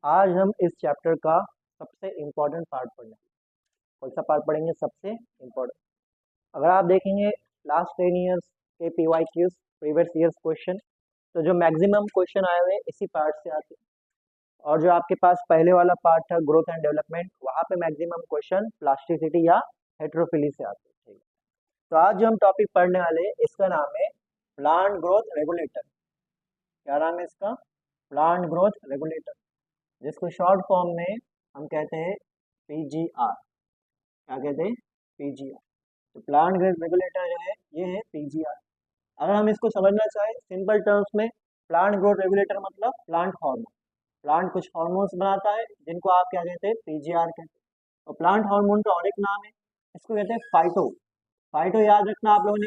आज हम इस चैप्टर का सबसे इम्पोर्टेंट पार्ट पढ़ेंगे। कौन सा पार्ट पढ़ेंगे? सबसे इम्पोर्टेंट। अगर आप देखेंगे लास्ट 10 ईयर्स के PYQs, प्रीवियस ईयर्स क्वेश्चन, तो जो मैक्सिमम क्वेश्चन आए हुए इसी पार्ट से आते हैं। और जो आपके पास पहले वाला पार्ट था ग्रोथ एंड डेवलपमेंट, वहाँ पे मैक्सिमम क्वेश्चन प्लास्टिसिटी या हेट्रोफिली से आते हैं। ठीक है, तो आज जो हम टॉपिक पढ़ने वाले हैं इसका नाम है प्लांट ग्रोथ रेगुलेटर। क्या नाम है इसका? प्लांट ग्रोथ रेगुलेटर, जिसको शॉर्ट फॉर्म में हम कहते हैं PGR। क्या कहते हैं? PGR। तो प्लांट ग्रोथ रेगुलेटर जो है ये है PGR। अगर हम इसको समझना चाहें सिंपल टर्म्स में, प्लांट ग्रोथ रेगुलेटर मतलब प्लांट हार्मोन। प्लांट कुछ हार्मोन्स बनाता है जिनको आप क्या कहते हैं? PGR कहते हैं। और प्लांट हार्मोन का और एक नाम है, इसको कहते हैं फाइटो। फाइटो याद रखना आप लोगों ने,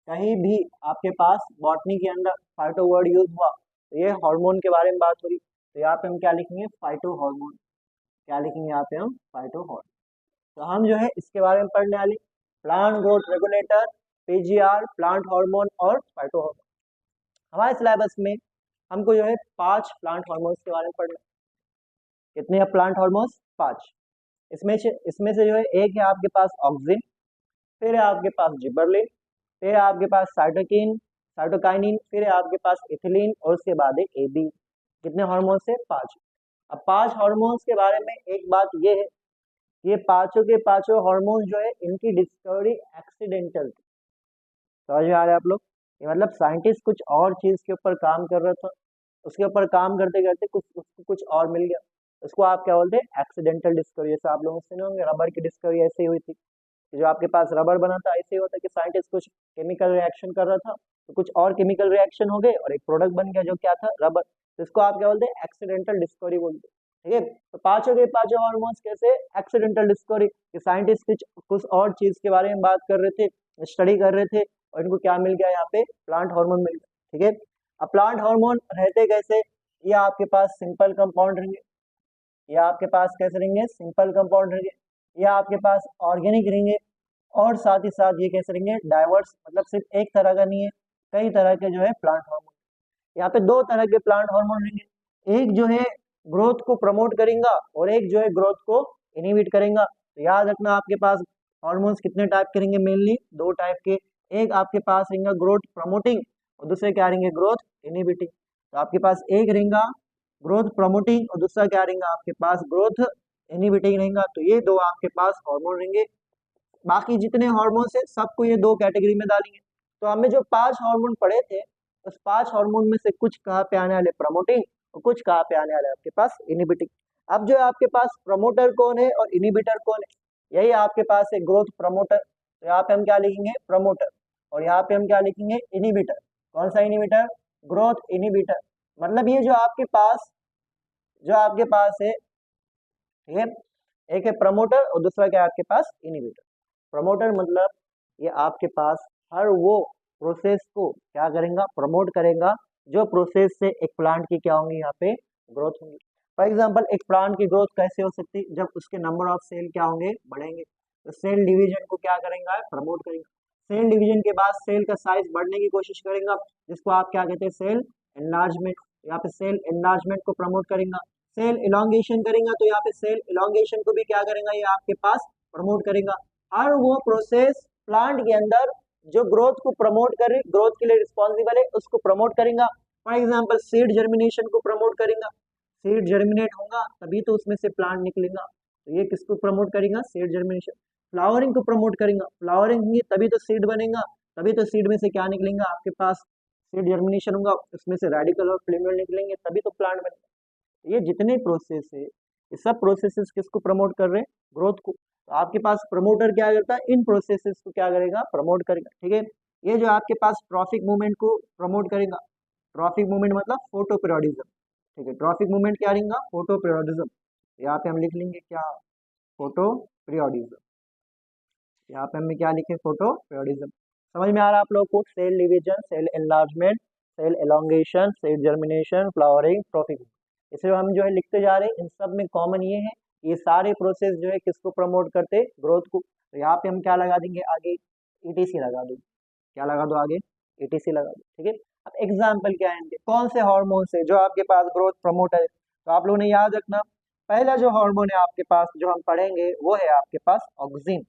कहीं भी आपके पास बॉटनी के अंदर फाइटो वर्ड यूज हुआ तो ये हार्मोन के बारे में बात हो रही, तो यहाँ पे हम क्या लिखेंगे? Phyto hormone. क्या लिखेंगे यहाँ पे हम? Phyto hormone. तो हम जो है इसके बारे में पढ़ने वाले plant growth regulator, PGR, plant hormone और फाइटो हार्मोन। हमारे सिलेबस में हमको जो है 5 प्लांट हार्मोन्स के बारे में पढ़ना। कितने हैं प्लांट हार्मोन्स? 5। इसमें से जो है एक है आपके पास ऑक्सिन, फिर है आपके पास जिबरलिन, फिर है आपके पास साइटोकाइनिन, फिर है आपके पास इथिलीन और उसके बाद है AB। कितने हार्मोन्स है? 5। अब 5 हार्मोन्स के बारे में एक बात ये है, ये पांचों के पांचों हार्मोन्स जो है इनकी डिस्कवरी एक्सीडेंटल थी। समझ में आ रहा है आप लोग? ये मतलब साइंटिस्ट कुछ और चीज के ऊपर काम कर रहा था, उसके ऊपर काम करते करते उसको कुछ और मिल गया, उसको आप क्या बोलते हैं? Accidental discovery. जैसे आप लोगों से सुने होंगे रबर की डिस्कवरी ऐसे ही हुई थी कि जो आपके पास रबर बना था ऐसे ही होता कि साइंटिस्ट कुछ केमिकल रिएक्शन कर रहा था तो कुछ और केमिकल रिएक्शन हो गए और एक प्रोडक्ट बन गया जो क्या था? रबर। तो इसको आप क्या बोलते हैं? एक्सीडेंटल डिस्कवरी बोलते हैं। ठीक है, तो पांचों के पांचों हार्मोन्स कैसे? एक्सीडेंटल डिस्कवरी कि साइंटिस्ट कुछ और चीज के बारे में बात कर रहे थे, स्टडी कर रहे थे और इनको क्या मिल गया? यहाँ पे प्लांट हार्मोन मिल गया। ठीक है, अब प्लांट हार्मोन रहते कैसे? ये आपके पास सिंपल कंपाउंड रहेंगे, ये आपके पास कैसे रहेंगे? सिंपल कंपाउंड रहेंगे, ये आपके पास ऑर्गेनिक रहेंगे और साथ ही साथ ये कैसे रहेंगे? डाइवर्स, मतलब सिर्फ एक तरह का नहीं है, कई तरह के जो है प्लांट हार्मोन। यहाँ पे 2 तरह के प्लांट हार्मोन रहेंगे, एक जो है ग्रोथ को प्रमोट करेगा और एक जो है ग्रोथ को इनहिबिट करेगा। तो याद रखना आपके पास हार्मोन्स कितने टाइप के रहेंगे? मेनली 2 टाइप के। एक आपके पास रहेगा ग्रोथ प्रमोटिंग और दूसरे क्या रहेंगे? Growth inhibiting. तो आपके पास एक रहेगा ग्रोथ प्रमोटिंग और दूसरा क्या रहेगा? आपके पास ग्रोथ इनहिबिटिंग रहेगा। तो ये 2 आपके पास हार्मोन रहेंगे। बाकी जितने हार्मोन्स है सबको ये 2 कैटेगरी में डालेंगे। तो हमें जो 5 हार्मोन पढ़े थे उस 5 हार्मोन में से कुछ कहाँ पे आने वाले? प्रमोटिंग, और कुछ कहाँ पे आने वाले? आपके पास इनहिबिटिंग। अब जो है आपके पास प्रमोटर कौन है और इनहिबिटर कौन है? यही आपके पास है ग्रोथ प्रमोटर। तो यहाँ पे हम क्या लिखेंगे? प्रमोटर। और यहाँ पे हम क्या लिखेंगे? इनहिबिटर। कौन सा इनहिबिटर? Growth inhibitor. मतलब ये जो आपके पास है, ठीक है, एक है प्रमोटर और दूसरा क्या है आपके पास? इनहिबिटर। प्रमोटर मतलब ये आपके पास हर वो प्रोसेस को क्या करेगा? प्रमोट करेगा जो प्रोसेस से एक प्लांट की क्या होंगी? यहाँ पे ग्रोथ होंगी। फॉर एग्जांपल एक प्लांट की ग्रोथ कैसे हो सकती है? जब उसके नंबर ऑफ सेल क्या होंगे? बढ़ेंगे। तो सेल डिवीजन को क्या करेगा? प्रमोट करेगा। सेल डिवीजन के बाद सेल का साइज बढ़ने की कोशिश करेगा, जिसको आप क्या कहते हैं? Cell enlargement. यहाँ पे सेल एनलार्जमेंट को प्रमोट करेगा। सेल इलांगेशन करेगा तो यहाँ पे सेल इलांगेशन को भी क्या करेगा? ये आपके पास प्रमोट करेगा। हर वो प्रोसेस प्लांट के अंदर जो ग्रोथ को प्रमोट करे, ग्रोथ के लिए रिस्पॉन्सिबल है, उसको प्रमोट करेगा। फॉर एग्जांपल सीड जर्मिनेशन को प्रमोट करेगा। सीड जर्मिनेट होगा तभी तो उसमें से प्लांट निकलेगा, तो ये किसको प्रमोट करेगा? Seed germination. फ्लावरिंग को प्रमोट करेगा, फ्लावरिंग होगी तभी तो सीड बनेगा, तभी तो सीड में से क्या निकलेगा? आपके पास सीड जर्मिनेशन होगा, उसमें से रेडिकल और फ्लेम्यूल निकलेंगे तभी तो प्लांट बनेगा। ये जितने प्रोसेस है ये सब प्रोसेसेस किसको प्रमोट कर रहे हैं? ग्रोथ को। तो आपके पास प्रमोटर क्या करता है? इन प्रोसेसेस को क्या करेगा? प्रमोट करेगा। ठीक है, ये जो आपके पास ट्रॉफिक मूवमेंट को प्रमोट करेगा। ट्रॉफिक मूवमेंट मतलब फोटो पीरियोडिज्म। ठीक है, ट्रॉफिक मूवमेंट क्या रहेगा? Photoperiodism. यहाँ पे हम लिख लेंगे क्या? Photoperiodism. यहाँ पे हमने क्या लिखे? Photoperiodism. समझ में आ रहा है आप लोग को? Cell division, cell enlargement, cell elongation, cell germination, flowering, trophic. इसे हम जो है लिखते जा रहे हैं, इन सब में कॉमन ये है, ये सारे प्रोसेस जो है किसको प्रमोट करते? ग्रोथ को। तो यहाँ पे हम क्या लगा देंगे? आगे ETC लगा दो। क्या लगा दो? आगे ETC लगा दो। ठीक है, अब एग्जाम्पल क्या है इनके? कौन से हार्मोन से जो आपके पास ग्रोथ प्रमोटर है? तो आप लोगों ने याद रखना, पहला जो हार्मोन है आपके पास जो हम पढ़ेंगे वो है आपके पास ऑक्सिन।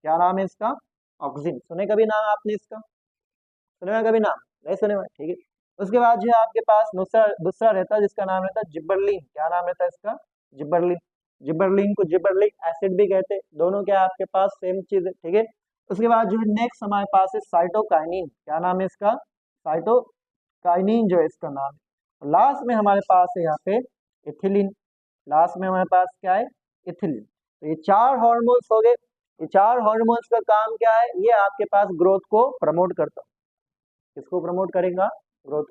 क्या नाम है इसका? ऑक्सिन। सुने कभी नाम आपने इसका? सुने हुए कभी नाम? नहीं सुने हुए, ठीक है। उसके बाद जो है आपके पास दूसरा दूसरा रहता है जिसका नाम रहता है जिबरलिन। क्या नाम रहता है इसका? जिबरलिन। जिबरलिन को जिबरलिक एसिड भी कहते हैं। दोनों क्या है आपके पास? सेम चीज है, ठीक है। उसके बाद जो है नेक्स्ट हमारे पास है साइटोकाइनिन। क्या नाम है इसका? साइटोकाइनिन जो है इसका नाम है। लास्ट में हमारे पास है यहाँ पे इथिलीन। लास्ट में हमारे पास क्या है? इथिलीन। तो ये चार हार्मोन्स हो गए। ये चार हार्मोन्स का काम क्या है? ये आपके पास ग्रोथ को प्रमोट करता है। किसको प्रमोट करेगा? ग्रोथ।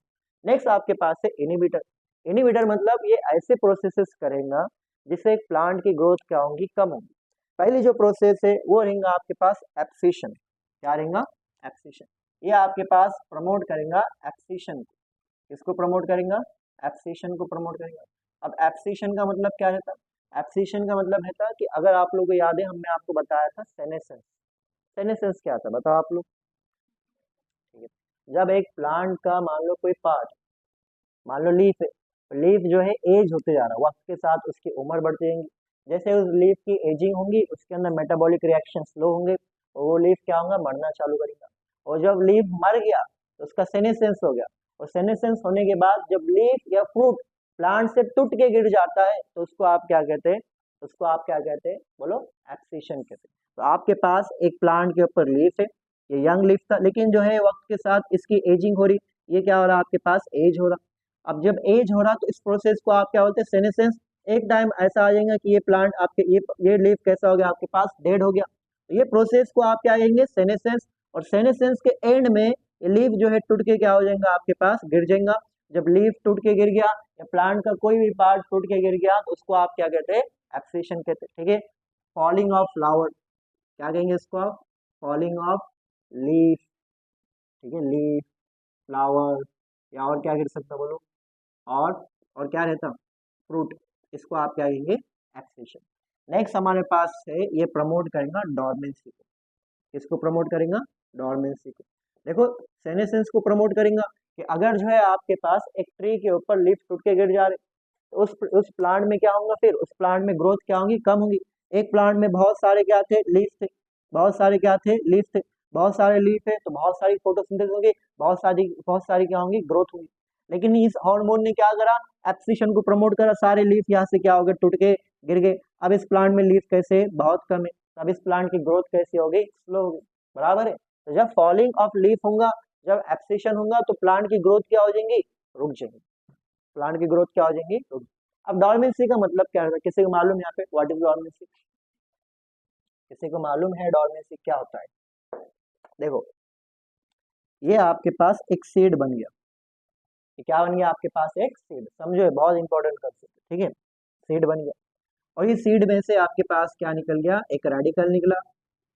नेक्स्ट आपके पास है इनिबिटर। इनिबिटर मतलब ये ऐसे प्रोसेसेस करेगा जिससे एक प्लांट की ग्रोथ क्या होगी? कम होगी। पहली जो प्रोसेस है वो रहेगा आपके पास एब्सिशन। क्या रहेगा? एब्सिशन। ये आपके पास प्रमोट करेगा एब्सिशन को। किसको प्रमोट करेगा? एब्सिशन को प्रमोट करेगा। अब एब्सिशन का मतलब क्या रहता है? एब्सिशन का मतलब रहता कि अगर आप लोगों को याद है हमने आपको बताया था सेनेसेंस। सेनेसेंस क्या था बताओ आप लोग? ठीक है, जब एक प्लांट का मान लो कोई पार्ट, मान लो लीफ है, लीफ जो है एज होते जा रहा है, वक्त के साथ उसकी उम्र बढ़ती जाएंगी। जैसे उस लीफ की एजिंग होगी उसके अंदर मेटाबॉलिक रिएक्शन स्लो होंगे और वो लीफ क्या होगा? मरना चालू करेगा। और जब लीफ मर गया तो उसका सेनेसेंस हो गया। और सेनेसेंस होने के बाद जब लीफ या फ्रूट प्लांट से टूट के गिर जाता है तो उसको आप क्या कहते हैं? उसको आप क्या कहते हैं? बोलो। एब्सिशन कहते हैं। तो आपके पास एक प्लांट के ऊपर लीफ है, ये यंग लीफ था, लेकिन जो है वक्त के साथ इसकी एजिंग हो रही, ये क्या हो रहा है? आपके पास एज हो रहा। अब जब एज हो रहा तो इस प्रोसेस को आप क्या बोलते हैं? सेनेसेंस। एक टाइम ऐसा आ जाएगा कि ये प्लांट आपके ये लीफ कैसा हो गया? आपके पास डेड हो गया। तो ये प्रोसेस को आप क्या कहेंगे? सेनेसेंस। और सेनेसेंस के एंड में ये लीफ जो है टूट के क्या हो जाएगा? आपके पास गिर जाएगा। जब लीफ टूट के गिर गया या प्लांट का कोई भी पार्ट टूट के गिर गया तो उसको आप क्या कहते हैं? एब्सिशन कहते हैं, ठीक है। फॉलिंग ऑफ फ्लावर, क्या कहेंगे इसको आप? फॉलिंग ऑफ लीफ, ठीक है। लीफ, फ्लावर, या और क्या गिर सकता बोलो? और क्या रहता? फ्रूट। इसको आप क्या कहेंगे? एक्सेशन। नेक्स्ट हमारे पास है ये प्रमोट करेगा डॉर्मेंसी को। किसको प्रमोट करेगा? डॉर्मेंसी को। देखो, सेनेसेंस को प्रमोट करेगा कि अगर जो है आपके पास एक ट्री के ऊपर लीफ टूट के गिर जा रहे तो उस प्लांट में क्या होगा? फिर उस प्लांट में ग्रोथ क्या होगी? कम होगी। एक प्लांट में बहुत सारे क्या थे? लीफ थे। बहुत सारे क्या थे? लीफ थे। बहुत सारे लीफ है तो बहुत सारी फोटोसिंथेसिस होगी, बहुत सारी क्या होंगी? ग्रोथ होगी। लेकिन इस हार्मोन ने क्या करा? एब्सिशन को प्रमोट करा। सारे लीफ यहाँ से क्या हो गए? टूट के गिर गए। अब इस प्लांट में लीफ कैसे? बहुत कम है। अब इस प्लांट की ग्रोथ कैसी होगी? स्लो होगी। बराबर है। तो जब फॉलिंग ऑफ लीफ होगा, जब एब्सिशन होगा तो प्लांट की ग्रोथ क्या हो जाएंगी? रुक जाएंगी। प्लांट की ग्रोथ क्या हो जाएंगी? रुक। अब डॉर्मेंसी का मतलब क्या है? किसी को मालूम है यहाँ पे व्हाट इज डॉर्मेंसी? किसी को मालूम है डॉर्मेंसी क्या होता है? देखो, ये आपके पास एक सीड बन गया। ये क्या बन गया? आपके पास एक सीड। समझो, ये बहुत इंपॉर्टेंट कंसेप्ट है, ठीक है। सीड बन गया और ये सीड में से आपके पास क्या निकल गया? एक रेडिकल निकला,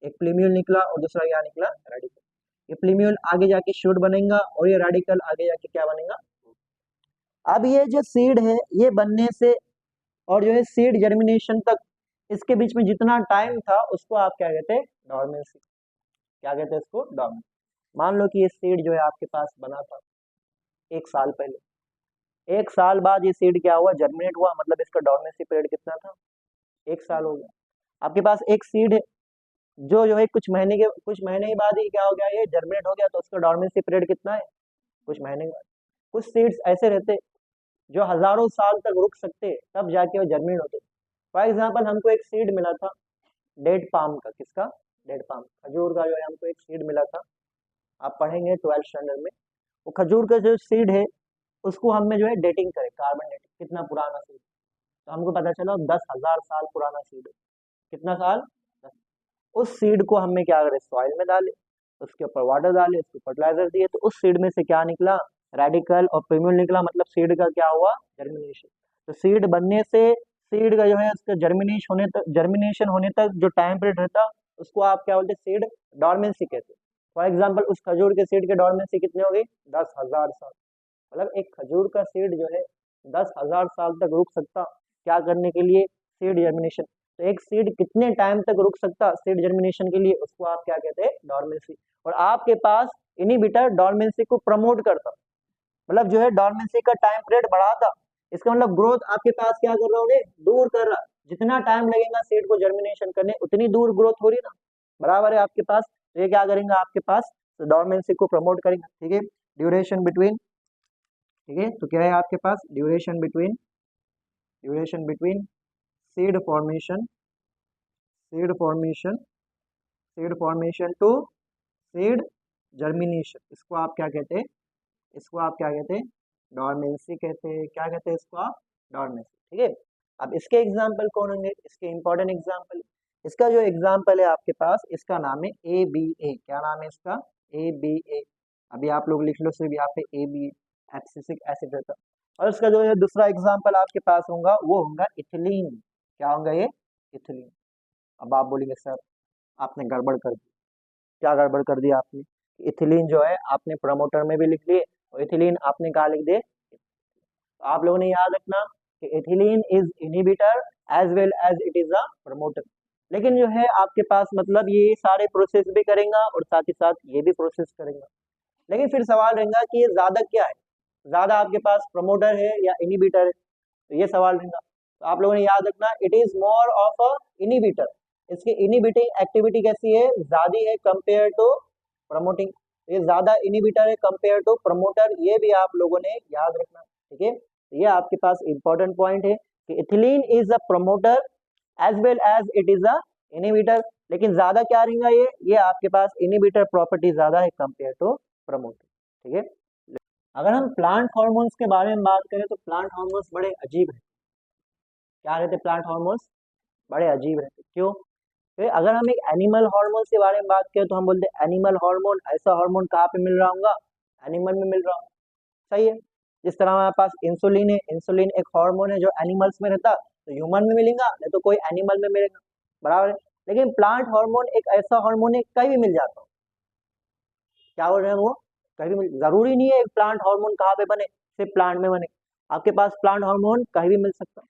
एक प्लीम्यूल निकला और दूसरा क्या निकला? रेडिकल। ये प्लीम्यूल आगे जाके शूट बनेगा और ये रेडिकल आगे जाके क्या बनेगा? अब ये जो सीड है ये बनने से और जो है सीड जर्मिनेशन तक, इसके बीच में जितना टाइम था उसको आप क्या कहते हैं? डॉर्मेंसी। क्या कहते हैं इसको? डॉर्मेंसी। मान लो कि ये सीड जो है आपके पास बना था 1 साल पहले। 1 साल बाद ये सीड क्या हुआ? जर्मिनेट हुआ। मतलब इसका डॉर्मेंसी पीरियड कितना था? 1 साल हो गया। आपके पास एक सीड है जो है कुछ महीने के बाद ही क्या हो गया? ये जर्मिनेट हो गया। तो उसका डॉर्मेंसी पीरियड कितना है? कुछ महीने के बाद। कुछ सीड्स ऐसे रहते जो हजारों साल तक रुक सकते तब जाके वो जर्मिनेट होते। फॉर एग्जाम्पल हमको एक सीड मिला था डेट पाम का। किसका? डेट पाम, खजूर का जो है हमको एक सीड मिला था। आप पढ़ेंगे 12th स्टैंडर्ड में। वो खजूर का जो सीड है उसको हमने जो है डेटिंग करे, कार्बन डेटिंग, कितना पुराना सीड। तो हमको पता चला 10,000 साल पुराना सीड है। कितना साल? 10। उस सीड को हमने क्या करे? सॉइल में डाले, उसके ऊपर वाटर डाले, उसको फर्टिलाइजर दिए, तो उस सीड में से क्या निकला? रेडिकल और प्रीम्यूल निकला। मतलब सीड का क्या हुआ? जर्मिनेशन। तो सीड बनने से सीड का जो है उसका जर्मिनेशन होने तक जो टाइम पीरियड रहता उसको आप क्या बोलते? सीड डॉर्मेंसी कहते हैं। फॉर एग्जाम्पल उस खजूर के सीड के डॉर्मेंसी कितनी होगी? 10,000 साल। मतलब एक खजूर का सीड जो है 10,000 साल तक रुक सकता। क्या करने के लिए? Seed germination. तो एक सीड कितने टाइम तक रुक सकता सीड जर्मिनेशन के लिए? उसको आप क्या कहते हैं? डॉर्मेंसी। और आपके पास इनिबिटर डॉर्मेंसी को प्रमोट करता, मतलब जो है डॉर्मेंसी का टाइम पीरियड बढ़ाता। इसका मतलब ग्रोथ आपके पास क्या कर रहा हूँ, दूर कर रहा। जितना टाइम लगेगा सीड को जर्मिनेशन करने उतनी दूर ग्रोथ हो रही ना, बराबर है आपके पास। तो ये क्या करेंगे आपके पास, तो डोरमेंसी को प्रमोट करेंगे, ठीक है। ड्यूरेशन बिटवीन, ठीक है, तो क्या है आपके पास duration between seed formation, seed formation, seed formation to seed germination, इसको आप क्या कहते हैं, इसको आप क्या कहते हैं, डोरमेंसी कहते हैं। क्या कहते हैं इसको आप, डोरमेंसी, ठीक है। अब इसके एग्जाम्पल कौन होंगे, इसके इंपॉर्टेंट एग्जाम्पल, इसका जो एग्जाम्पल है आपके पास, इसका नाम है ABA। क्या नाम है इसका, ABA। अभी आप लोग लिख लो सिर्फ यहाँ पे ABA, एब्सिसिक एसिड रहता। और इसका जो है दूसरा एग्जाम्पल आपके पास होगा वो होगा इथिलीन। क्या होगा ये, इथिलीन। अब आप बोलेंगे सर आपने गड़बड़ कर दी। क्या गड़बड़ कर दी आपने, इथिलीन जो है आपने प्रमोटर में भी लिख लिए और इथिलीन आपने कहा लिख दिए। तो आप लोगों ने याद रखना कि ethylene is inhibitor as well as it is a promoter. लेकिन जो है आपके पास मतलब ये सारे प्रोसेस भी करेगा और साथ ही साथ ये भी प्रोसेस करेगा। लेकिन फिर सवाल रहेगा कि ये ज्यादा क्या है, ज्यादा आपके पास प्रमोटर है या इनहिबिटर है, तो ये सवाल रहेगा। तो आप लोगों ने याद रखना it is more of a inhibitor. इसकी इनहिबिटिंग एक्टिविटी कैसी है, ज्यादा है कंपेयर टू प्रमोटिंग। ये ज्यादा इनहिबिटर है कंपेयर टू प्रमोटर, ये भी आप लोगों ने याद रखना, ठीक है। ये आपके पास इंपॉर्टेंट पॉइंट है कि ethylene is a promoter as well as it is a inhibitor. लेकिन ज्यादा क्या रहेगा, ये आपके पास इनहिबिटर प्रॉपर्टी ज्यादा है कंपेयर टू प्रमोटर, ठीक है। अगर हम प्लांट हार्मोन्स के बारे में बात करें तो प्लांट हार्मोन्स बड़े अजीब है। क्या रहते प्लांट हार्मोन्स, बड़े अजीब रहते, क्यों, तो अगर हम एक एनिमल हार्मोन के बारे में बात करें तो हम बोलते हैं एनिमल हार्मोन, ऐसा हार्मोन कहाँ पे मिल रहा होगा, एनिमल में मिल रहा होगा, सही है। जिस तरह हमारे पास इंसुलिन है, इंसुलिन एक हार्मोन है जो एनिमल्स में रहता, तो ह्यूमन में मिलेगा नहीं तो कोई एनिमल में मिलेगा, बराबर है। लेकिन प्लांट हार्मोन एक ऐसा हार्मोन है कहीं भी मिल जाता हो। क्या बोल रहे हैं वो, कहीं भी जरूरी नहीं है एक प्लांट हार्मोन कहाँ पे बने, सिर्फ प्लांट में बने, आपके पास प्लांट हार्मोन कहीं भी मिल सकता है।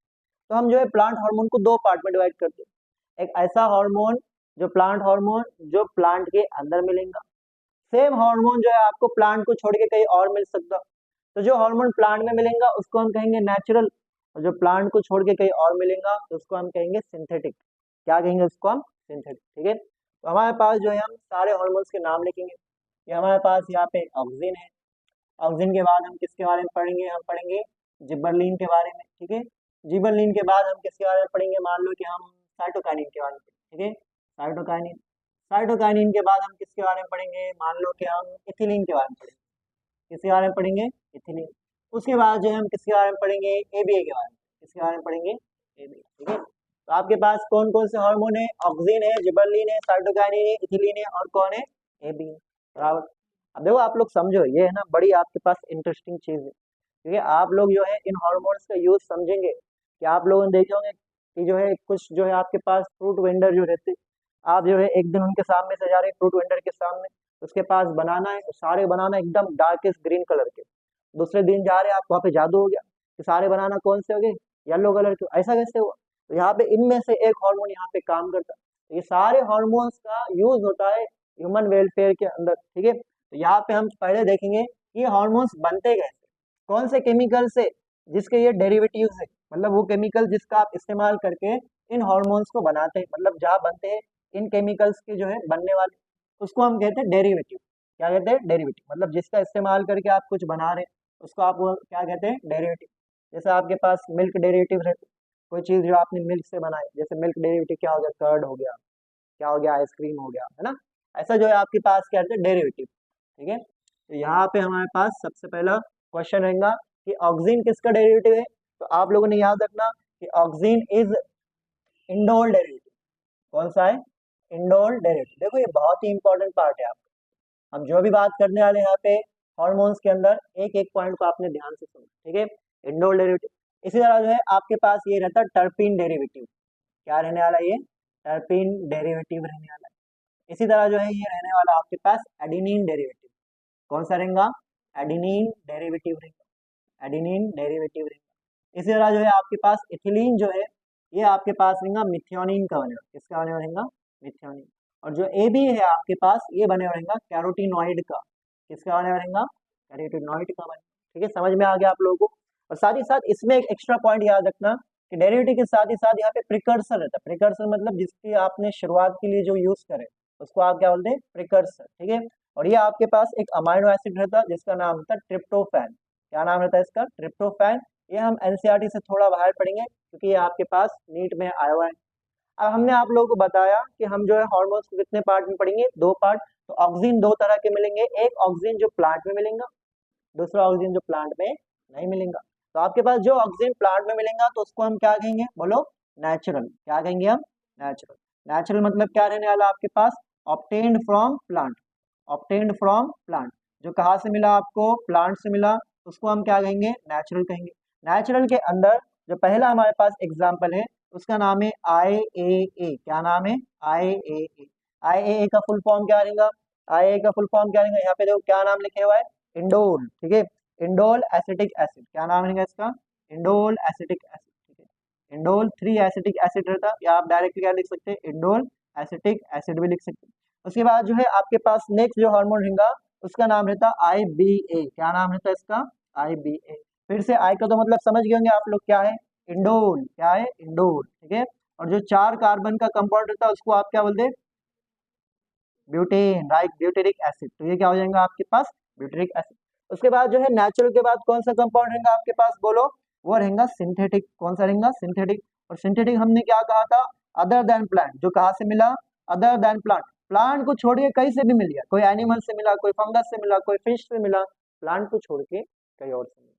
तो हम जो है प्लांट हार्मोन को दो पार्ट में डिवाइड करते हैं। एक ऐसा हार्मोन जो प्लांट हार्मोन जो प्लांट के अंदर मिलेगा, सेम हार्मोन जो है आपको प्लांट को छोड़ के कहीं और मिल सकता। तो जो हार्मोन प्लांट में मिलेगा उसको हम कहेंगे नेचुरल, और जो प्लांट को छोड़ के कहीं और मिलेगा तो उसको हम कहेंगे सिंथेटिक। क्या कहेंगे उसको हम, सिंथेटिक, ठीक है। तो हमारे पास जो है हम सारे हार्मोन्स के नाम लिखेंगे। ये हमारे पास यहाँ पे ऑक्सीजन है, ऑक्सीजन के बाद हम किसके बारे में पढ़ेंगे, हम पढ़ेंगे जिबरलिन के बारे में, ठीक है। जिबरलिन के बाद हम किसके बारे में पढ़ेंगे, मान लो कि हम साइटोकाइनिन के बारे में, ठीक है, साइटोकाइनिन। साइटोकाइनिन के बाद हम किसके बारे में पढ़ेंगे, मान लो कि हम इथिलीन के बारे में पढ़ेंगे, किसके बारे में पढ़ेंगे, इथिलीन। उसके बाद जो है हम किसके बारे में पढ़ेंगे, एबीए के बारे में, किसके बारे में पढ़ेंगे, एबीए, ठीक है। तो आपके पास कौन कौन से हार्मोन है, ऑक्सीजन है, जिबरलिन है, साइटोकाइनिन है, इथिलीन है, और कौन है, एबीए, बराबर। अब देखो आप लोग समझो, ये है ना बड़ी आपके पास इंटरेस्टिंग चीज है, क्योंकि आप लोग जो है इन हार्मोन्स का यूज समझेंगे कि आप लोगों ने देखे होंगे कि जो है कुछ जो है आपके पास फ्रूट वेंडर जो रहते, आप जो है एक दिन उनके सामने से जा रहे फ्रूट वेंडर के सामने, उसके पास बनाना है, सारे बनाना एकदम डार्केस्ट ग्रीन कलर के। दूसरे दिन जा रहे हैं आप, वहाँ पे जादू हो गया कि सारे बनाना कौन से हो गए, येलो कलर के, ऐसा कैसे हुआ। तो यहाँ पे इनमें से एक हार्मोन यहाँ पे काम करता है। तो ये सारे हार्मोन्स का यूज होता है ह्यूमन वेलफेयर के अंदर, ठीक है। तो यहाँ पे हम पहले देखेंगे ये हार्मोन्स बनते कैसे, कौन से केमिकल से, जिसके ये डेरिवेटिव्स है, मतलब वो केमिकल जिसका आप इस्तेमाल करके इन हार्मोन्स को बनाते हैं, मतलब जहाँ बनते हैं इन केमिकल्स के जो है बनने वाले, उसको हम कहते हैं डेरिवेटिव। क्या कहते हैं, डेरिवेटिव, मतलब जिसका इस्तेमाल करके आप कुछ बना रहे हैं उसको आप वो क्या कहते हैं, डेरिवेटिव। जैसे आपके पास मिल्क डेरिवेटिव रहते, कोई चीज़ जो आपने मिल्क से बनाई, जैसे मिल्क डेरिवेटिव क्या हो गया, कर्ड हो गया, क्या हो गया, आइसक्रीम हो गया, है ना। ऐसा जो है आपके पास क्या कहते हैं, डेरिवेटिव, ठीक है। तो यहाँ पे हमारे पास सबसे पहला क्वेश्चन रहेगा कि ऑक्सीजन किसका डेरिवेटिव है। तो आप लोगों ने याद रखना कि ऑक्सीजन इज इंडोल डेरिवेटिव। कौन सा है, इंडोल डेरिवेटिव। देखो ये बहुत ही इंपॉर्टेंट पार्ट है आपका, हम जो भी बात करने वाले हैं यहाँ पे हार्मोन्स के अंदर एक एक पॉइंट को आपने ध्यान से सुना, ठीक है। इंडोल डेरिवेटिव, इसी तरह जो है आपके पास ये रहता है टर्पीन डेरिवेटिव। क्या रहने वाला है, ये टर्पीन डेरिवेटिव रहने वाला है। इसी तरह जो है ये रहने वाला आपके पास एडिनिन डेरिवेटिव। कौन सा रहेगा, एडिनिन डेरिवेटिव रहेगा, एडिनिन डेरिवेटिव रहेगा। इसी तरह जो है आपके पास इथिलीन जो है ये आपके पास रहेगा मिथ्योनिन का बनेगा, किसका बने रहेगा, मिथ्योनिन। और जो ए बी है आपके पास ये बने रहेगा कैरोटीनॉइड का, किसका बने रहेगा, कैरोटीनॉइड का बने, ठीक है। समझ में आ गया आप लोगों को। और साथ ही साथ इसमें एक एक्स्ट्रा पॉइंट याद रखना कि डेरिवेटिव के साथ ही साथ यहाँ पे प्रिकर्सर रहता है। प्रिकर्सर मतलब जिसकी आपने शुरुआत के लिए जो यूज करे उसको आप क्या बोलते हैं, प्रिकर्सर, ठीक है। और ये आपके पास एक अमाइनो एसिड रहता है जिसका नाम होता है ट्रिप्टोफैन। क्या नाम रहता है इसका, ट्रिप्टोफैन। ये हम एनसीईआरटी से थोड़ा बाहर पढ़ेंगे क्योंकि ये आपके पास नीट में आया हुआ है। अब हमने आप लोगों को बताया कि हम जो है हार्मोन्स को कितने पार्ट में पढ़ेंगे, 2 पार्ट। तो ऑक्सीजन 2 तरह के मिलेंगे, एक ऑक्सीजन जो प्लांट में मिलेगा, दूसरा ऑक्सीजन जो प्लांट में नहीं मिलेगा। तो आपके पास जो ऑक्सीजन प्लांट में मिलेगा तो उसको हम क्या कहेंगे, बोलो, नेचुरल। क्या कहेंगे हम, नेचुरल। नेचुरल मतलब क्या रहने वाला आपके पास, obtained from plant. Obtained from plant, जो कहाँ से मिला आपको, प्लांट से मिला, उसको हम क्या कहेंगे, नेचुरल कहेंगे। नेचुरल के अंदर जो पहला हमारे पास एग्जाम्पल है उसका नाम है IAA। क्या नाम है, IAA। IAA का फुल फॉर्म क्या रहेगा, IAA का फुल फॉर्म क्या रहेगा, यहाँ पे देखो क्या नाम लिखे हुआ है, इंडोल, ठीक है। इंडोल एसिटिक एसिड, क्या नाम रहेगा इसका, इंडोल एसिटिक एसिड, ठीक है। इंडोल 3 एसिटिक एसिड रहता, या आप डायरेक्टली क्या लिख सकते हैं, इंडोल एसिटिक एसिड भी लिख सकते हैं। उसके बाद जो है आपके पास नेक्स्ट जो हार्मोन रहेगा उसका नाम रहता है IBA। क्या नाम रहता है इसका, IBA। फिर से आई का तो मतलब समझ गए होंगे आप लोग, क्या है, इंडोल। क्या है, इंडोल, ठीक है। और जो 4 कार्बन का कंपाउंड रहता है उसको आप क्या बोलते हैं, ब्यूटेन, राइट, ब्यूटेरिक एसिड। तो ये क्या हो जाएगा आपके पास, ब्यूटेरिक एसिड। उसके बाद जो है नेचुरल के बाद कौन सा कंपाउंड रहेगा आपके पास, बोलो, वो रहेगा सिंथेटिक। कौन सा रहेगा, सिंथेटिक। और सिंथेटिक हमने क्या कहा था, अदर देन प्लांट, जो कहाँ से मिला, अदर देन प्लांट। प्लांट को छोड़ के कहीं से भी मिल गया, कोई एनिमल से मिला, कोई फंगस से मिला, कोई फिश से मिला, प्लांट को छोड़ के कहीं और से मिला।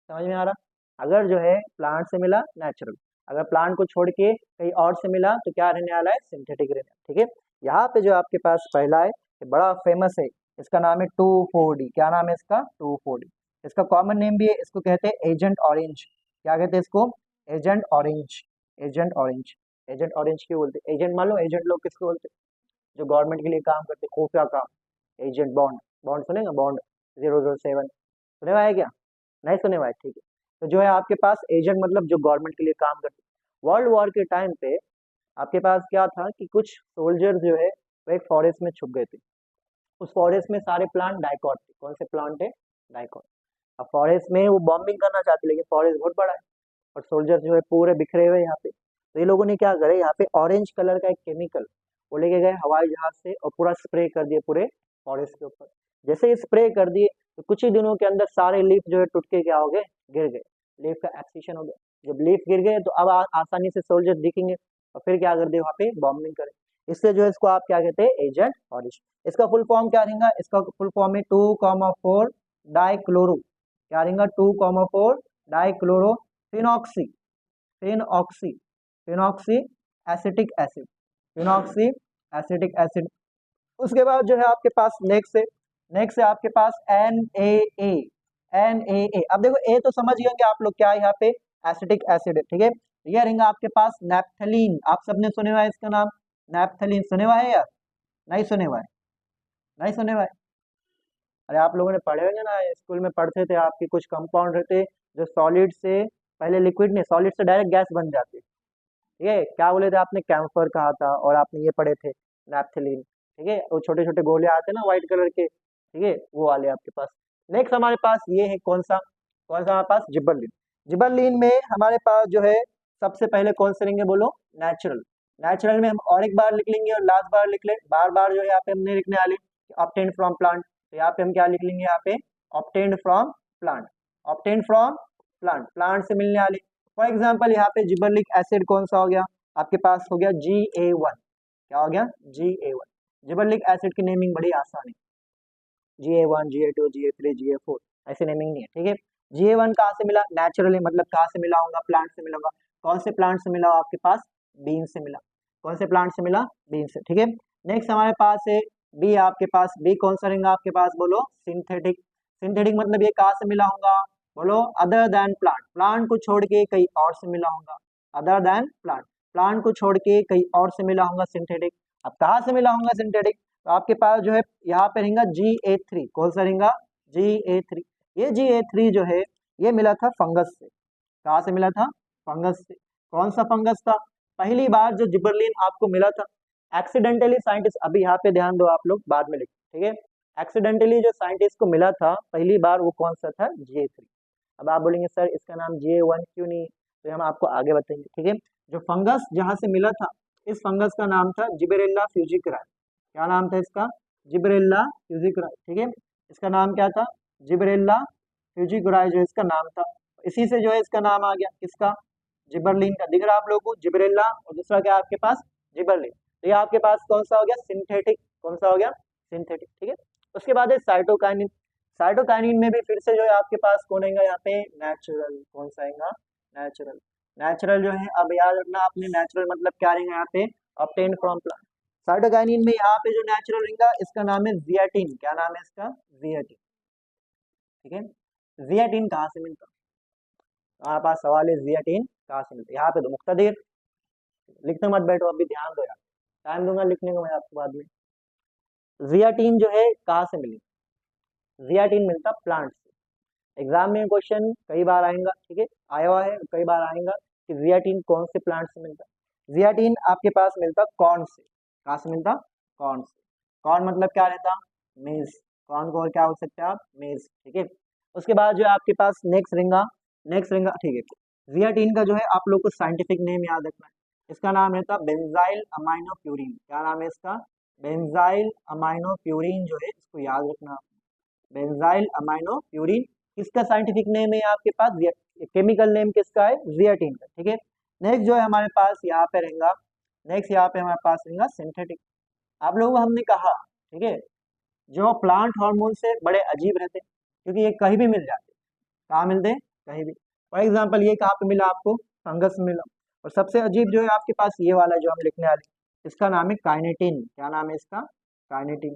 समझ में आ रहा, अगर जो है प्लांट से मिला नेचुरल, अगर प्लांट को छोड़ के कहीं और से मिला तो क्या रहने वाला है, सिंथेटिक रहने, ठीक है। यहाँ पे जो आपके पास पहला है ये बड़ा फेमस है, इसका नाम है 2,4-D। क्या नाम है इसका, 2,4-D। इसका कॉमन नेम भी है, इसको कहते हैं एजेंट ऑरेंज। क्या कहते हैं इसको, agent orange. Agent orange, agent orange क्यों बोलते हैं, एजेंट मान लो, एजेंट लोग किसको बोलते हैं, जो गवर्नमेंट के लिए काम करते, खुफिया काम, एजेंट। बॉन्ड, बॉन्ड सुनेगा, बॉन्ड 007 सुने हुआ है क्या, नहीं सुने हुआ है, ठीक है। तो जो है आपके पास एजेंट मतलब जो गवर्नमेंट के लिए काम करते। वर्ल्ड वॉर के टाइम पे आपके पास क्या था कि कुछ सोल्जर्स जो है वो एक फॉरेस्ट में छुप गए थे। उस फॉरेस्ट में सारे प्लांट डाइकॉट थे। कौन से प्लांट है, डाइकॉट। अब फॉरेस्ट में वो बॉम्बिंग करना चाहते लेकिन फॉरेस्ट बहुत बड़ा है और सोल्जर जो है पूरे बिखरे हुए यहाँ पे। तो ये लोगों ने क्या करे, यहाँ पे ऑरेंज कलर का एक केमिकल वो लेके गए हवाई जहाज से और पूरा स्प्रे कर दिए पूरे फॉरेस्ट के ऊपर। जैसे ही स्प्रे कर दिए तो कुछ ही दिनों के अंदर सारे लीफ जो है टूट के क्या हो गए, गिर गए। लीफ का एक्सटिंक्शन हो गया। जब लीफ गिर गए तो अब आसानी से सोल्जर दिखेंगे और फिर क्या कर दे, वहाँ पे बॉम्बिंग करे। इसलिए जो है इसको आप क्या कहते हैं, एजेंट ऑरेंज। इसका फुल फॉर्म क्या रहेगा, इसका फुल फॉर्म है 2,4 डाइक्लोरो। क्या रहेगा, 2,4 dichloro phenoxy, phenoxy, phenoxy acetic acid, phenoxy acetic acid. उसके बाद जो है आपके पास नेक्स्ट है, नेक्स्ट है आपके पास NaA। NaA, अब देखो ए तो समझ गए होंगे आप लोग, क्या है यहाँ पे, एसिटिक एसिड है, ठीक है। ये रहेगा आपके पास नैप्थलीन। आप सबने सुने हुआ है इसका नाम, नैप्थलीन सुने हुआ है यार, नहीं सुने हुआ है, नहीं सुने हुआ है। अरे आप लोगों ने पढ़े होंगे ना, स्कूल में पढ़ते थे आपके कुछ कंपाउंड रहते जो सॉलिड से पहले लिक्विड नहीं, सॉलिड से डायरेक्ट गैस बन जाते। ठीक है, क्या बोले थे आपने, कैम्फर कहा था और आपने ये पढ़े थे नैप्थलीन, ठीक है। वो छोटे छोटे गोले आते हैं ना व्हाइट कलर के, ठीक है, वो वाले आपके पास। नेक्स्ट हमारे पास ये है कौन सा, कौन सा हमारे पास, जिबरलिन। जिबरलिन में हमारे पास जो है सबसे पहले कौन से लेंगे, बोलो, नेचुरल। नेचुरल में हम और एक बार लिख लेंगे और लास्ट बार लिख ले, बार बार जो है यहाँ पे हमने लिखने वाले ऑब्टेन्ड फ्रॉम प्लांट। तो यहाँ पे हम क्या लिख लेंगे, यहाँ पे obtained from plant, obtained from plant, plant से मिलने वाले। फॉर एग्जाम्पल यहाँ पे जिबरलिक एसिड कौन सा हो गया आपके पास, हो गया GA1। क्या हो गया, GA1। जिबरलिक एसिड की नेमिंग बड़ी आसान है, GA1, GA2, GA3, GA4, ऐसे नेमिंग नहीं है, ठीक है। GA1 कहाँ से मिला, नेचुरली, मतलब कहाँ से मिला होगा, प्लांट से मिला होगा। कौन से प्लांट से मिला आपके पास, बीन से मिला। कौन से प्लांट से मिला, बीन से, ठीक है। नेक्स्ट हमारे पास है बी, आपके पास बी कौन सा रहेगा आपके पास, बोलो, सिंथेटिक। सिंथेटिक मतलब ये कहाँ से मिला होगा, बोलो, अदर देन प्लांट, प्लांट को छोड़ के कहीं और से मिला होगा। अदर देन प्लांट, प्लांट को छोड़ के कहीं और से मिला होगा सिंथेटिक। अब कहाँ से मिला होगा सिंथेटिक, तो आपके पास जो है यहाँ पे रहेगा GA3। कौन सा रहेगा, GA3। ये GA3 जो है ये मिला था फंगस से। कहाँ से मिला था, फंगस से। कौन सा फंगस था, पहली बार जो जिबरलिन आपको मिला था एक्सीडेंटली, साइंटिस्ट, अभी यहाँ पे ध्यान दो आप लोग, बाद में लिखो, ठीक है। एक्सीडेंटली जो साइंटिस्ट को मिला था पहली बार वो कौन सा था, GA3। अब आप बोलेंगे सर इसका नाम GA1 क्यों नहीं है, तो हम आपको आगे बताएंगे, ठीक है। जो फंगस जहाँ से मिला था, इस फंगस का नाम था जिबरेल्ला फ्यूजिकराई। क्या नाम था इसका? जिबरेल्ला फ्यूजिकराई, ठीक है। इसका नाम क्या था? जिबरेल्ला फ्यूजिकराई जो इसका नाम था। इसी से जो है इसका नाम आ गया, किसका? जिबरलिन का। दिख रहा है आप लोगों को? जिबरेल्ला और दूसरा क्या आपके पास? जिबरलिन। तो ये आपके पास कौन सा हो गया? सिंथेटिक। कौन सा हो गया? सिंथेटिक, ठीक है। उसके बाद है साइटोकाइनिन। साइटोकाइनिन में भी फिर से जो है आपके पास कौन आएगा यहाँ पे? नेचुरल। कौन सा आएगा? नेचुरल। नेचुरल जो है, अब याद रखना आपने, नेचुरल मतलब क्या रहेगा यहाँ पे? Obtained from plant. साइटोकाइनिन में यहाँ पे जो नेचुरल रहेगा इसका नाम है जियाटिन। क्या नाम है इसका? जियाटिन, ठीक है। जियाटिन कहाँ से मिलता है? हमारे पास सवाल है जियाटिन कहाँ से मिलता है। यहाँ पे तो मुक्तादिर, लिखते मत बैठो, अभी ध्यान दो यार, टाइम दूंगा लिखने को मैं आपको बाद में। जियाटिन जो है कहाँ से मिली? जियाटिन मिलता प्लांट से। एग्जाम में क्वेश्चन कई बार आएगा, ठीक है, आया हुआ है, कई बार आएगा कि जियाटिन कौन से प्लांट से मिलता है। जियाटिन आपके पास मिलता कॉर्न से। कहाँ से मिलता? कॉर्न से। कॉर्न मतलब क्या रहता? मेज। कॉर्न को और क्या हो सकता है आप? मेज, ठीक है। उसके बाद जो है आपके पास नेक्स्ट रिंगा, नेक्स्ट रिंगा, ठीक है। जियाटिन का जो है आप लोग को साइंटिफिक नेम याद रखना है। इसका नाम रहता बेंजाइल अमाइनो प्यूरिन। क्या नाम है इसका? बेंजाइल अमाइनो प्यूरिन जो है इसको याद रखना। बेंजाइल अमाइनो प्यूरिन किसका साइंटिफिक नेम है आपके पास? केमिकल नेम किसका है? जियाटिन का, ठीक है। नेक्स्ट जो है हमारे पास यहाँ पे रहेगा, नेक्स्ट यहाँ पे हमारे पास रहेगा सिंथेटिक। आप लोगों को हमने कहा, ठीक है, जो प्लांट हार्मोन से बड़े अजीब रहते हैं, क्योंकि ये कहीं भी मिल जाते हैं। कहाँ मिलते हैं? कहीं भी। फॉर एग्जाम्पल ये कहाँ पे मिला आपको? फंगस में मिला। और सबसे अजीब जो है आपके पास ये वाला जो हम लिखने वाले, इसका नाम है काइनेटिन। क्या नाम है इसका? काइनेटिन।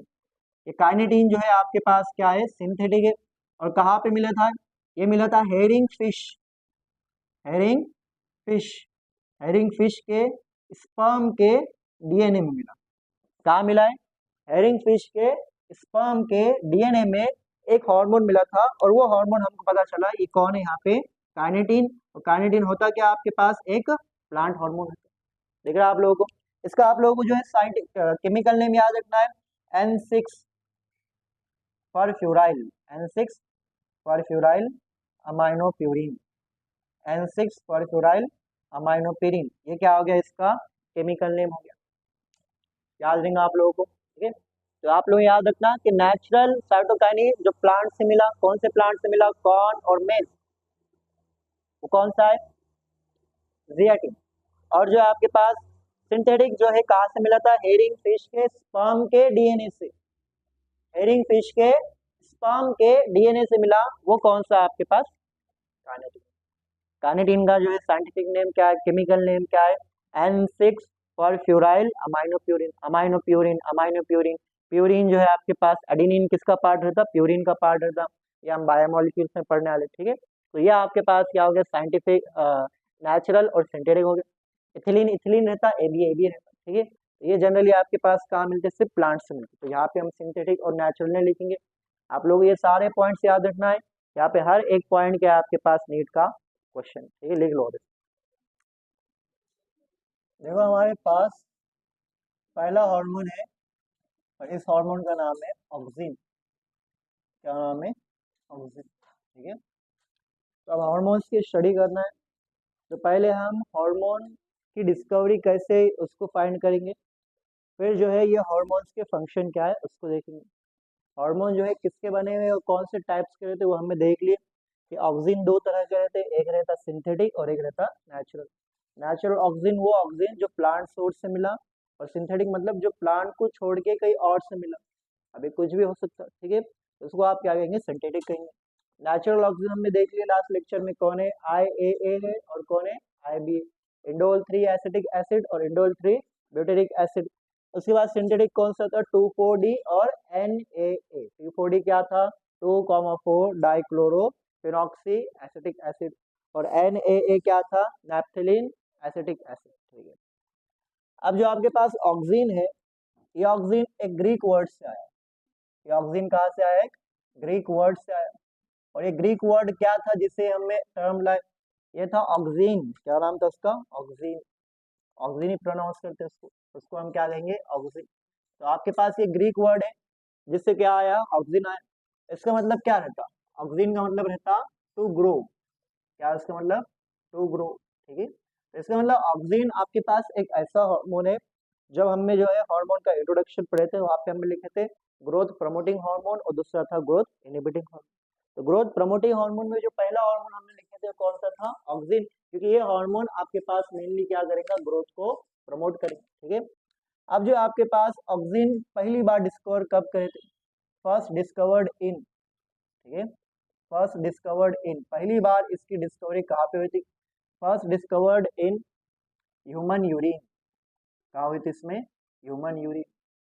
ये काइनेटिन जो है आपके पास क्या है? सिंथेटिक है। और कहाँ पे मिला था? ये मिला था herring fish. Herring fish. Herring fish के स्पर्म के डीएनए में मिला। कहाँ मिला है? हेरिंग फिश के स्पर्म के डीएनए में एक हार्मोन मिला था, और वो हार्मोन हमको पता चला ये कौन है यहाँ पे? काइनेटिन। और काइनेटिन होता क्या आपके पास? एक प्लांट हार्मोन है। देख रहे हैं आप लोगों को? इसका आप लोगों को जो है साइंटिफिक केमिकल नेम याद रखना है, N6 परफ्यूराइल। N6 परफ्यूराइल aminopurine. N6 परफ्यूराइल aminopurine, ये क्या हो गया? इसका केमिकल नेम हो गया। याद रहेगा आप लोगों को, ठीक है। तो आप लोग याद रखना कि नेचुरल साइटोकाइनिन जो प्लांट से मिला, कौन से प्लांट से मिला? कॉर्न और मेज। वो कौन सा है? जियाटिन। और जो आपके पास सिंथेटिक जो है कहाँ से मिला था? हेरिंग फिश के स्पर्म के डीएनए से। हेरिंग फिश के स्पर्म के डीएनए से मिला, वो कौन सा आपके पास? काइनेटिन। काइनेटिन का जो है साइंटिफिक नेम क्या है? केमिकल नेम क्या है? N6 परफ्यूराइल aminopurine. Aminopurine, aminopurine. Purine जो है आपके पास एडेनिन किसका पार्ट रहता? प्यूरिन का पार्ट रहता। ये हम बायोमोलिक्यूल्स में पढ़ने वाले, ठीक है। तो ये आपके पास क्या हो गया? साइंटिफिक, नेचुरल और सिंथेटिक हो गया। इथिलीन, इथिलीन रहता, एबी रहता, ठीक है। ये जनरली आपके पास कहाँ मिलते? सिर्फ प्लांट से मिलते। तो यहाँ पे हम सिंथेटिक और नेचुरल नहीं लिखेंगे। आप लोग ये सारे पॉइंट्स याद रखना है। यहाँ पे हर एक पॉइंट क्या है आपके पास? नीट का क्वेश्चन, ठीक है, लिख लो अभी। देखो हमारे पास पहला हार्मोन है, और इस हार्मोन का नाम है ऑक्सिन। क्या नाम है? ऑक्सिन, ठीक है। तो अब हार्मोन्स की स्टडी करना है, तो पहले हम हार्मोन की डिस्कवरी कैसे उसको फाइंड करेंगे, फिर जो है ये हार्मोन्स के फंक्शन क्या है उसको देखेंगे। हार्मोन जो है किसके बने हुए और कौन से टाइप्स के रहते हैं वो हमने देख लिए कि ऑक्सिन दो तरह के रहते हैं, एक रहता सिंथेटिक और एक रहता नेचुरल। नेचुरल ऑक्सिन वो ऑक्सिन जो प्लांट सोर्स से मिला, और सिंथेटिक मतलब जो प्लांट को छोड़ के कहीं और से मिला। अभी कुछ भी हो सकता है, ठीक है, तो उसको आप क्या कहेंगे? सिंथेटिक कहेंगे। नेचुरल ऑक्सिजन हमने देख लिया लास्ट लेक्चर में, कौन है? IAA है और कौन है? IBA। इंडोल 3 एसिटिक एसिड और इंडोल 3 ब्यूटेरिक एसिड। उसके बाद सिंथेटिक कौन सा था? 2,4-D और NAA। 2,4-D क्या था? 2,4 डाइक्लोरो फिनॉक्सी एसिटिक एसिड। और NAA क्या था? नैप्थेलिन एसिटिक एसिड, ठीक है। अब जो आपके पास ऑक्सिन है, ये ऑक्सिन एक ग्रीक वर्ड से आया। ये ऑक्सिन कहाँ से आया? एक ग्रीक वर्ड से आया। और ये ग्रीक वर्ड क्या था जिसे हमें टर्म लाए? ये था ऑक्सिन। क्या नाम था उसका? ऑक्सिन। ऑक्सिन ही प्रोनाउंस करते हैं उसको, उसको हम क्या कहेंगे? ऑक्सिन। तो आपके पास ये ग्रीक वर्ड है जिससे क्या आया? ऑक्सिन आया। इसका मतलब क्या रहता? ऑक्सिन का मतलब रहता टू ग्रो। क्या इसका मतलब, टू ग्रो। ठीक है, तो इसका मतलब ऑक्सिन आपके पास एक ऐसा हार्मोन है, जब हमने जो है हार्मोन का इंट्रोडक्शन पढ़े थे वहां पे हमने लिखे थे ग्रोथ प्रमोटिंग हार्मोन और दूसरा था ग्रोथ इनहिबिटिंग हार्मोन। तो ग्रोथ प्रमोटिंग हार्मोन में जो पहला हार्मोन हमने लिखे थे कौन सा था, ऑक्सिन, क्योंकि ये हार्मोन आपके पास मेनली क्या करेगा, ग्रोथ को प्रमोट करेगा। ठीक है, अब जो आपके पास ऑक्सिन पहली बार डिस्कवर कब करे थे, फर्स्ट डिस्कवर्ड इन, ठीक है, फर्स्ट डिस्कवर्ड इन, पहली बार इसकी डिस्कवरी कहाँ पे हुई थी, first discovered in human urine. कहाँ हुई थी इसमें, ह्यूमन यूरिन।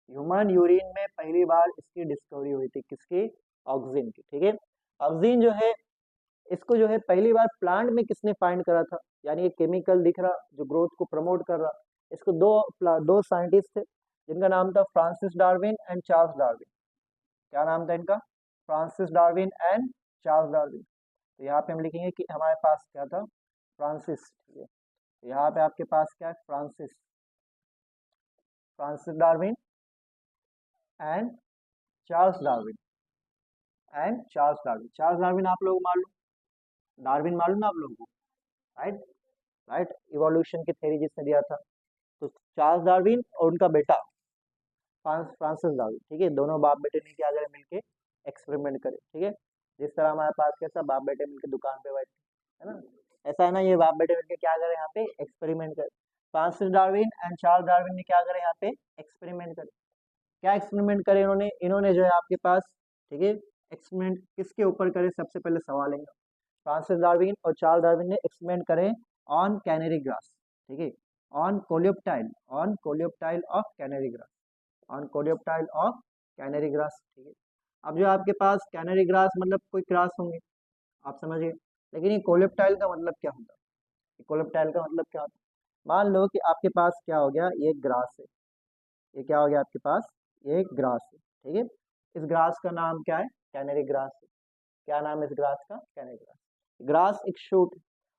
ह्यूमन यूरिन में पहली बार इसकी डिस्कवरी हुई थी, किसकी, ऑक्सिन की। ठीक है, ऑक्सिन जो है इसको जो है पहली बार प्लांट में किसने फाइंड करा था, यानी ये केमिकल दिख रहा जो ग्रोथ को प्रमोट कर रहा, इसको दो साइंटिस्ट थे जिनका नाम था Francis Darwin and Charles Darwin. क्या नाम था इनका, Francis Darwin and Charles Darwin. तो यहाँ पे हम लिखेंगे कि हमारे पास क्या था, फ्रांसिस। ठीक है, तो यहाँ पे आपके पास क्या है, Francis, Francis Darwin and Charles Darwin, and Charles Darwin. Charles Darwin आप लोग मालूम, डार्विन मालूम ना आप लोगों को, राइट, राइट, इवोल्यूशन की थ्योरी जिसने दिया था। तो चार्ल्स डार्विन और उनका बेटा फ्रांसिस डार्विन, ठीक है, दोनों बाप बेटे ने क्या करे, मिलके एक्सपेरिमेंट करे। ठीक है, जिस तरह हमारे पास कैसा बाप बेटे मिलके दुकान पे बैठे, है ना, ऐसा है ना, ये बाप बेटे मिलके क्या करे, यहाँ पे एक्सपेरिमेंट करे। Francis Darwin and Charles Darwin ने क्या करे, यहाँ पे एक्सपेरिमेंट करे। क्या एक्सपेरिमेंट करे इन्होंने, इन्होंने जो है आपके पास, ठीक है, एक्सपेरिमेंट किसके ऊपर करे, सबसे पहले सवाल है, फ्रांसिस डार्विन और चार्ल्स डार्विन ने एक्सपेरिमेंट करे ऑन कैनरी ग्रास। ठीक है, on coleoptile of canary grass, on coleoptile of canary grass. ठीक है, अब जो आपके पास कैनरी ग्रास मतलब कोई क्रास होंगे, आप समझिए, लेकिन ये कोलियोप्टाइल का मतलब क्या होता है, कोलियोप्टाइल का मतलब क्या होता है, मान लो कि आपके पास क्या हो गया, ये ग्रास है, ये क्या हो गया आपके पास, ये ग्रास है। ठीक है, इस ग्रास का नाम क्या है, कैनरी ग्रास है। क्या नाम है इस ग्रास का, कैनरी ग्रास। ग्रास एक शूट,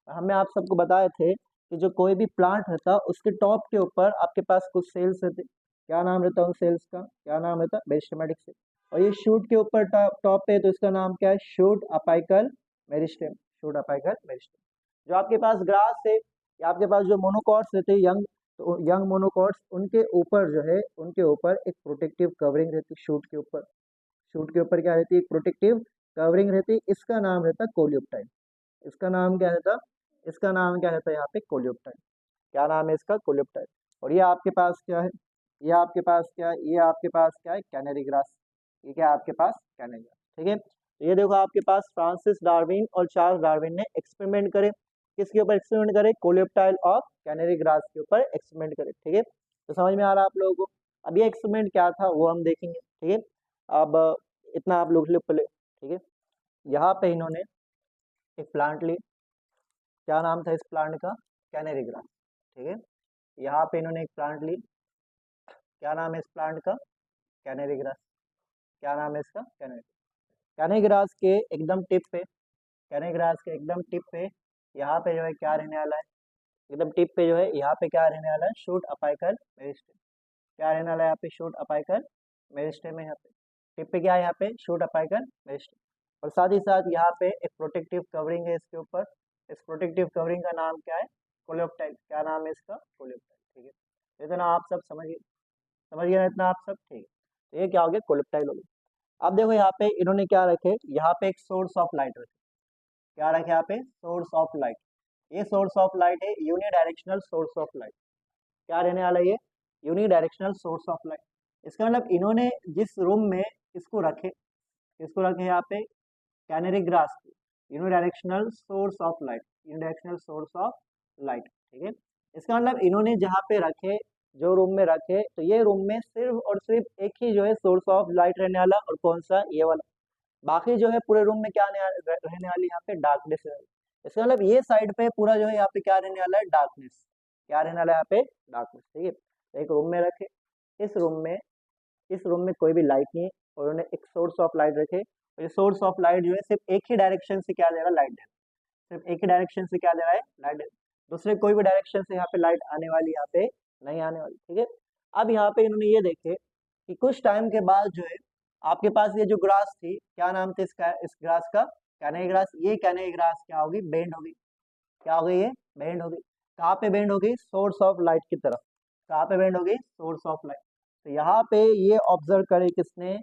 हमें आप सबको बताए थे कि जो कोई भी प्लांट रहता उसके टॉप के ऊपर आपके पास कुछ सेल्स रहते, क्या नाम रहता है उन सेल्स का, क्या नाम रहता है, मेरिस्टेमेटिक सेल। और ये शूट के ऊपर टॉप पे, तो इसका नाम क्या है, shoot apical meristem, shoot apical meristem. जो आपके पास ग्रास है, या आपके पास जो मोनोकॉट्स रहते हैं यंग, तो यंग मोनोकॉट्स, उनके ऊपर जो है, उनके ऊपर एक प्रोटेक्टिव कवरिंग रहती है, शूट के ऊपर, शूट के ऊपर क्या रहती है, एक प्रोटेक्टिव कवरिंग रहती है, इसका नाम रहता है कोलियोप्टाइल। इसका नाम क्या रहता, इसका नाम क्या रहता है यहाँ पे, कोलियोप्टाइल। क्या नाम है इसका, कोलियोप्टाइल। और ये आपके पास क्या है, ये आपके पास क्या है, ये आपके पास क्या है, कैनरी ग्रास। ये क्या है आपके पास, कैनरी ग्रास। ठीक है, तो ये देखो आपके पास फ्रांसिस डार्विन और चार्ल्स डार्विन ने एक्सपेरिमेंट करे, किसके ऊपर एक्सपेरिमेंट करे, कोलियोप्टाइल ऑफ कैनरी ग्रास के ऊपर एक्सपेरिमेंट करे। ठीक है, तो समझ में आ रहा है आप लोगों को। अब ये एक्सपेरिमेंट क्या था वो हम देखेंगे। ठीक है, अब इतना आप लोग लिख ले। ठीक है, यहाँ पे इन्होंने एक प्लांट ली, क्या नाम था इस प्लांट का, कैनरी ग्रास। ठीक है, यहाँ पे इन्होंने एक प्लांट ली, क्या नाम है इस प्लांट का, कैनरी ग्रास। क्या नाम है इसका, कैनरी। कैनरी ग्रास के एकदम टिप पे, कैनरी ग्रास के एकदम टिप पे यहाँ पे जो है क्या रहने वाला है, एकदम टिप पे जो है यहाँ पे क्या रहने वाला है, शूट अपाइकल मेरिस्टेम। क्या रहने वाला है यहाँ पे, शूट अपाइकल मेरिस्टेम है। यहाँ पे टिप पे क्या है, यहाँ पे शूट अपाइकल मेरिस्टेम। और साथ ही साथ यहाँ पे एक प्रोटेक्टिव कवरिंग है इसके ऊपर, इस प्रोटेक्टिव कवरिंग का नाम क्या है, कोलियोप्टाइल। क्या नाम है इसका, कोलियोप्टाइल। ठीक है, इतना आप सब समझ गए ना, इतना आप सब। ठीक है, तो ये क्या हो गया, कोलियोप्टाइल हो गया। अब देखो यहाँ पे इन्होंने क्या रखे, यहाँ पे एक सोर्स ऑफ लाइट रखे, क्या रखे यहाँ पे, सोर्स ऑफ लाइट। ये सोर्स ऑफ लाइट है यूनिडायरेक्शनल सोर्स ऑफ लाइट। क्या रहने वाला है ये, यूनिडायरेक्शनल सोर्स ऑफ लाइट। इसका मतलब इन्होंने जिस रूम में इसको रखे यहाँ पे canary grass unidirectional source of light, unidirectional source of light. ठीक है, इसका मतलब इन्होंने जहाँ पे रखे, जो रूम में रखे, तो ये रूम में सिर्फ और सिर्फ एक ही जो है सोर्स ऑफ लाइट रहने वाला, और कौन सा, ये वाला। बाकी जो है पूरे रूम में क्या रहने वाली, यहाँ पे डार्कनेस रहने वाली। इसका मतलब ये साइड पे पूरा जो है यहाँ पे क्या रहने वाला है, डार्कनेस। क्या रहने वाला है यहाँ पे, डार्कनेस। ठीक है, तो एक रूम में रखे, इस रूम में, इस रूम में कोई भी लाइट नहीं है, और उन्होंने एक सोर्स ऑफ लाइट रखे, और ये सोर्स ऑफ लाइट जो है सिर्फ एक ही डायरेक्शन से क्या दे रहा है, लाइट दे रहा है, सिर्फ एक ही डायरेक्शन से क्या दे रहा है, लाइट दे रहा है। दूसरे कोई भी डायरेक्शन से यहाँ पे लाइट आने वाली, यहाँ पे नहीं आने वाली। ठीक है, अब यहाँ पे इन्होंने ये देखे कि कुछ टाइम के बाद जो है आपके पास ये जो ग्रास थी, क्या नाम था इसका, इस ग्रास का, कैनरी ग्रास, ये कैनरी ग्रास क्या होगी, बेंड होगी। क्या हो गई, ये बेंड हो गई। कहाँ पे बेंड हो गई, सोर्स ऑफ लाइट की तरफ। कहाँ पे बेंड हो गई, सोर्स ऑफ लाइट। तो यहाँ पे ये ऑब्जर्व करे किसने,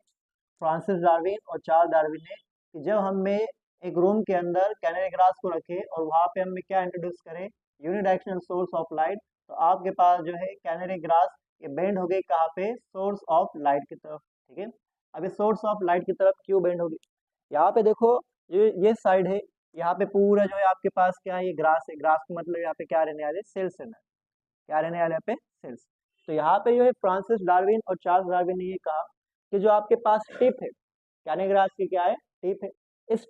फ्रांसिस डार्विन और चार्ल्स डार्विन ने, कि जब हमें एक रूम के अंदर कैनरी ग्रास को रखे और वहाँ पे हमें क्या इंट्रोड्यूस करें, यूनिडायरेक्शनल सोर्स ऑफ लाइट, तो आपके पास जो है कैनरी ग्रास ये बेंड हो गई कहाँ पे, सोर्स ऑफ लाइट की तरफ। ठीक है, अब ये सोर्स ऑफ लाइट की तरफ क्यों बेंड होगी, यहाँ पे देखो ये साइड है, यहाँ पे पूरा जो है आपके पास क्या है, ये ग्रास है। ग्रास का मतलब यहाँ पे क्या रहने वाले, सेल्स रहना है। क्या रहने वाले यहाँ पे, सेल्स। तो यहाँ पे जो है फ्रांसिस डार्विन और चार्ल्स डार्विन ने ये कहा कि जो आपके पास टिप है, कैनरी ग्रास की क्या है, टिप है। इस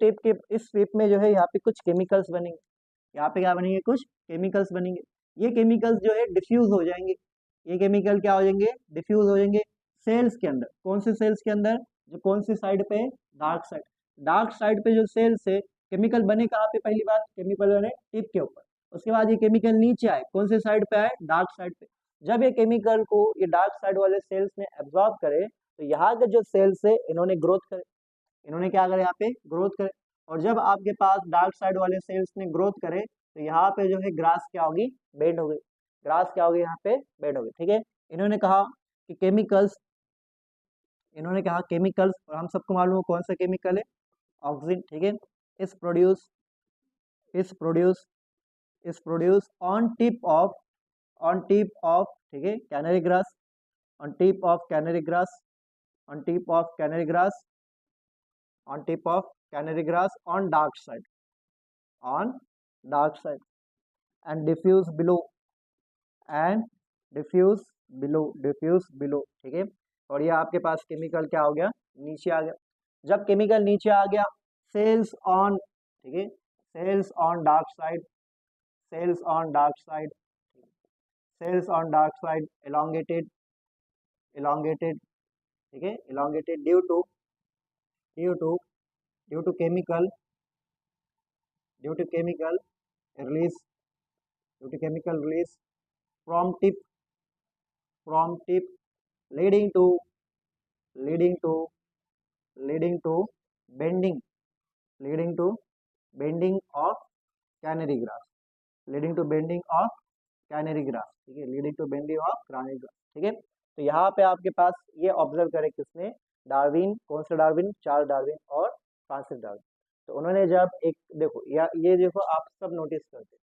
टिप में जो है यहाँ पे कुछ केमिकल्स बनेंगे। यहाँ पे क्या बनेंगे, कुछ केमिकल्स बनेंगे। ये केमिकल्स जो है डिफ्यूज हो जाएंगे। ये केमिकल क्या हो जाएंगे, डिफ्यूज हो जाएंगे सेल्स के अंदर। कौन से सेल्स के अंदर, जो कौन सी साइड पे, डार्क साइड। डार्क साइड पे जो सेल्स है, केमिकल बने कहाँ पे, पहली बात केमिकल बने टिप के ऊपर। उसके बाद ये केमिकल नीचे आए, कौन से साइड पे आए, डार्क साइड पे। जब ये केमिकल को ये डार्क साइड वाले सेल्स ने एब्जॉर्ब करे, तो यहाँ के जो सेल्स है इन्होंने ग्रोथ करे। इन्होंने क्या करे, यहाँ पे ग्रोथ करे। और जब आपके पास डार्क साइड वाले सेल्स ने ग्रोथ करे, तो यहाँ पे जो है ग्रास क्या होगी, बेंड हो गई। ग्रास क्या होगी, यहाँ पे बेंड हो गई। ठीक है, इन्होंने कहा कि केमिकल्स, इन्होंने कहा केमिकल्स, और हम सबको मालूम है कौन सा केमिकल है, ऑक्सीजन। ठीक है, इस प्रोड्यूस इस प्रोड्यूस इस प्रोड्यूस ऑन टिप ऑफ ठीक है, canary grass, on tip of canary grass, on tip of canary grass, on tip of canary grass, on dark side, on dark side, and diffuse below, and diffuse below. ठीक है, और ये आपके पास chemical क्या हो गया, नीचे आ गया। जब केमिकल नीचे आ गया, सेल्स ऑन, ठीक है, cells on dark side, cells on dark side, cells on dark side elongated, ठीक है, elongated due to due to chemical due to chemical release due to chemical release from tip leading to leading to leading to bending leading to bending of canary grass, leading to bending of canary grass. ठीक है, leading to bending of canary grass. ठीक है, तो यहाँ पे आपके पास ये observe करे किसने, डार्विन। कौन सा डार्विन, चार्ल्स डार्विन और फ्रांसिस डार्विन। तो उन्होंने जब एक देखो, या ये देखो आप सब नोटिस करते,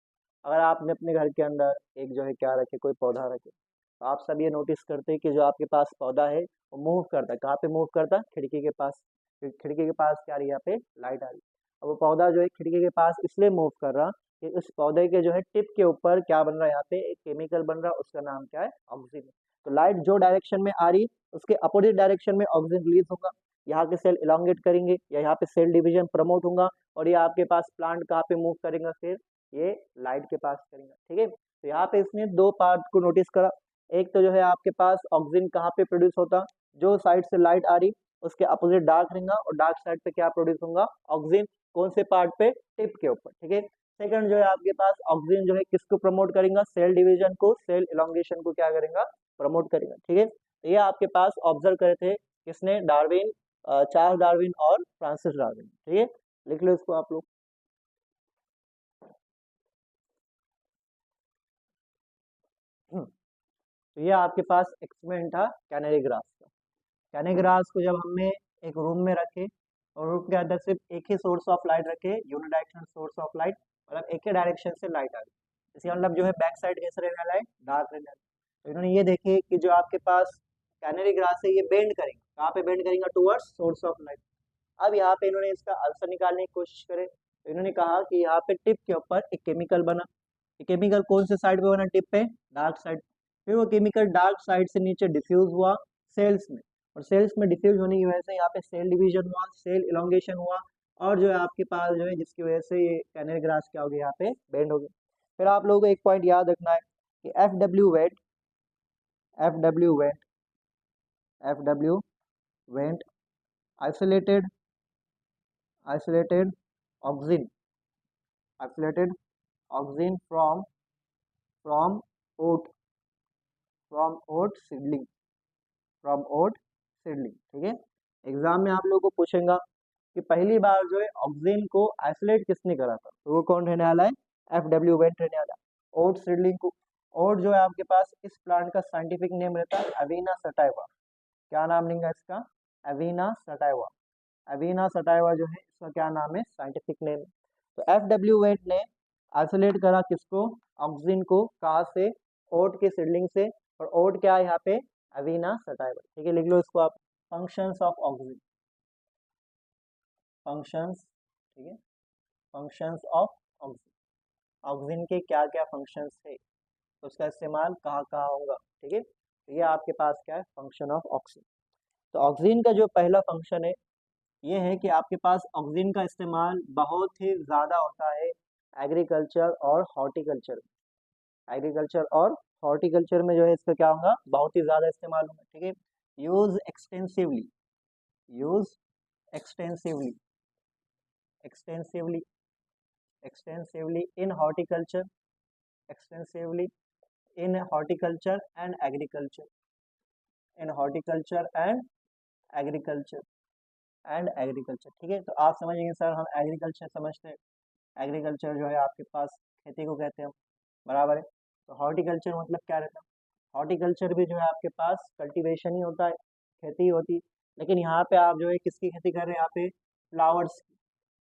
अगर आपने अपने घर के अंदर एक जो है क्या रखे, कोई पौधा रखे, तो आप सब ये नोटिस करते हैं कि जो आपके पास पौधा है वो मूव करता है। कहाँ पे मूव करता है, खिड़की के पास। खिड़की के पास क्या आ रही है, यहाँ पे लाइट आ रही है। अब वो पौधा जो है खिड़की के पास इसलिए मूव कर रहा कि उस पौधे के जो है टिप के ऊपर क्या बन रहा है, यहाँ पे एक केमिकल बन रहा है, उसका नाम क्या है, ऑक्सीजन। तो लाइट जो डायरेक्शन में आ रही, उसके अपोजिट डायरेक्शन में ऑक्सीजन रिलीज होगा। यहाँ के सेल इलांगेट करेंगे, या यहाँ पे सेल डिवीजन प्रमोट होगा, और ये आपके पास प्लांट कहाँ पे मूव करेगा, फिर ये लाइट के पास करेगा। ठीक है, तो यहाँ पे इसने दो पार्ट को नोटिस करा। एक तो जो है आपके पास ऑक्सीजन कहाँ पे प्रोड्यूस होता, जो साइड से लाइट आ रही उसके अपोजिट डार्क रहेगा, और डार्क साइड पे क्या प्रोड्यूस होगा, ऑक्सीजन। कौन से पार्ट पे, टिप के ऊपर। ठीक है, सेकंड जो है आपके पास ऑक्सीजन जो है किसको प्रमोट करेगा, सेल डिवीजन को, सेल इलोंगेशन को क्या करेगा, प्रमोट करेगा। ठीक है, तो ये आपके पास ऑब्जर्व करे थे किसने, डार्विन, चार्ल्स डार्विन और फ्रांसिस डार्विन। ठीक है, लिख लो इसको आप लोग। तो ये आपके पास एक्सपेरिमेंट था कैनरी ग्रास का। कैनरी ग्रास को जब हमने एक रूम में रखे, और रूम के अंदर सिर्फ एक ही सोर्स ऑफ लाइट रखे, यूनिडायरेक्शनल सोर्स ऑफ लाइट, मतलब एक ही डायरेक्शन से लाइट आ रही, इसका मतलब जो है बैक साइड कैसे रहने वाला है, डार्क रहने वाला है। तो इन्होंने ये देखे कि जो आपके पास कैनरी ग्रास है ये बेंड करेंगे, कहाँ पे बेंड करेंगे, टूवर्ड्स सोर्स ऑफ लाइट। अब यहाँ पे इन्होंने इसका आंसर निकालने की कोशिश करे, तो इन्होंने कहा कि यहाँ पे टिप के ऊपर एक केमिकल बना। ये केमिकल कौन से साइड पे बना, टिप पे, डार्क साइड। फिर वो केमिकल डार्क साइड से नीचे डिफ्यूज हुआ सेल्स में, और सेल्स में डिफ्यूज होने की वजह से यहाँ पे सेल डिवीजन हुआ, सेल इलोंगेशन हुआ, और जो है आपके पास जो है जिसकी वजह से ये कैनरी ग्रास क्या हो गया, यहाँ पे बेंड हो गया। फिर आप लोगों को एक पॉइंट याद रखना है कि F W went isolated isolated auxin isolated auxin from oat from oat seedling from oat seedling. ठीक है, एग्जाम में आप लोगों को पूछेगा कि पहली बार जो है ऑक्सीजन को आइसोलेट किसने करा था, तो वो कौन रहने वाला है, FW वेंट रहने वाला है। ओट सीडलिंग को, ओट जो है आपके पास इस प्लांट का साइंटिफिक नेम रहता है अवीना सटाइवा। क्या नाम लेंगे इसका, अवीना सटाइवा। अवीना सटाइवा जो है इसका क्या नाम है, साइंटिफिक नेम। तो FW वेंट ने आइसोलेट करा किसको, ऑक्सीजन को, कहाँ से, ओट के सीडलिंग से। और ओट क्या है यहाँ पे, अवीना सटाइवा। ठीक है, लिख लो इसको आप। फंक्शंस ऑफ ऑक्सीजन, फंक्शंस, ठीक है, फंक्शंस ऑफ ऑक्सीजन, ऑक्सीजन के क्या क्या फंक्शंस है, तो उसका इस्तेमाल कहाँ कहाँ होगा। ठीक है, तो ये आपके पास क्या है, फंक्शन ऑफ ऑक्सीजन। तो ऑक्सीजन का जो पहला फंक्शन है ये है कि आपके पास ऑक्सीजन का इस्तेमाल बहुत ही ज़्यादा होता है एग्रीकल्चर और हॉर्टिकल्चर। एग्रीकल्चर और हॉर्टिकल्चर में जो है इसका क्या होगा, बहुत ही ज़्यादा इस्तेमाल होगा। ठीक है, use extensively, use extensively, extensively, extensively in horticulture, extensively in horticulture and agriculture, in horticulture and agriculture, and agriculture. ठीक है, तो आप समझेंगे सर हम एग्रीकल्चर समझते हैं, एग्रीकल्चर जो है आपके पास खेती को कहते हैं, बराबर है। तो हॉर्टिकल्चर मतलब क्या रहता है, हॉर्टिकल्चर भी जो है आपके पास कल्टीवेशन ही होता है, खेती होती है। लेकिन यहाँ पे आप जो है किसकी खेती कर रहे हैं, यहाँ पे फ्लावर्स की,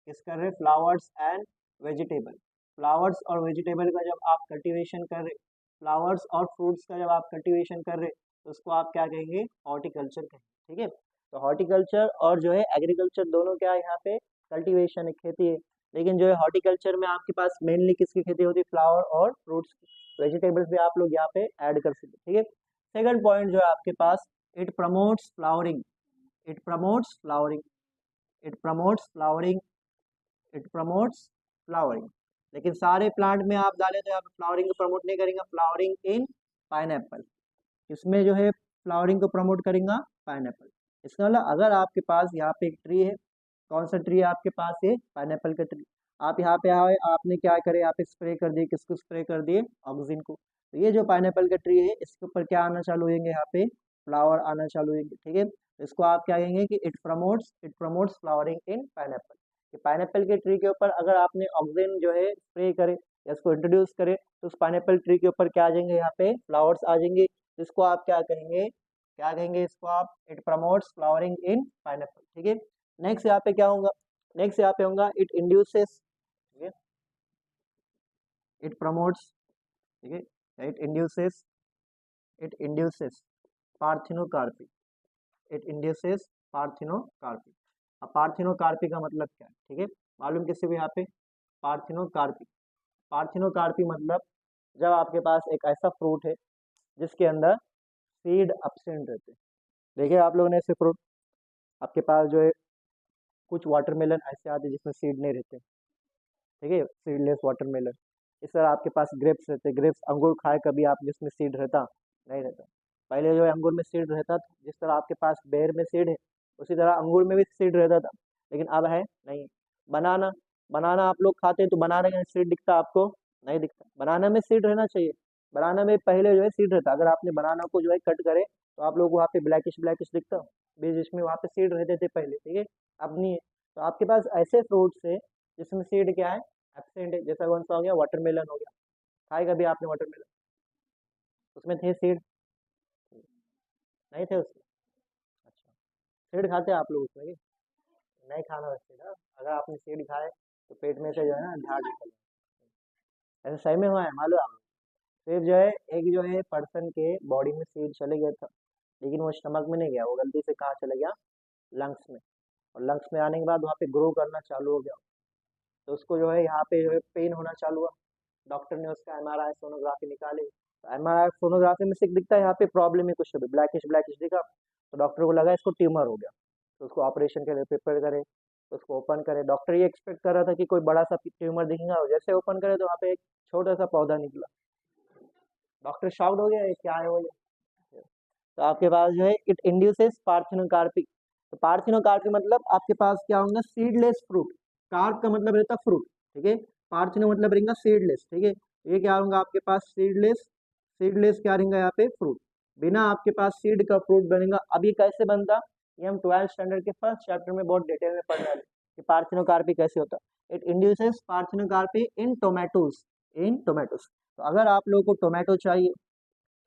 किस कर रहे हैं, फ्लावर्स एंड वेजिटेबल। फ्लावर्स और वेजिटेबल का जब आप कल्टीवेशन कर रहे, फ्लावर्स और फ्रूट्स का जब आप कल्टीवेशन कर रहे, तो उसको आप क्या कहेंगे, हॉर्टिकल्चर कहेंगे। ठीक है, तो हॉर्टिकल्चर और जो है एग्रीकल्चर दोनों क्या है, यहाँ पे कल्टीवेशन है, खेती है। लेकिन जो है हॉर्टिकल्चर में आपके पास मेनली किसकी खेती होती है, फ्लावर और फ्रूट्स की। वेजिटेबल्स भी आप लोग यहाँ पे ऐड कर सकते हैं। ठीक है, सेकंड पॉइंट जो है आपके पास, it promotes flowering, it promotes flowering, it promotes flowering, it promotes flowering. लेकिन सारे प्लांट में आप डालें तो यहाँ पे फ्लावरिंग को प्रमोट नहीं करेंगे, फ्लावरिंग इन पाइनएप्पल, इसमें जो है फ्लावरिंग को प्रमोट करेंगे पाइनएप्पल। इसका मतलब अगर आपके पास यहाँ पे एक ट्री है, कौन सा ट्री है आपके पास, ये पाइनएप्पल का ट्री, आप यहाँ पे आए, आपने क्या करे, आप स्प्रे कर दिए, किसको स्प्रे कर दिए, ऑक्सीजन को। तो ये जो पाइनएप्पल का ट्री है इसके ऊपर क्या आना चालू होंगे, यहाँ पे फ्लावर आना चालू होंगे। ठीक है, तो इसको आप क्या कहेंगे कि it promotes flowering in pineapple. Pineapple के ट्री के ऊपर अगर आपने ऑक्सीजन जो है स्प्रे करे या इसको इंट्रोड्यूस करे, तो उस पाइनएप्पल ट्री के ऊपर क्या आ जाएंगे, यहाँ पे फ्लावर्स आ जाएंगे। इसको आप क्या कहेंगे, क्या कहेंगे इसको आप, it promotes flowering in pineapple. ठीक है, नेक्स्ट यहाँ पे क्या होगा, नेक्स्ट यहाँ पे होगा इट इंड्यूसेस, ठीक है, इट प्रमोट्स, ठीक है, it induces, it induces parthenocarpy, it induces parthenocarpy. अब पार्थिनोकार्पी का मतलब क्या है, ठीक है, मालूम किसी को यहाँ पे, पार्थिनोकार्पी, पार्थिनोकार्पी मतलब जब आपके पास एक ऐसा फ्रूट है जिसके अंदर सीड एब्सेंट रहते हैं। देखिए आप लोगों ने ऐसे फ्रूट, आपके पास जो है कुछ वाटरमेलन ऐसे आते हैं जिसमें सीड नहीं रहते, ठीक है, सीडलेस वाटरमेलन। इस तरह आपके पास ग्रेप्स रहते, ग्रेप्स अंगूर खाए कभी आप, जिसमें सीड रहता नहीं रहता। पहले जो है अंगूर में सीड रहता था, जिस तरह आपके पास बेर में सीड है उसी तरह अंगूर में भी सीड रहता था, लेकिन अब है नहीं। बनाना, बनाना आप लोग खाते हैं तो बनाना का सीड दिखता आपको, नहीं दिखता। बनाना में सीड रहना चाहिए, बनाना में पहले जो है सीड रहता, अगर आपने बनाना को जो है कट करे तो आप लोग वहाँ पे ब्लैकिश ब्लैकिश दिखता, बीज इसमें वहाँ पे सीड रहते थे पहले, ठीक है, अब नहीं है। तो आपके पास ऐसे फ्रूट्स है जिसमें सीड क्या है, एब्सेंट है। जैसा कौन सा हो गया, वाटरमेलन हो गया, खाए कभी आपने वाटरमेलन, उसमें थे सीड, नहीं थे उसमें, अच्छा, सीड खाते हैं आप लोग उसमें क्या? नहीं खाना वैसे ना, अगर आपने सीड खाए तो पेट में से जो है ना झाड़ निकल, ऐसा सही में हुआ है मालूम आपको। फिर जो है एक जो है पर्सन के बॉडी में सीड चले गया था, लेकिन वो स्टमक में नहीं गया, वो गलती से कहाँ चले गया, लंग्स में। और लंग्स में आने के बाद वहाँ पे ग्रो करना चालू हो गया, तो उसको जो है यहाँ पे जो है पेन होना चालू हुआ। डॉक्टर ने उसका MRI सोनोग्राफी निकाली, तो MRI सोनोग्राफी में से दिखता है यहाँ पे प्रॉब्लम है, कुछ भी ब्लैकिश ब्लैकिश दिखा, तो डॉक्टर को लगा इसको ट्यूमर हो गया, तो उसको ऑपरेशन के लिए प्रिपेयर करे, तो उसको ओपन करे। डॉक्टर ये एक्सपेक्ट कर रहा था कि कोई बड़ा सा ट्यूमर दिखेगा, और जैसे ओपन करे तो वहाँ पे एक छोटा सा पौधा निकला। डॉक्टर शॉक्ड हो गया, ये क्या है वो ये। तो आपके पास जो है इट इंड्यूसेस पार्थिनोकार्पी। तो पार्थिनोकार्पी मतलब आपके पास क्या होगा, सीडलेस फ्रूट। कार्प का मतलब रहता फ्रूट, ठीक है, पार्थिनो मतलब रहेगा सीडलेस, ठीक है। ये क्या होगा आपके पास, सीडलेस, सीडलेस क्या रहेगा यहाँ पे, फ्रूट, बिना आपके पास सीड का फ्रूट बनेगा। अब ये कैसे बनता, ये हम 12th स्टैंडर्ड के फर्स्ट चैप्टर में बहुत डिटेल में पढ़ने वाले। कि पार्थिनोकार्पी कैसे होता है। It induces parthenocarpy in tomatoes, in tomatoes. तो अगर आप लोगों को टोमेटो चाहिए,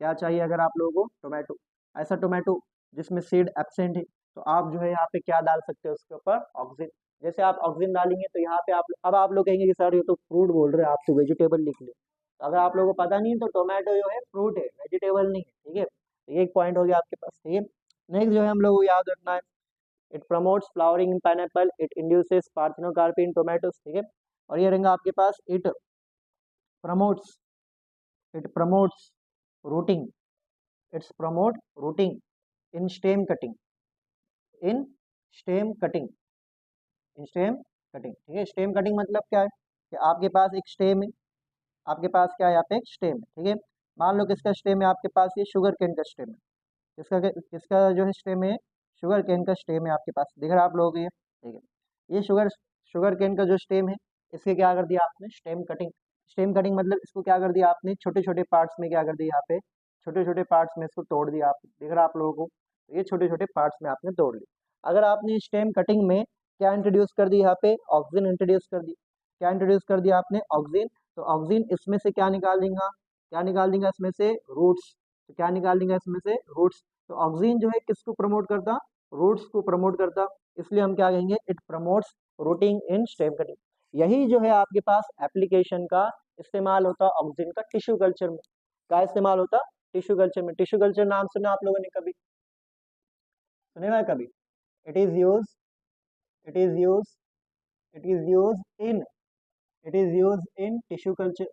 क्या चाहिए अगर आप लोगों को टोमेटो, ऐसा टोमेटो जिसमें सीड एब्सेंट है, तो आप जो है यहाँ पे क्या डाल सकते हो उसके ऊपर, ऑक्सीजन। जैसे आप ऑक्सीजन डालेंगे तो यहाँ पे आप, अब आप लोग कहेंगे कि सर ये तो फ्रूट बोल रहे हैं, आप तो वेजिटेबल लिख ले। तो अगर आप लोगों को पता नहीं है तो टोमेटो जो है फ्रूट है, वेजिटेबल नहीं है, ठीक है। तो ये एक पॉइंट हो गया आपके पास, ठीक है। नेक्स्ट जो है हम लोग को याद रखना है, it promotes flowering in pineapple, it induces parthenocarpy in tomatoes, ठीक है। और ये रहेगा आपके पास, promotes it promotes rooting, it's promote rooting in stem cutting, in stem cutting, in stem cutting, ठीक है। स्टेम कटिंग मतलब क्या है कि आपके पास एक स्टेम है, आपके पास क्या है यहाँ पे एक स्टेम है, ठीक है। मान लो किसका स्टेम है आपके पास, ये शुगर केन का स्टेम है। किसका किसका जो है स्टेम है, शुगर केन का स्टेम है आपके पास, दिख रहा है आप लोगों को ये, ठीक है। ये शुगर केन का जो स्टेम है, इसके क्या कर दिया आपने, स्टेम कटिंग। स्टेम कटिंग मतलब इसको क्या कर दिया आपने, छोटे छोटे पार्ट्स में क्या कर दिया, यहाँ पे छोटे छोटे पार्ट्स में इसको तोड़ दिया आपने, दिख रहा है आप लोगों को। तो ये छोटे छोटे पार्ट्स में आपने तोड़ लिया। अगर आपने स्टेम कटिंग में क्या इंट्रोड्यूस कर दी, यहाँ पे ऑक्सीजन इंट्रोड्यूस कर दी। क्या इंट्रोड्यूस कर दिया आपने, ऑक्सीजन। तो ऑक्सीजन इसमें से क्या निकाल देगा, क्या निकाल देगा इसमें से, रूट्स। तो क्या निकाल देगा इसमें से, रूट्स। तो ऑक्सीजन जो है किसको प्रमोट करता, रूट्स को प्रमोट करता, इसलिए हम क्या कहेंगे, it promotes routing in stem cutting. यही जो है आपके पास एप्लीकेशन का इस्तेमाल होता ऑक्सीजन का टिश्यू कल्चर में। क्या इस्तेमाल होता, टिश्यू कल्चर में। टिश्यू कल्चर नाम सुना आप लोगों ने कभी, सुने हुआ है कभी। It is use it is use it is use in it is use in tissue culture,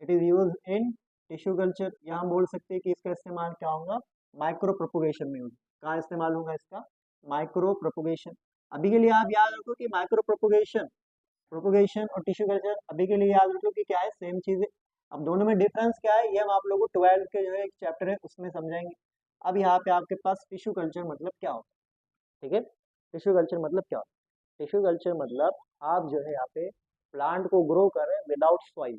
it is use in tissue culture. यहाँ बोल सकते हैं कि इसका इस्तेमाल क्या होगा, माइक्रो प्रोपोगेशन में होगा। कहाँ इस्तेमाल होगा इसका, माइक्रो प्रोपोगेशन। अभी के लिए आप याद रखो कि माइक्रो प्रोपोगेशन, प्रोपोगेशन और टिश्यू कल्चर अभी के लिए याद रखो कि क्या है, सेम चीज है। अब दोनों में डिफरेंस क्या है, ये हम आप लोगों को 12 के जो है एक चैप्टर है उसमें समझाएंगे। अब यहाँ पे आपके पास टिश्यू कल्चर मतलब क्या होता है, ठीक है। टिश्यू कल्चर मतलब क्या होता है, टिश्यू कल्चर मतलब आप जो है यहाँ पे प्लांट को ग्रो करें विदाउट सॉइल,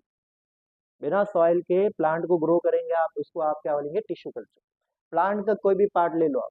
बिना सॉइल के प्लांट को ग्रो करेंगे आप, उसको आप क्या बोलेंगे, टिश्यू कल्चर। प्लांट का कोई भी पार्ट ले लो आप,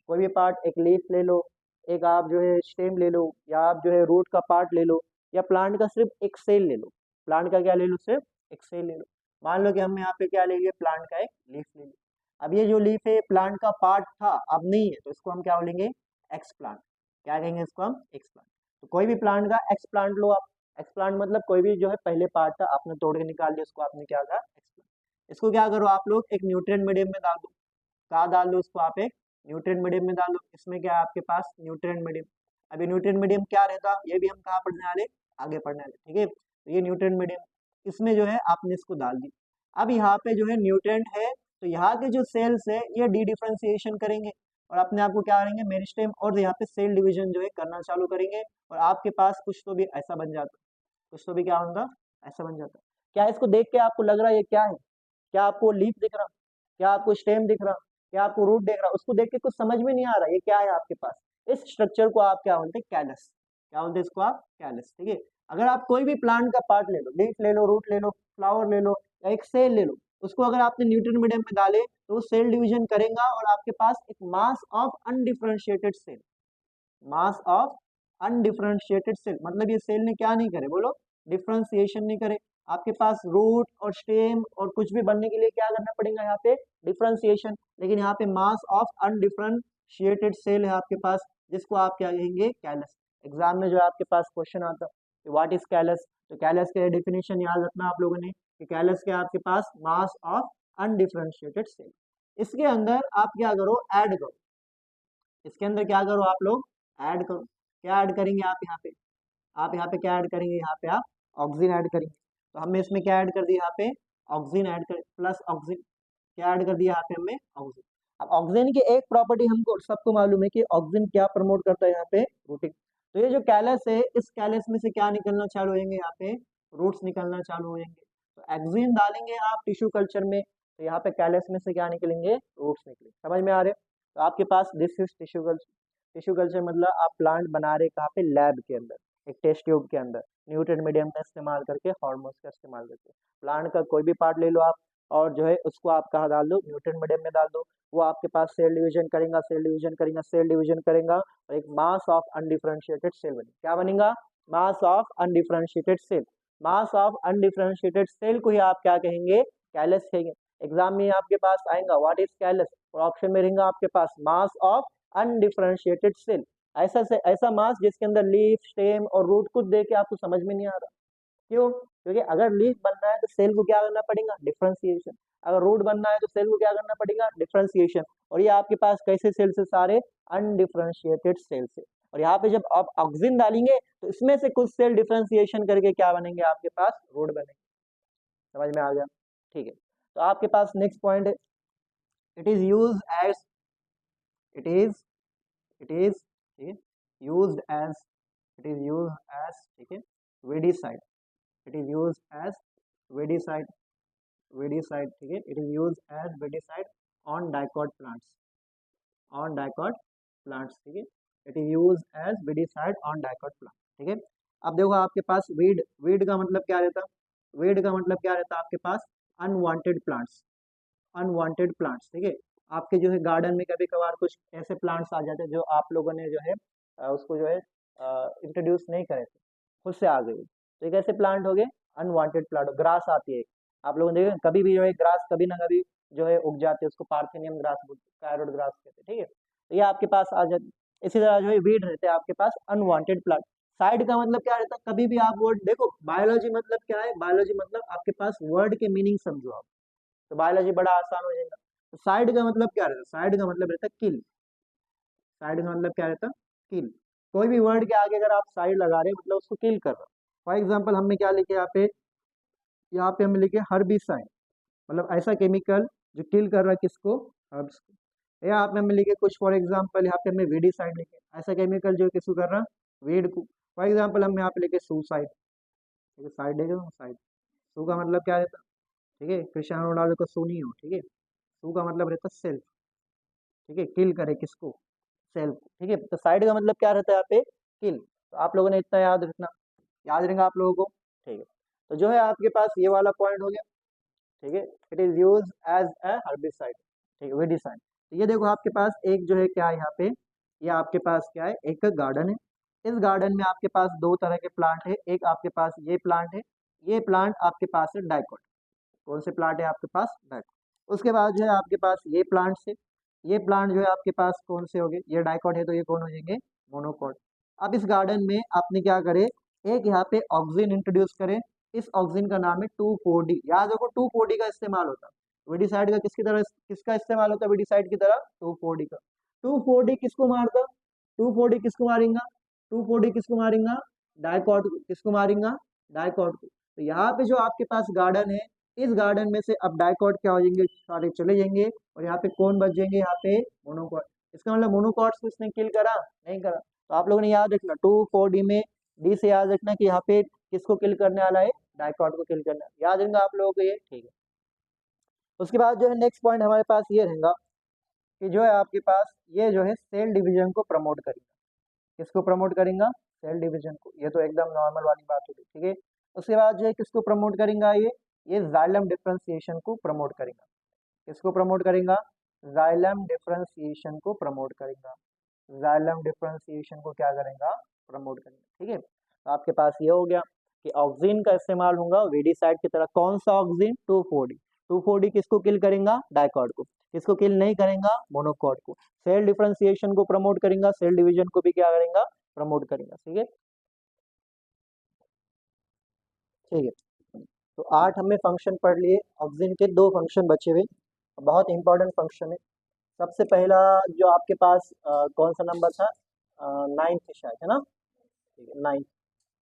कोई भी पार्ट, एक लीफ ले लो, एक आप जो है स्टेम ले लो, या आप जो है रूट का पार्ट ले लो, या प्लांट का सिर्फ एक सेल ले लो। प्लांट का क्या ले लो, सिर्फ एक सेल ले लो। मान लो कि हम यहाँ पे क्या ले लिए, प्लांट का एक लीफ ले लो। अब ये जो लीफ है प्लांट का पार्ट था, अब नहीं है, तो इसको हम क्या बोलेंगे, एक्स प्लांट। क्या कहेंगे इसको हम, एक्स प्लांट। तो कोई भी प्लांट का एक्स प्लांट लो आप। एक्स प्लांट मतलब कोई भी जो है पहले पार्ट था आपने तोड़ के निकाल लिया, उसको आपने क्या कहा, एक्स प्लांट। इसको क्या करो आप लोग, एक न्यूट्रिएंट मीडियम में डाल दो। कहाँ डाल दो इसको आप, एक न्यूट्रिएंट मीडियम में डालो। इसमें क्या है आपके पास, न्यूट्रिएंट मीडियम। अभी न्यूट्रिएंट मीडियम क्या रहता, ये भी हम कहाँ पढ़ने वाले, आगे पढ़ने वाले, ठीक है। तो ये न्यूट्रिएंट मीडियम, इसमें जो है आपने इसको डाल दी। अब यहाँ पे जो है न्यूट्रिएंट है, तो यहाँ के जो सेल्स है ये डी डिफ्रेंसिएशन करेंगे और अपने आप को क्या करेंगे, मेरिस्टेम, और यहाँ पे सेल डिवीजन जो है करना चालू करेंगे, और आपके पास कुछ तो भी ऐसा बन जाता, कुछ तो भी क्या होगा, ऐसा बन जाता। क्या इसको देख के आपको लग रहा है ये क्या है, क्या आपको लीफ दिख रहा, क्या आपको स्टेम दिख रहा, क्या आपको रूट दिख रहा, उसको देख के कुछ समझ में नहीं आ रहा ये क्या है आपके पास। इस स्ट्रक्चर को आप क्या बोलते हैं, कैलस। क्या बोलते हैं इसको आप, कैलस, ठीक है। अगर आप कोई भी प्लांट का पार्ट ले लो, लीफ ले लो, रूट ले लो, फ्लावर ले लो, या एक सेल ले लो, उसको अगर आपने न्यूट्रिएंट मीडियम में डाले तो वो सेल डिवीजन करेगा और आपके पास एक mass of undifferentiated cell, mass of undifferentiated cell मतलब ये सेल ने क्या नहीं करे, बोलो, डिफरेंशिएशन नहीं करे। आपके पास रूट और स्टेम और कुछ भी बनने के लिए क्या करना पड़ेगा, यहाँ पे डिफरेंशिएशन। लेकिन यहाँ पे मास ऑफ अनडिफरेंशिएटेड सेल है आपके पास, जिसको आप क्या कहेंगे, कैलस। एग्जाम में जो आपके पास क्वेश्चन आता है व्हाट इज कैलस, तो कैलस के डेफिनेशन याद रखना आप लोगों ने कि कैलस के आपके पास मास ऑफ अनडिफरेंशिएटेड सेल। इसके अंदर आप क्या करो, ऐड करो, इसके अंदर क्या करो आप लोग, ऐड करो। क्या ऐड करेंगे आप यहाँ पे, आप यहाँ पे क्या ऐड करेंगे, यहाँ पे आप ऑक्सीजन ऐड करेंगे। तो हमने इसमें क्या ऐड कर दिया, यहाँ पे ऑक्सीजन ऐड कर, प्लस ऑक्सीजन, क्या ऐड कर दिया यहाँ पे हमने, ऑक्सीजन। अब ऑक्सीजन की एक प्रॉपर्टी हमको सबको मालूम है कि ऑक्सीजन क्या प्रमोट करता है, यहाँ पे रूटिंग। तो ये जो कैलस है, इस कैलस में से क्या निकलना चालू होंगे, यहाँ पे रूट्स निकलना चालू होंगे। तो ऑक्सीजन डालेंगे आप टिश्यू कल्चर में, तो यहाँ पे कैलस में से क्या निकलेंगे, रूट्स निकलेंगे। समझ में आ रहे, तो आपके पास this is tissue culture. Tissue culture मतलब आप प्लांट बना रहे कहाँ पे, लैब के अंदर, एक टेस्ट ट्यूब के अंदर, न्यूट्रिएंट मीडियम का इस्तेमाल करके, हार्मोन्स का इस्तेमाल करके। प्लांट का कोई भी पार्ट ले लो आप, और जो है उसको आप कहाँ डाल दो, न्यूटन मीडियम में डाल दो। वो आपके पास सेल डिवीजन करेगा, सेल डिवीजन करेगा, सेल डिवीजन करेगा, और एक मास ऑफ अनडिफरेंशिएटेड सेल बनेगा। क्या बनेगा? Mass of undifferentiated cell. Mass of undifferentiated cell को ही आप क्या कहेंगे? कैलस कहेंगे। एग्जाम में आपके पास आएगा व्हाट इज कैलस, और ऑप्शन में रहेगा आपके पास मास ऑफ अनडिफरेंशिएटेड सेल। ऐसा मास जिसके अंदर लीफ, स्टेम और रूट कुछ दे के आपको समझ में नहीं आ रहा। क्यों? क्योंकि अगर लीफ बनना है तो सेल को क्या करना पड़ेगा? डिफरेंशिएशन। अगर रूट बनना है तो सेल को क्या करना पड़ेगा? डिफरेंशिएशन। और ये आपके पास कैसे सेल से? सारे अनडिफरेंशिएटेड सेल से। और यहाँ पे जब आप ऑक्सीजन डालेंगे तो इसमें से कुछ सेल डिफरेंशिएशन करके क्या बनेंगे? आपके पास रूट बनेंगे। समझ में आ गया? ठीक है। तो आपके पास नेक्स्ट पॉइंट है, it is use as it is it is ठीक है used as it is use as ठीक है weedicide. It is use as weedicide weedicide ठीक है it is use as weedicide on dicot plants, on dicot plants ठीक है it is use as weedicide on dicot plant. ठीक है। अब देखो आपके पास वीड, वीड का मतलब क्या रहता? वीड का मतलब क्या रहता है आपके पास? Unwanted plants, unwanted plants. ठीक है। आपके जो है गार्डन में कभी कभार कुछ ऐसे प्लांट्स आ जाते हैं जो आप लोगों ने जो है उसको जो है इंट्रोड्यूस नहीं करे थे, खुद से आ गए। तो एक ऐसे प्लांट हो गए अनवांटेड प्लांट। ग्रास आती है, आप लोगों ने देखे कभी भी जो है ग्रास कभी ना कभी जो है उग जाती है, उसको पार्थेनियम ग्रास बोलते हैं, कैरोट ग्रास कहते हैं। ठीक है। तो ये आपके पास आ जाती। इसी तरह जो है वीड रहते हैं आपके पास अनवांटेड प्लांट। साइड का मतलब क्या रहता है? कभी भी आप वर्ड देखो, बायोलॉजी मतलब क्या है? बायोलॉजी मतलब आपके पास वर्ड के मीनिंग समझो आप, तो बायोलॉजी बड़ा आसान हो जाएगा। तो साइड का मतलब क्या रहता है? साइड का मतलब रहता है किल। साइड का मतलब क्या रहता है? किल। कोई भी वर्ड के आगे अगर आप साइड लगा रहे हैं मतलब उसको किल कर रहे हो। फॉर एग्जाम्पल हमने क्या लिखे यहाँ पे हमने लिखे हर्बिसाइड, मतलब ऐसा केमिकल जो किल कर रहा है किसको? हर्ब्स को। या आप में हमने लिखे कुछ, फॉर एग्जाम्पल यहाँ पे हमने वीडिसाइड लिखे, ऐसा केमिकल जो किसको कर रहा है? वीड को। फॉर एग्जाम्पल हम यहाँ पे लिखे सुसाइड। ठीक है, साइड देखे साइड। सू का मतलब क्या रहता है? ठीक है, क्रिस्टियानो रोनाल्डो को सू नहीं हो। ठीक है, सू का मतलब रहता है सेल्फ। ठीक है, किल करे किसको? सेल्फ। ठीक है। तो साइड का मतलब क्या रहता है यहाँ पे? किल। तो आप लोगों ने इतना याद रखना, याद रहेगा आप लोगों को। ठीक है। तो जो है आपके पास ये वाला पॉइंट हो गया। ठीक है। It is use as a herbicide, ठीक है, वेडिसाइड। तो ये देखो आपके पास एक जो है क्या है यहाँ पे, ये आपके पास क्या है? एक गार्डन है। इस गार्डन में आपके पास दो तरह के प्लांट है। एक आपके पास ये प्लांट है, ये प्लांट आपके पास है डाइकोट। कौन से प्लांट है आपके पास? डाइकोट। उसके बाद जो है आपके पास ये प्लांट है, ये प्लांट जो है आपके पास कौन से हो गए? ये डाइकोट है तो ये कौन हो जाएंगे? मोनोकोट। अब इस गार्डन में आपने क्या करे? एक यहाँ पे ऑक्सीजन इंट्रोड्यूस करे। इस ऑक्सीजन का नाम है 2,4-D। याद रखो 2,4-D का इस्तेमाल होता है वेडिसाइड का। किसकी तरह, किसका इस्तेमाल होता है वेडिसाइड की तरह? 2,4-D का। 2,4-D किसको मारता? 2,4-D किसको मारेगा? 2,4-D किसको मारेगा? डाइकॉट को। किसको मारेगा? डाइकॉट को। तो यहाँ पे जो आपके पास गार्डन है, इस गार्डन में से अब डाइकॉट क्या हो जाएंगे? सारे चले जाएंगे, और यहाँ पे कौन बच जाएंगे? यहाँ पे मोनोकॉट। इसका मतलब मोनोकॉट्स को इसने किल करा? नहीं करा। तो आप लोगों ने याद रखना 2,4-D में डी से याद रखना कि यहाँ पे किसको किल करने वाला है? डाइकॉट को किल करने वाला। याद रहेगा आप लोगों को ये? ठीक है। उसके बाद जो है नेक्स्ट पॉइंट हमारे पास ये रहेगा कि जो है आपके पास ये जो है सेल डिवीजन को प्रमोट करेगा। किसको प्रमोट करेगा? सेल डिवीजन को। ये तो एकदम नॉर्मल वाली बात होगी। ठीक है। उसके बाद जो है किसको प्रमोट करेगा? ये जाइलम डिफरेंशिएशन को प्रमोट करेगा। किसको प्रमोट करेगा? जाइलम डिफरेंशिएशन को प्रमोट करेगा। जाइलम डिफरेंशिएशन को क्या करेगा? प्रमोट करेगा। ठीक है। तो आपके पास ये हो गया कि ऑक्सीजन का इस्तेमाल होगा वेडिसाइड की तरह। कौन सा ऑक्सीजन? 2,4-D। 2,4-D किसको किल करेगा? डाइकॉट को। किसको किल नहीं करेगा? मोनोकॉट को। सेल डिफरेंशिएशन को प्रमोट करेगा, सेल डिवीजन को भी क्या करेगा? प्रमोट करेगा। ठीक है। ठीक है। तो 8 हमने फंक्शन पढ़ लिए। ऑक्सीजन के 2 फंक्शन बचे हुए, बहुत इंपॉर्टेंट फंक्शन है। सबसे पहला जो आपके पास कौन सा नंबर था? 9th शायद, है ना? ठीक है, 9th।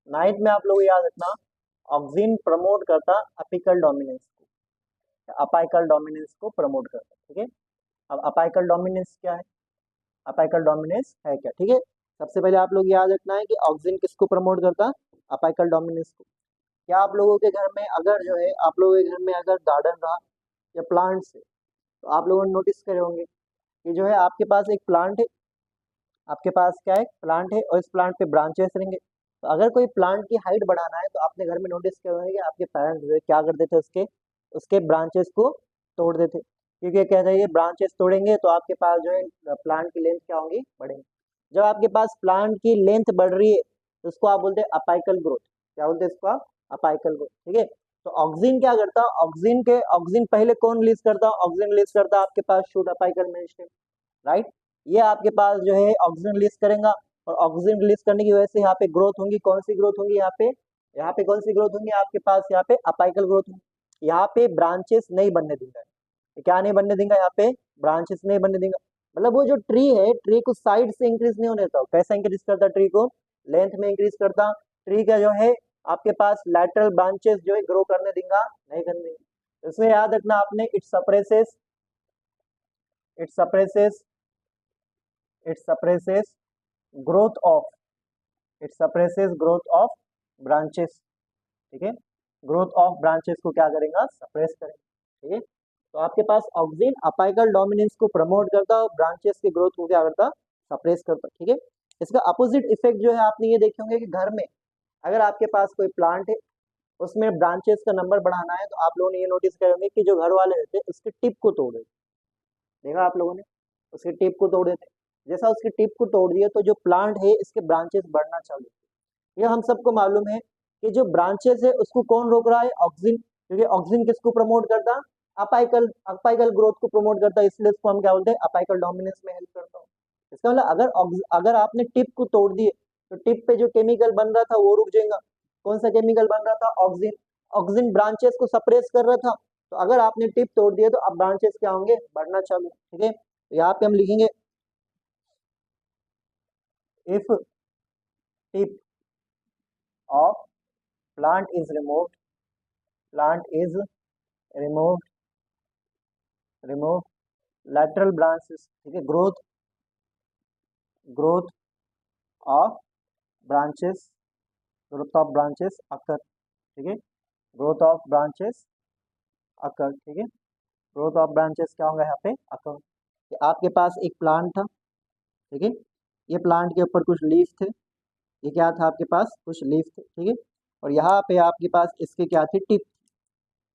9th में आप लोग याद रखना, ऑक्सीजन प्रमोट करता अपिकल डोमिनेंस को, अपाइकल डोमिनेंस को प्रमोट करता। ठीक है। अब अपाइकल डोमिनेंस क्या है? अपाइकल डोमिनेंस है क्या? ठीक है। सबसे पहले आप लोग याद रखना है कि ऑक्सीजन किसको प्रमोट करता? अपाइकल डोमिनेंस को। क्या आप लोगों के घर में अगर जो है, आप लोगों के घर में अगर गार्डन रहा या प्लांट्स है, तो आप लोगों ने नोटिस करे होंगे कि जो है आपके पास एक प्लांट है, आपके पास क्या है? प्लांट है, और इस प्लांट पे ब्रांचेस रहेंगे। तो अगर कोई प्लांट की हाइट बढ़ाना है तो आपने घर में नोटिस किया होगा कि आपके पेरेंट्स जो है क्या करते थे? उसके ब्रांचेस को तोड़ देते, क्योंकि कहते हैं ये ब्रांचेस तोड़ेंगे तो आपके पास जो है प्लांट की लेंथ क्या होंगी, बढ़ेंगी। जब आपके पास प्लांट की लेंथ बढ़ रही है तो उसको आप बोलते हैं अपाइकल ग्रोथ। क्या बोलते हैं इसको आप, अपाइकल ग्रोथ। ठीक है, तो ऑक्सिन क्या करता है, ऑक्सिन पहले कौन रिलीज करता है, ऑक्सिन रिलीज करता है आपके पास शूट अपाइकल मेरिस्टेम, राइट। ये आपके पास जो है ऑक्सीजन रिलीज करेगा, और ऑक्सीजन रिलीज करने की वजह से यहाँ पे ग्रोथ होंगी, कौन सी ग्रोथ होंगी, यहाँ पे कौन सी ग्रोथ होंगी आपके पास, यहाँ पे अपाइकल ग्रोथ होंगी। यहाँ पे ब्रांचेस नहीं बनने देंगे, क्या नहीं बनने देंगे, यहाँ पे ब्रांचेस नहीं बनने देंगे। मतलब वो जो ट्री है, ट्री को साइड से इंक्रीज नहीं होने देता, कैसा इंक्रीज करता, ट्री को लेंथ में इंक्रीज करता। ट्री का जो है आपके पास लैटरल ब्रांचेस जो है ग्रो करने देगा, नहीं करने देंगे। इसमें याद रखना आपने, it suppresses growth of branches. ठीक है, ग्रोथ ऑफ ब्रांचेस को क्या करेगा, सप्रेस करेगा। ठीक है, तो आपके पास ऑक्सिन अपाइकल डोमिनेंस को प्रमोट करता है, ब्रांचेस की ग्रोथ को क्या करता, सप्रेस करता। ठीक है, इसका अपोजिट इफेक्ट जो है आपने ये देखे होंगे कि घर में अगर आपके पास कोई प्लांट है, उसमें ब्रांचेस का नंबर बढ़ाना है, तो आप लोगों ने ये नोटिस किया होंगे कि जो घर वाले रहते हैं उसकी टिप को तोड़ देते, देखा आप लोगों ने, उसकी टिप को तोड़ देते। जैसा उसकी टिप को तोड़ दिया तो जो प्लांट है इसके ब्रांचेस बढ़ना चालू होते। ये हम सबको मालूम है कि जो ब्रांचेस है उसको कौन रोक रहा है, ऑक्सिन, क्योंकि ऑक्सिन किसको प्रमोट करता है, अपाइकल ग्रोथ को प्रमोट करता है, इसलिए इसको हम क्या बोलते हैं, अपाइकल डोमिनेंस में हेल्प करता है। इसका मतलब अगर आपने टिप को तोड़ दिए तो टिप पे जो केमिकल बन रहा था वो रुक जाएगा। कौन सा केमिकल बन रहा था, ऑक्सिन। ऑक्सिन ब्रांचेस को सप्रेस कर रहा था, तो अगर आपने टिप तोड़ दिया तो अब ब्रांचेस क्या होंगे, बढ़ना चालू। ठीक है, तो यहाँ पे हम लिखेंगे if tip of plant is remove lateral branches। ठीक है, ग्रोथ ऑफ ब्रांचेस अकर। ठीक है, ग्रोथ ऑफ ब्रांचेस अकर। ठीक है, ग्रोथ ऑफ ब्रांचेस क्या होगा यहाँ पे, अकर। आपके पास एक प्लांट था, ठीक है, ये प्लांट के ऊपर कुछ लीफ थे, ये क्या था आपके पास, कुछ लीफ थे। ठीक है, और यहाँ पे आपके पास इसके क्या थी, टिप,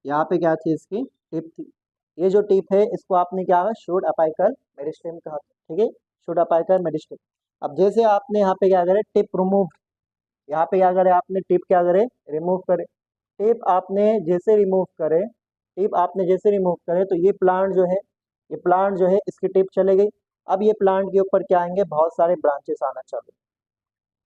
यहाँ पे क्या थी, इसकी टिप थी। ये जो टिप है इसको आपने क्या कहा, शूट अपाइकल मेरिस्टेम कहा। ठीक है, शूट अपाइकल मेरिस्टेम। अब जैसे आपने यहाँ पे क्या करे, टिप रिमूव, यहाँ पे क्या करे आपने, टिप क्या करे, रिमूव करे। टिप आपने जैसे रिमूव करे तो ये प्लांट जो है इसकी टिप चले गई। अब ये प्लांट के ऊपर क्या आएंगे, बहुत सारे ब्रांचेस आना चालू,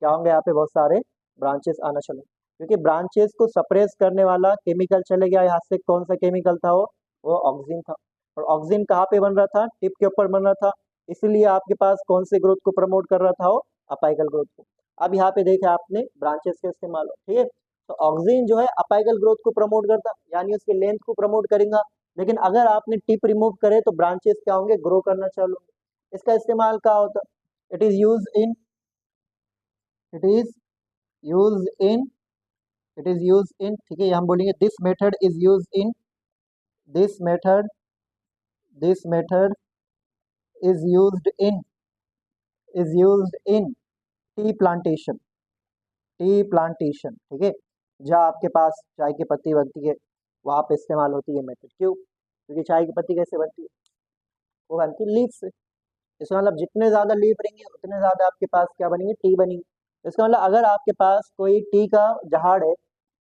क्या होंगे यहाँ पे, बहुत सारे ब्रांचेस आना चालू, क्योंकि ब्रांचेस को सप्रेस करने वाला केमिकल चले गया यहाँ से। कौन सा केमिकल था वो ऑक्सिन था। और ऑक्सिन कहाँ पे बन रहा था, टिप के ऊपर बन रहा था, इसीलिए आपके पास कौन से ग्रोथ को प्रमोट कर रहा था, वो अपाइकल ग्रोथ को। अब यहाँ पे देखे आपने ब्रांचेस का इस्तेमाल। ठीक है, तो ऑक्सिन जो है अपाइकल ग्रोथ को प्रमोट करता, यानी उसके लेंथ को प्रमोट करेगा। लेकिन अगर आपने टिप रिमूव करे तो ब्रांचेस क्या होंगे, ग्रो करना चालू होंगे। इसका इस्तेमाल क्या होता, it is use in it is use in ठीक है, हम बोलेंगे this method is use in this method is used in tea plantation. ठीक है, जहाँ आपके पास चाय की पत्ती बनती है वहाँ पे इस्तेमाल होती है मेथड। क्यों, क्योंकि चाय की पत्ती कैसे बनती है, वो बनती है लीफ से। इसका मतलब जितने ज़्यादा लीफ रहेंगे उतने ज़्यादा आपके पास क्या बनेंगे, टी बनेंगे। इसका मतलब अगर आपके पास कोई टी का झाड़ है,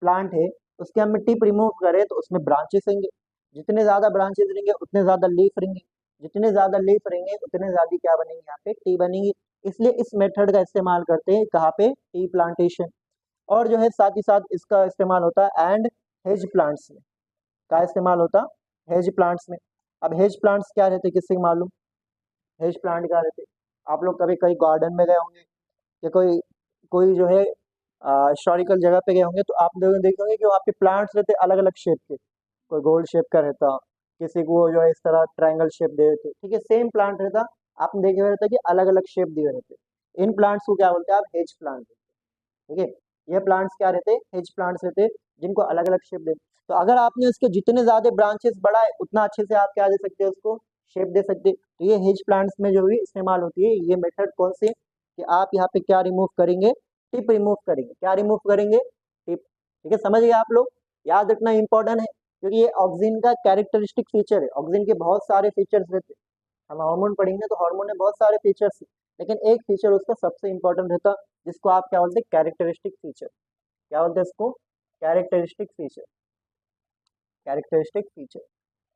प्लांट है, उसके हम टिप रिमूव करें तो उसमें ब्रांचेस रहेंगे, जितने ज़्यादा ब्रांचेस रहेंगे उतने ज़्यादा लीफ रहेंगे, जितने ज़्यादा लीफ रहेंगे उतने ज़्यादा क्या बनेंगे, यहाँ पे टी बनेंगी। इसलिए इस मेथड का इस्तेमाल करते हैं कहाँ पे, टी प्लांटेशन। और जो है साथ ही साथ इसका इस्तेमाल होता है एंड हेज प्लांट्स में। का इस्तेमाल होता, हेज प्लांट्स में। अब हेज प्लांट्स क्या रहते हैं, किससे मालूम, हेज प्लांट क्या रहते हैं, आप लोग कभी कहीं गार्डन में गए होंगे या कोई कोई जो है हिस्टोरिकल जगह पे गए होंगे, तो आप लोग देखे होंगे कि वहाँ पे प्लांट्स रहते अलग अलग शेप के, कोई गोल्ड शेप का रहता, किसी को जो है इस तरह ट्रायंगल शेप दे देते। ठीक है, सेम प्लांट रहता, आपने देखे हुए रहता कि अलग अलग शेप दिए रहते। इन प्लांट्स को क्या बोलते हैं, आप हेज प्लांट। ठीक है, ये प्लांट्स क्या रहते, हेज प्लांट्स रहते, जिनको अलग अलग शेप दे। तो अगर आपने उसके जितने ज्यादा ब्रांचेस बढ़ाए उतना अच्छे से आप क्या दे सकते हैं, उसको शेप दे सकते। तो ये हेज प्लांट्स में जो भी इस्तेमाल होती है ये मेथड कौन सी, कि आप यहाँ पे क्या रिमूव करेंगे, टिप रिमूव करेंगे। क्या रिमूव करेंगे, टिप। ठीक है, समझ गए आप लोग, याद रखना इंपॉर्टेंट है। क्योंकि ये ऑक्सीजन का कैरेक्टरिस्टिक फीचर है। ऑक्सीजन के बहुत सारे फीचर्स रहते हैं, हम हार्मोन पढ़ेंगे तो हार्मोन में बहुत सारे फीचर्स हैं, लेकिन एक फीचर उसका सबसे इंपॉर्टेंट रहता, जिसको आप क्या बोलते हैं, कैरेक्टरिस्टिक फीचर। क्या बोलते हैं इसको, कैरेक्टरिस्टिक फीचर। कैरेक्टरिस्टिक फीचर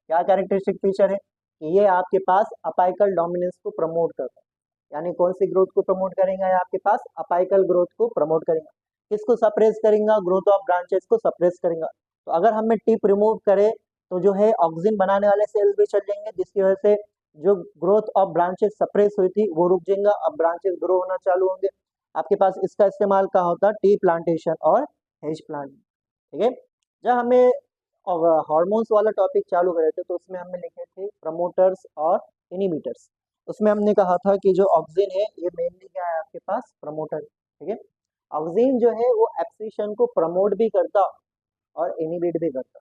क्या कैरेक्टरिस्टिक फीचर है कि ये आपके पास अपाइकल डोमिनेंस को प्रमोट करता है। यानी कौन सी ग्रोथ को प्रमोट करेगा, ये आपके पास अपाइकल ग्रोथ को प्रमोट करेगा। किसको सप्रेस करेगा, ग्रोथ ऑफ ब्रांचेस को सप्रेस करेगा। तो अगर हमें टिप रिमूव करे तो जो है ऑक्सीजन बनाने वाले सेल्स भी चल जाएंगे, जिसकी वजह से जो ग्रोथ ऑफ ब्रांचेस सप्रेस हुई थी वो रुक जाएगा, अब ब्रांचेस ग्रो होना चालू होंगे। आपके पास इसका इस्तेमाल कहाँ होता है, टी प्लांटेशन और हेज प्लांट। ठीक है, जब हमें हार्मोन्स वाला टॉपिक चालू करे थे तो उसमें हमने लिखे थे प्रमोटर्स और इनिबिटर्स। उसमें हमने कहा था कि जो ऑक्सीजन है ये मेनली क्या है आपके पास, प्रमोटर। ठीक है, ऑक्सीजन जो है वो एब्सिशन को प्रमोट भी करता और इनिबिट भी करता।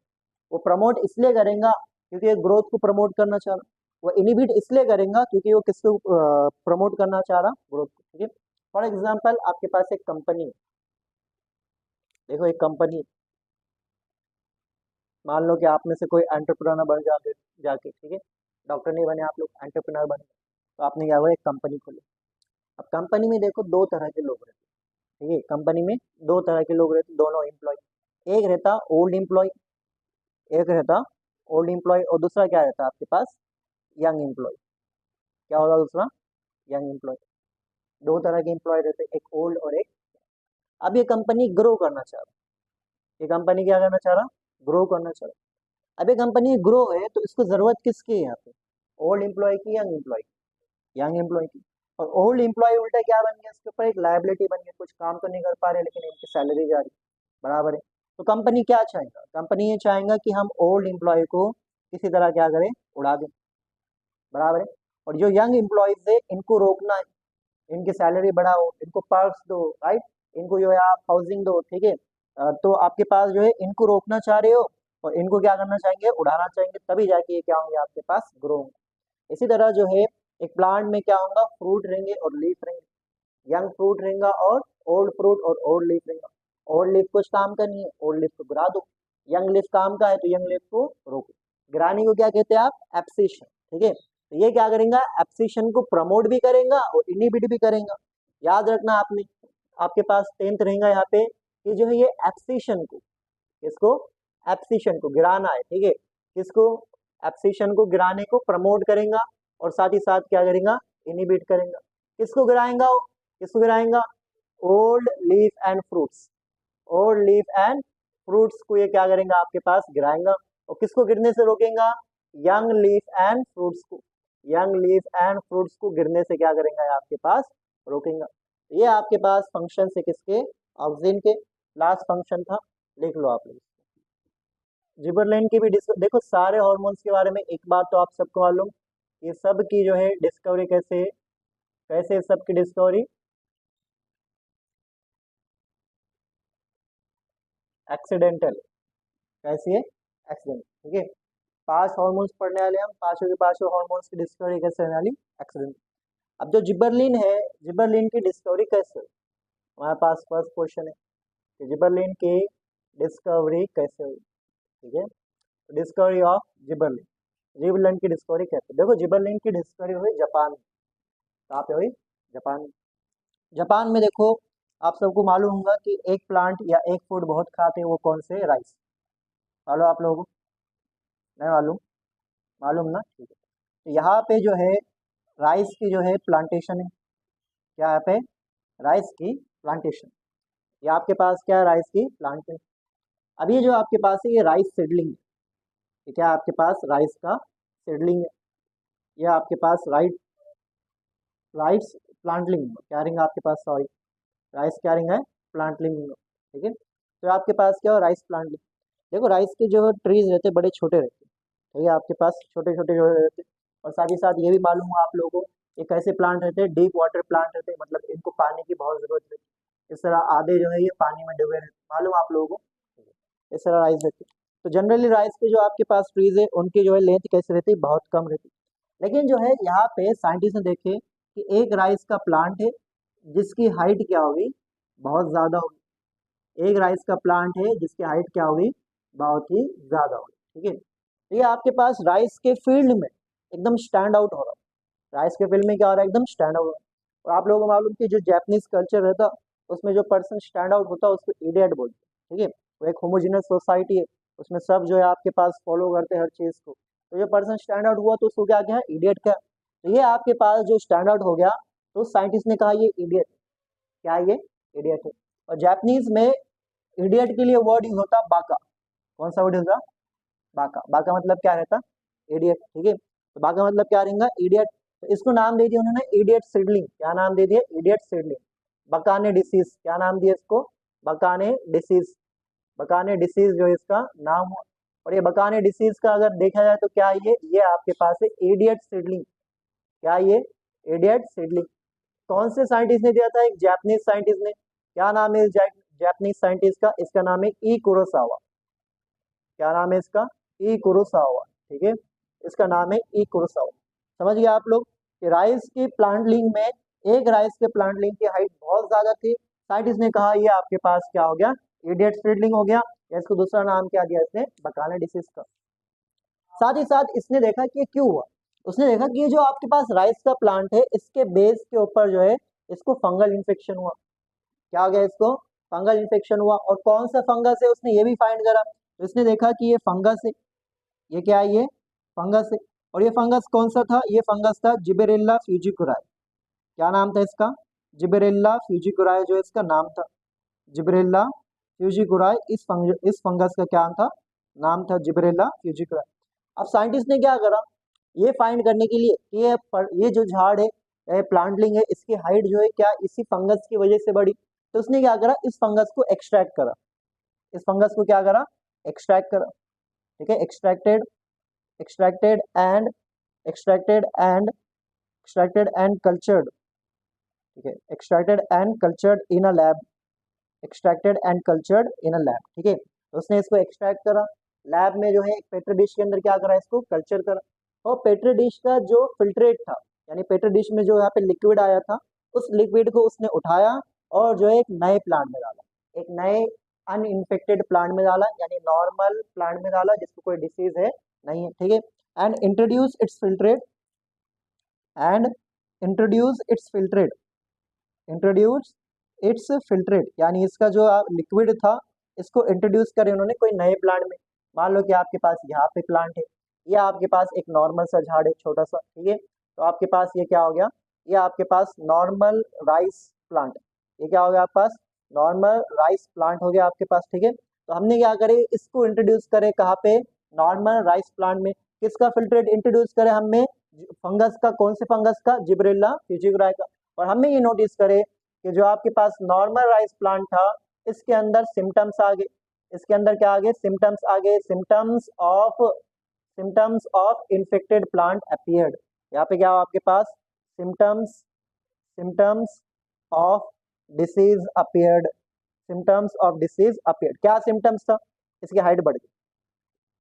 वो प्रमोट इसलिए करेगा क्योंकि ग्रोथ को प्रमोट करना चाह रहा, वो इनिबिट इसलिए करेगा क्योंकि वो किसको प्रमोट करना चाह रहा, ग्रोथ को। ठीक है, फॉर एग्जाम्पल आपके पास एक कंपनी, देखो एक कंपनी, मान लो कि आप में से कोई एंटरप्रेन्योर बन जाके जाके ठीक है, डॉक्टर नहीं बने आप लोग, एंटरप्रेन्योर बने, तो आपने क्या हुआ, एक कंपनी खोली। अब कंपनी में देखो दो तरह के लोग रहते, ठीक है, कंपनी में दो तरह के लोग रहते, दोनों एम्प्लॉय। एक रहता ओल्ड एम्प्लॉय, एक रहता ओल्ड एम्प्लॉय, और दूसरा क्या रहता आपके पास, यंग एम्प्लॉय। क्या होगा दूसरा, यंग एम्प्लॉय। दो तरह के एम्प्लॉय रहते, एक ओल्ड और एक। अब ये कंपनी ग्रो करना चाह रहा, ये कंपनी क्या करना चाह रहा, ग्रो करना चाह रहा। अब ये कंपनी ग्रो है तो इसको जरूरत किसकी है यहाँ पे, ओल्ड एम्प्लॉय की, यंग एम्प्लॉय, यंग एम्प्लॉय की। और ओल्ड एम्प्लॉय उल्टा क्या बन गया, इसके ऊपर एक लायबिलिटी बन गया, कुछ काम तो नहीं कर पा रहे लेकिन इनकी सैलरी जा रही, बराबर है। तो कंपनी क्या चाहेगा, कंपनी ये चाहेगा कि हम ओल्ड एम्प्लॉय को किसी तरह क्या करें, उड़ा दें, बराबर है। और जो यंग एम्प्लॉयज है इनको रोकना है, इनकी सैलरी बढ़ाओ, इनको पर्क्स दो, राइट, इनको जो है आप हाउसिंग दो। ठीक है, तो आपके पास जो है इनको रोकना चाह रहे हो और इनको क्या करना चाहेंगे, उड़ाना चाहेंगे, तभी जाके ये क्या होंगे आपके पास, ग्रो होंगे। इसी तरह जो है एक प्लांट में क्या होगा, फ्रूट रहेंगे और लीफ रहेंगे, यंग फ्रूट रहेगा और ओल्ड फ्रूट और ओल्ड लीफ रहेगा। ओल्ड लीफ कुछ काम का नहीं है, ओल्ड लीफ को गिरा दो, यंग लीफ काम का है तो यंग लीफ को रोको। गिराने को क्या कहते हैं आप, एब्सिशन। ठीक है, तो ये क्या करेगा, एब्सिशन को प्रमोट भी करेगा और इनिबिट भी करेगा। याद रखना आपने, आपके पास 10th रहेगा यहाँ पे कि जो है ये एब्सिशन को, किसको, एब्सिशन को गिराना है। ठीक है, किसको, एब्सिशन को गिराने को प्रमोट करेगा और साथ ही साथ क्या करेगा, इनिबिट करेगा। किसको गिराएगा वो, किसको गिराएगा, old leaf and fruits, old leaf and fruits को ये क्या करेगा आपके पास, गिराएगा। और किसको गिरने से रोकेगा, यंग लीफ एंड फ्रूट्स को, यंग लीफ एंड फ्रूट्स को गिरने से क्या करेगा आपके पास, रोकेगा। ये आपके पास फंक्शन है किसके, ऑक्सीजन के। लास्ट फंक्शन था, लिख लो आप लोग। जिबरलिन की भी देखो सारे हार्मोन्स के बारे में एक बात तो आप सबको मालूम, ये सब की जो है डिस्कवरी कैसे, कैसे सब की डिस्कवरी, एक्सीडेंटल, कैसी है, एक्सीडेंट। ठीक है, 5 हार्मोन्स पढ़ने वाले हम, पांचों के पांचों हार्मोन्स की डिस्कवरी कैसे होने वाली, एक्सीडेंट। अब जो जिबरलिन है, जिबरलिन की डिस्कवरी कैसे हुई, हमारे पास फर्स्ट क्वेश्चन है कि जिबरलिन की डिस्कवरी कैसे हुई। ठीक है, डिस्कवरी ऑफ जिबरलिन, जिबरलिन की डिस्कवरी कैसे, देखो जिबरलिन की डिस्कवरी हुई जापान में। कहाँ पे हुई, जापान में। जापान में देखो आप सबको मालूम होगा कि एक प्लांट या एक फूड बहुत खाते हैं, वो कौन से, राइस। मालूम आप लोगों को, नहीं मालूम, मालूम ना, ठीक है। तो यहाँ पे जो है राइस की जो है प्लांटेशन है, क्या यहाँ पे, राइस की प्लांटेशन। ये आपके पास क्या है, राइस की प्लांट है। अब ये जो आपके पास है ये राइस सीडलिंग है, ये क्या आपके पास, राइस का सीडलिंग है। ये आपके पास राइस प्लांटलिंग क्या रहेंगे आपके पास, सॉरी, राइस क्या रहेंगे, प्लांटलिंग। ठीक है, तो आपके पास क्या हो, राइस प्लांटलिंग। देखो राइस के जो ट्रीज रहते हैं बड़े छोटे रहते हैं, ठीक है, आपके पास छोटे छोटे जो रहते हैं। और साथ ही साथ ये भी मालूम हो आप लोगों को, ये कैसे प्लांट रहते हैं, डीप वाटर प्लांट रहते हैं, मतलब इनको पानी की बहुत जरूरत रहती है। इस तरह आधे जो है ये पानी में डूबे रहते हैं, मालूम आप लोगों को, इस तरह राइस रहती है। तो जनरली राइस के जो आपके पास ट्रीज है उनकी जो है लेंथ कैसे रहती है, बहुत कम रहती है। लेकिन जो है यहाँ पे साइंटिस्ट ने देखे कि एक राइस का प्लांट है जिसकी हाइट क्या होगी, बहुत ज्यादा होगी। एक राइस का प्लांट है जिसकी हाइट क्या होगी, बहुत ही ज्यादा होगी। ठीक है। तो ये आपके पास राइस के फील्ड में एकदम स्टैंड आउट हो रहा है, राइस के फील्ड में क्या हो रहा है, एकदम स्टैंड आउट हो रहा है। और आप लोगों को मालूम कि जो जैपनीज कल्चर रहता उसमें जो पर्सन स्टैंड आउट होता है उसको इडियट बोलते हैं, ठीक है। वो एक होमोजीनियस सोसाइटी है, उसमें सब जो है आपके पास फॉलो करते हैं हर चीज़ को। तो जो पर्सन स्टैंड आउट हुआ तो उसको क्या क्या है, इडियट क्या। तो ये आपके पास जो स्टैंड आउट हो गया तो साइंटिस्ट ने कहा ये इडियट, क्या है, ये इडियट है। और जापानीज में इडियट के लिए वर्ड यूज होता बाका। कौन सा वर्ड होता, बाका। बाका मतलब क्या रहता, इडियट, ठीक है। तो बाका मतलब क्या रहेगा, इडियट। तो इसको नाम दे दिया उन्होंने इडियट सीडलिंग। क्या नाम दे दिया, इडियट सीडलिंग। बकाने डिसीज, क्या नाम दिया इसको, बकाने डिसीज। बकाने डिसीज जो इसका नाम हुआ। और ये बकाने डिसीज का अगर देखा जाए तो क्या ये आपके पास है इडियट सीडलिंग। क्या ये इडियट सीडलिंग कौन से साइंटिस्ट ने दिया था, एक जापानीज साइंटिस्ट ने। क्या नाम है इस जापानीज साइंटिस्ट का, इसका नाम है ई कुरोसावा। क्या नाम है इसका, ई कुरोसावा, ठीक है। इसका नाम है ई कुरोसावा। समझ गए आप लोग कि राइस के प्लांटलिंग में, एक राइस के प्लांटलिंग की हाइट बहुत ज्यादा थी। साइंटिस्ट ने कहा ये आपके पास क्या हो गया, इडियट सीडलिंग हो गया, या इसको दूसरा नाम क्या दिया इसने, बकाने डिसीज का। साथ ही साथ इसने देखा कि ये क्यों हुआ। उसने देखा कि ये जो आपके पास राइस का प्लांट है इसके बेस के ऊपर जो है इसको फंगल इन्फेक्शन हुआ। क्या हो गया, इसको फंगल इन्फेक्शन हुआ। और कौन सा फंगस है उसने ये भी फाइंड करा। तो इसने देखा कि ये फंगस है, ये क्या है, ये फंगस है। और ये फंगस कौन सा था, ये फंगस था जिबेरेल्ला फ्यूजिकुराई। क्या नाम था इसका, जिबेरेल्ला फ्यूजिकुराई जो इसका नाम था, जिबरेल्ला फ्यूजिकुराई। इस फंगस का क्या नाम था जिबरेल्ला फ्यूजिकुराई। अब साइंटिस्ट ने क्या करा, ये फाइंड करने के लिए कि ये जो झाड़ है, प्लांटलिंग है, इसकी हाइट जो है क्या इसी फंगस की वजह से बढ़ी। तो उसने क्या करा, इस फंगस को एक्सट्रैक्ट करा। इस फंगस को क्या करा, एक्सट्रैक्ट करा, ठीक है। Extracted extracted and extracted and extracted and cultured, ठीक है। Extracted and cultured in a lab, extracted and cultured in a lab, ठीक है। तो उसने इसको एक्सट्रैक्ट करा, लैब में जो है एक पेट्री डिश के अंदर क्या करा, इसको कल्चर करा। और पेट्री डिश का जो फिल्ट्रेट था, यानी पेट्री डिश में जो यहाँ पे लिक्विड आया था, उस लिक्विड को उसने उठाया और जो है एक नए प्लांट में डाला, एक नए अनइन्फेक्टेड प्लांट में डाला, यानी नॉर्मल प्लांट में डाला जिसको कोई डिसीज है नहीं है, ठीक है। And introduce it's filtrate and introduce it's filtrate introduce it's filtrate, यानी इसका जो लिक्विड था इसको इंट्रोड्यूस करे उन्होंने कोई नए प्लांट में। मान लो कि आपके पास यहाँ पे प्लांट है, या आपके पास एक नॉर्मल सा झाड़ है छोटा सा, ठीक है। तो आपके पास ये क्या हो गया, ये आपके पास नॉर्मल राइस प्लांट, ये क्या हो गया आपके पास, नॉर्मल राइस प्लांट हो गया आपके पास, ठीक है। तो हमने क्या करे, इसको इंट्रोड्यूस करे कहाँ पे, नॉर्मल राइस प्लांट में। किसका फिल्ट्रेट इंट्रोड्यूस करे हमने, फंगस का। कौन से फंगस का, जिब्रेल्ला फ्यूजिकुराई का। और हमने ये नोटिस करे कि जो आपके पास नॉर्मल राइस प्लांट था इसके अंदर सिम्टम्स आ गए, इसके अंदर क्या आ गए, सिम्टम्स आ गए, symptoms of infected plant appeared. यहाँ पे क्या हो आपके पास, symptoms symptoms of disease appeared, symptoms of disease appeared. क्या सिम्टम्स था, इसकी हाइट बढ़ गई।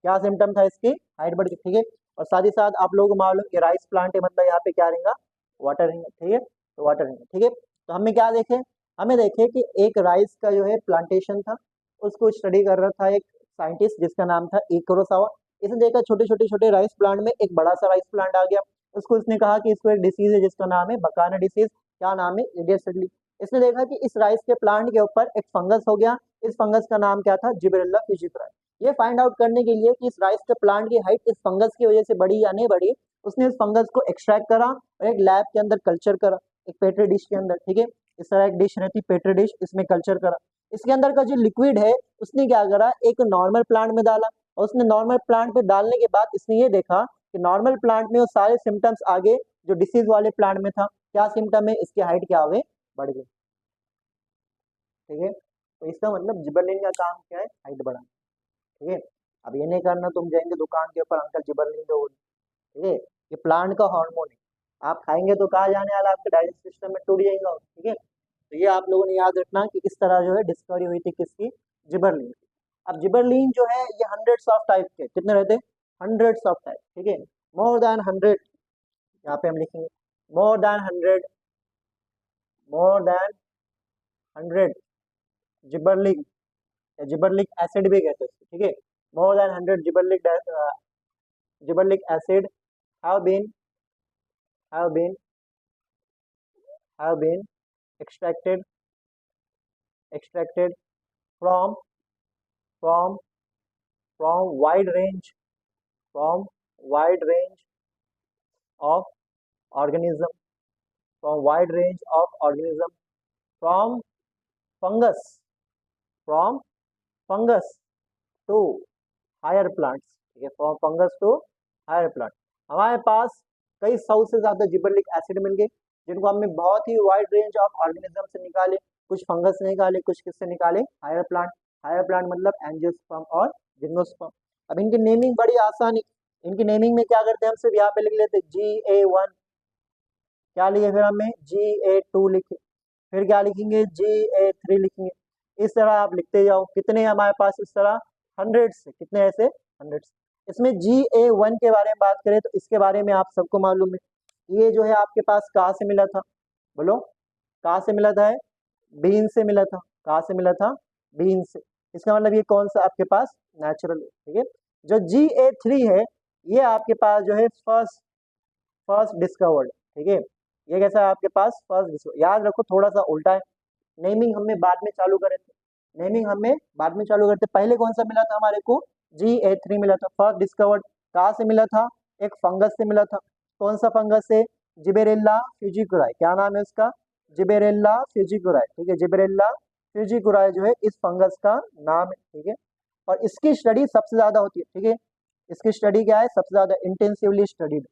क्या सिम्टम था, इसकी हाइट बढ़ गई, ठीक है। और साथ ही साथ आप लोगों को मालूम कि राइस प्लांट है मतलब यहाँ पे क्या रहेगा, वाटर रहेगा, ठीक है। तो वाटर रहेगा, ठीक है। तो हमें क्या देखे, हमें देखे कि एक राइस का जो है प्लांटेशन था, उसको स्टडी कर रहा था एक साइंटिस्ट जिसका नाम था ई कुरोसावा। इसने देखा छोटे छोटे छोटे राइस प्लांट में एक बड़ा सा राइस प्लांट आ गया, उसको इसने कहा कि इसको एक डिसीज है जिसका नाम है बकाना डिसीज। क्या नाम है, इडियट सीडलिंग। इसने देखा कि इस राइस के प्लांट के ऊपर एक फंगस हो गया, इस फंगस का नाम क्या था, जिबरेल्ला फ्यूजिकुराई। ये फाइंड आउट करने के लिए कि इस राइस के प्लांट की हाइट इस फंगस की वजह से बढ़ी या नहीं बढ़ी, उसने इस फंगस को एक्सट्रैक्ट करा और एक लैब के अंदर कल्चर करा, एक पेट्री डिश के अंदर, ठीक है। इस तरह एक डिश रहती पेट्री डिश, इसमें कल्चर करा। इसके अंदर का जो लिक्विड है उसने क्या करा, एक नॉर्मल प्लांट में डाला। और उसने नॉर्मल प्लांट में डालने के बाद इसने ये देखा कि नॉर्मल प्लांट में वो सारे सिम्टम्स आगे जो डिसीज वाले प्लांट में था। क्या सिम्टम है, इसकी हाइट क्या हो गई, बढ़ गई, ठीक है। तो इसका मतलब जिबरलिन का काम क्या है, हाइट बढ़ाना, ठीक है। अब ये नहीं करना तुम जाएंगे दुकान के ऊपर अंकल जिबरलिन दो, ठीक है। ये प्लांट का हार्मोन है, आप खाएंगे तो कहा जाने वाला आपके डाइजेस्ट सिस्टम में टूट जाएगा, ठीक है। तो ये आप लोगों ने याद रखना कि इस तरह जो है डिस्कवरी हुई थी किसकी, जिबरलिन की। अब जिबरलिन जो है ये हंड्रेड्स ऑफ टाइप के, कितने रहते हैं, हंड्रेड्स ऑफ टाइप, ठीक है। मोर देन 100, यहाँ पे हम लिखेंगे more than 100, more than 100 gibberellic, gibberellic acid भी कहते हैं, ठीक है। more than 100 gibberellic acid have been have been have been extracted from from from wide range from wide range of organism from wide range of organism from fungus from fungus to higher plants, ठीक है, from fungus to higher plant. हमारे पास कई 100 से ज्यादा जिबरलिक acid मिल गए, जिनको हमने बहुत ही वाइड रेंज ऑफ ऑर्गेनिज्म से निकाले, कुछ फंगस से निकाले, कुछ किससे निकाले, हायर प्लांट मतलब एंजियोस्पर्म और जिम्नोस्पर्म। अब इनकी नेमिंग बड़ी आसानी, इनकी नेमिंग में क्या करते हैं, हम सिर्फ यहाँ पे लिख लेते GA1, क्या लिखे, फिर हमें GA2 लिखे, फिर क्या लिखेंगे GA3 लिखेंगे। इस तरह आप लिखते जाओ, कितने हमारे पास इस तरह 100 से, कितने ऐसे 100 से। इसमें GA1 के बारे में बात करें तो इसके बारे में आप सबको मालूम है, ये जो है आपके पास कहाँ से मिला था, बोलो कहाँ से मिला था, बीन से मिला था, कहाँ से मिला था, बीन से। इसका मतलब ये कौन सा आपके पास नेचुरल है, ठीक है। जो GA3 है ये आपके पास जो है फर्स्ट डिस्कवर्ड, ठीक है, ये कैसा है आपके पास फर्स्ट डिस्कवर्ड। याद रखो थोड़ा सा उल्टा है, नेमिंग हमने बाद में चालू करे थे, नेमिंग हमें बाद में चालू करते, पहले कौन सा मिला था हमारे को, GA3 मिला था, फर्स्ट डिस्कवर्ड कहाँ से मिला था, एक फंगस से मिला था, कौन सा फंगस है, जिबेरेल्ला फ्यूजिकुराई, क्या नाम है इसका, जिबेरेल्ला फ्यूजिकुराई, ठीक है, जिबेरेल्ला फ्यूजिकुराई जो है इस फंगस का नाम है, ठीक है। और इसकी स्टडी सबसे ज्यादा होती है, ठीक है, इसकी स्टडी क्या है, सबसे ज्यादा इंटेंसिवली स्टडीड,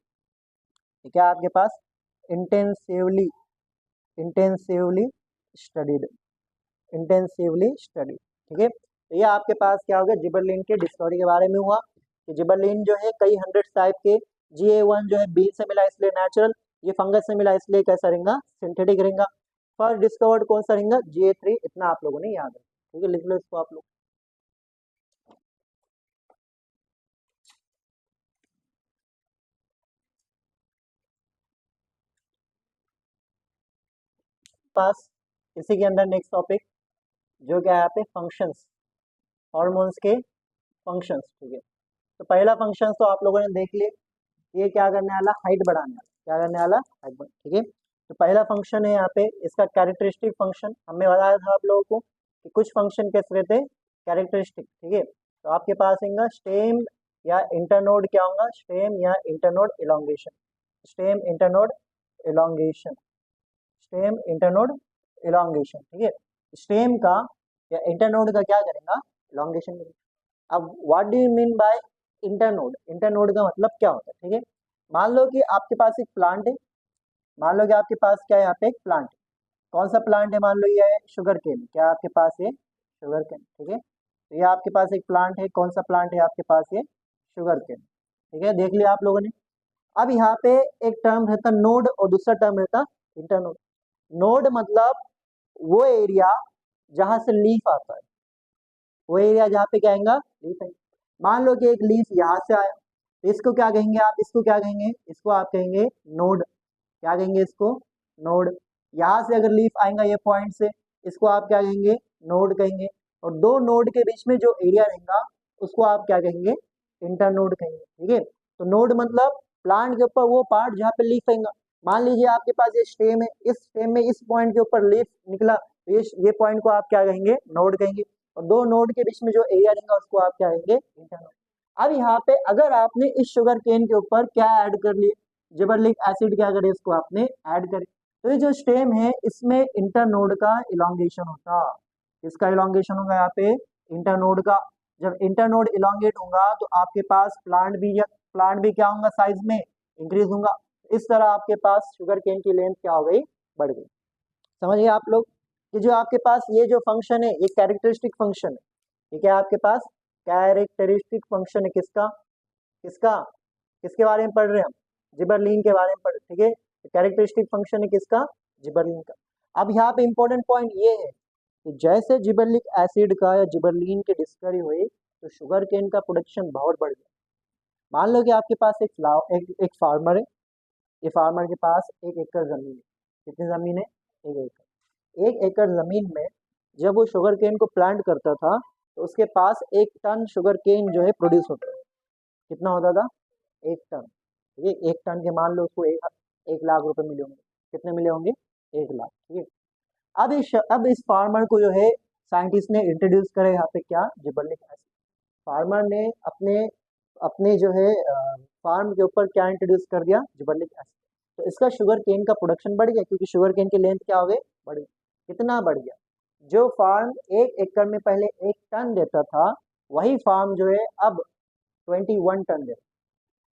ठीक है, आपके पास intensively intensively studied intensively study, ठीक है। तो ये आपके पास क्या होगा, जिबरलिन के डिस्कवरी के बारे में हुआ कि जिबरलिन जो है कई 100 टाइप के, GA1 जो है बी से मिला इसलिए नेचुरल, ये फंगस से मिला इसलिए कैसा रहेगा, सिंथेटिक रहेगा। फर्स्ट डिस्कवर्ड कौन सा रहेगा, GA3, इतना आप लोगों ने याद रखा, ठीक है, लिख लो इसको आप लोग। पास इसी के अंदर नेक्स्ट टॉपिक जो क्या है यहाँ पे, फंक्शंस, हॉर्मोन्स के फंक्शंस, ठीक है। तो पहला फंक्शन तो आप लोगों ने देख लिया, ये क्या करने वाला, हाइट बढ़ाने वाला, क्या करने वाला, हाइट बढ़, ठीक है। तो पहला फंक्शन है यहाँ पे, इसका कैरेक्टरिस्टिक फंक्शन हमने बताया था आप लोगों को कि कुछ फंक्शन कैसे रहते हैं, कैरेक्टरिस्टिक, ठीक है। तो आपके पास आएगा स्टेम या इंटरनोड, क्या होगा, स्टेम या internode elongation, stem internode elongation, stem internode elongation, ठीक है। स्टेम का या इंटरनोड का क्या करेगा, इलोंगेशन करेगा। अब what do you mean by internode, internode का मतलब क्या होता है, ठीक है। मान लो कि आपके पास एक प्लांट है, मान लो कि आपके पास क्या है, यहाँ पे एक प्लांट है, कौन सा प्लांट है, मान लो ये है शुगर केन, क्या आपके पास है, शुगर केन, ठीक है। तो ये आपके पास एक प्लांट है, कौन सा प्लांट है आपके पास, ये शुगर केन, ठीक है, देख लिया आप लोगों ने। अब यहाँ पे एक टर्म रहता नोड और दूसरा टर्म रहता इंटरनोड। नोड मतलब वो एरिया जहां से लीफ आता है, वो एरिया जहाँ पे क्या आएगा, लीफ है। मान लो कि एक लीफ यहाँ से आया, तो इसको क्या कहेंगे आप, इसको क्या कहेंगे, इसको आप कहेंगे नोड, क्या कहेंगे इसको, नोड। यहाँ से अगर लीफ आएगा ये पॉइंट से, इसको आप क्या कहेंगे, नोड कहेंगे। और दो नोड के बीच में जो एरिया रहेगा उसको आप क्या कहेंगे, इंटरनोड कहेंगे, ठीक है। तो नोड मतलब प्लांट के ऊपर वो पार्ट जहाँ पे लीफ आएगा। मान लीजिए आपके पास ये स्टेम है, इस स्टेम में इस पॉइंट के ऊपर लीफ निकला, तो ये पॉइंट को आप क्या कहेंगे, नोड कहेंगे। और दो नोड के बीच में जो एरिया रहेगा उसको आप क्या कहेंगे, इंटरनोड। अब यहाँ पे अगर आपने इस शुगर केन के ऊपर क्या ऐड कर लिया, जिबरलिक एसिड, क्या करे, इसको आपने ऐड करे, तो ये जो स्टेम है इसमें इंटरनोड का इलोंगेशन होता, इसका इलोंगेशन होगा यहाँ पे इंटरनोड का। जब इंटरनोड इलोंगेट होगा तो आपके पास प्लांट भी क्या होगा, साइज में इंक्रीज होगा। इस तरह आपके पास शुगर केन की लेंथ क्या हो गई, बढ़ गई। समझिए आप लोग कि जो आपके पास ये जो फंक्शन है ये कैरेक्टरिस्टिक फंक्शन है, ठीक है, आपके पास कैरेक्टरिस्टिक फंक्शन है, किसका किसका किसके बारे में पढ़ रहे हैं हम, जिबरलिन के बारे में पढ़ रहे, ठीक है। कैरेक्टरिस्टिक फंक्शन है किसका, जिबरलिन का। अब यहाँ पे इंपॉर्टेंट पॉइंट ये है कि जैसे जिबरलिक एसिड का या जिबरलिन की डिस्कवरी हुई तो शुगर केन का प्रोडक्शन बहुत बढ़ गया। मान लो कि आपके पास एक फार्मर है, ये फार्मर के पास 1 एकड़ जमीन है, कितनी जमीन है, 1 एकड़। 1 एकड़ जमीन में जब वो शुगर केन को प्लांट करता था तो उसके पास 1 टन शुगर केन जो है प्रोड्यूस होता है। कितना होता था? 1 टन। ठीक है, 1 टन के मान लो उसको 1 लाख रुपए मिले होंगे। कितने मिले होंगे? 1 लाख। ठीक है, अब इस फार्मर को जो है साइंटिस्ट ने इंट्रोड्यूस करे यहाँ पे क्या? जिबर्लिक एसिड। फार्मर ने अपने अपने जो है फार्म के ऊपर क्या इंट्रोड्यूस कर दिया? जिबर्लिक एसिड। तो इसका शुगर केन का प्रोडक्शन बढ़ गया, क्योंकि शुगर केन की लेंथ क्या हो गई? बढ़ गई। कितना बढ़ गया? जो फार्म 1 एकड़ में पहले 1 टन देता था, वही फार्म जो है अब 21 टन दे रहा।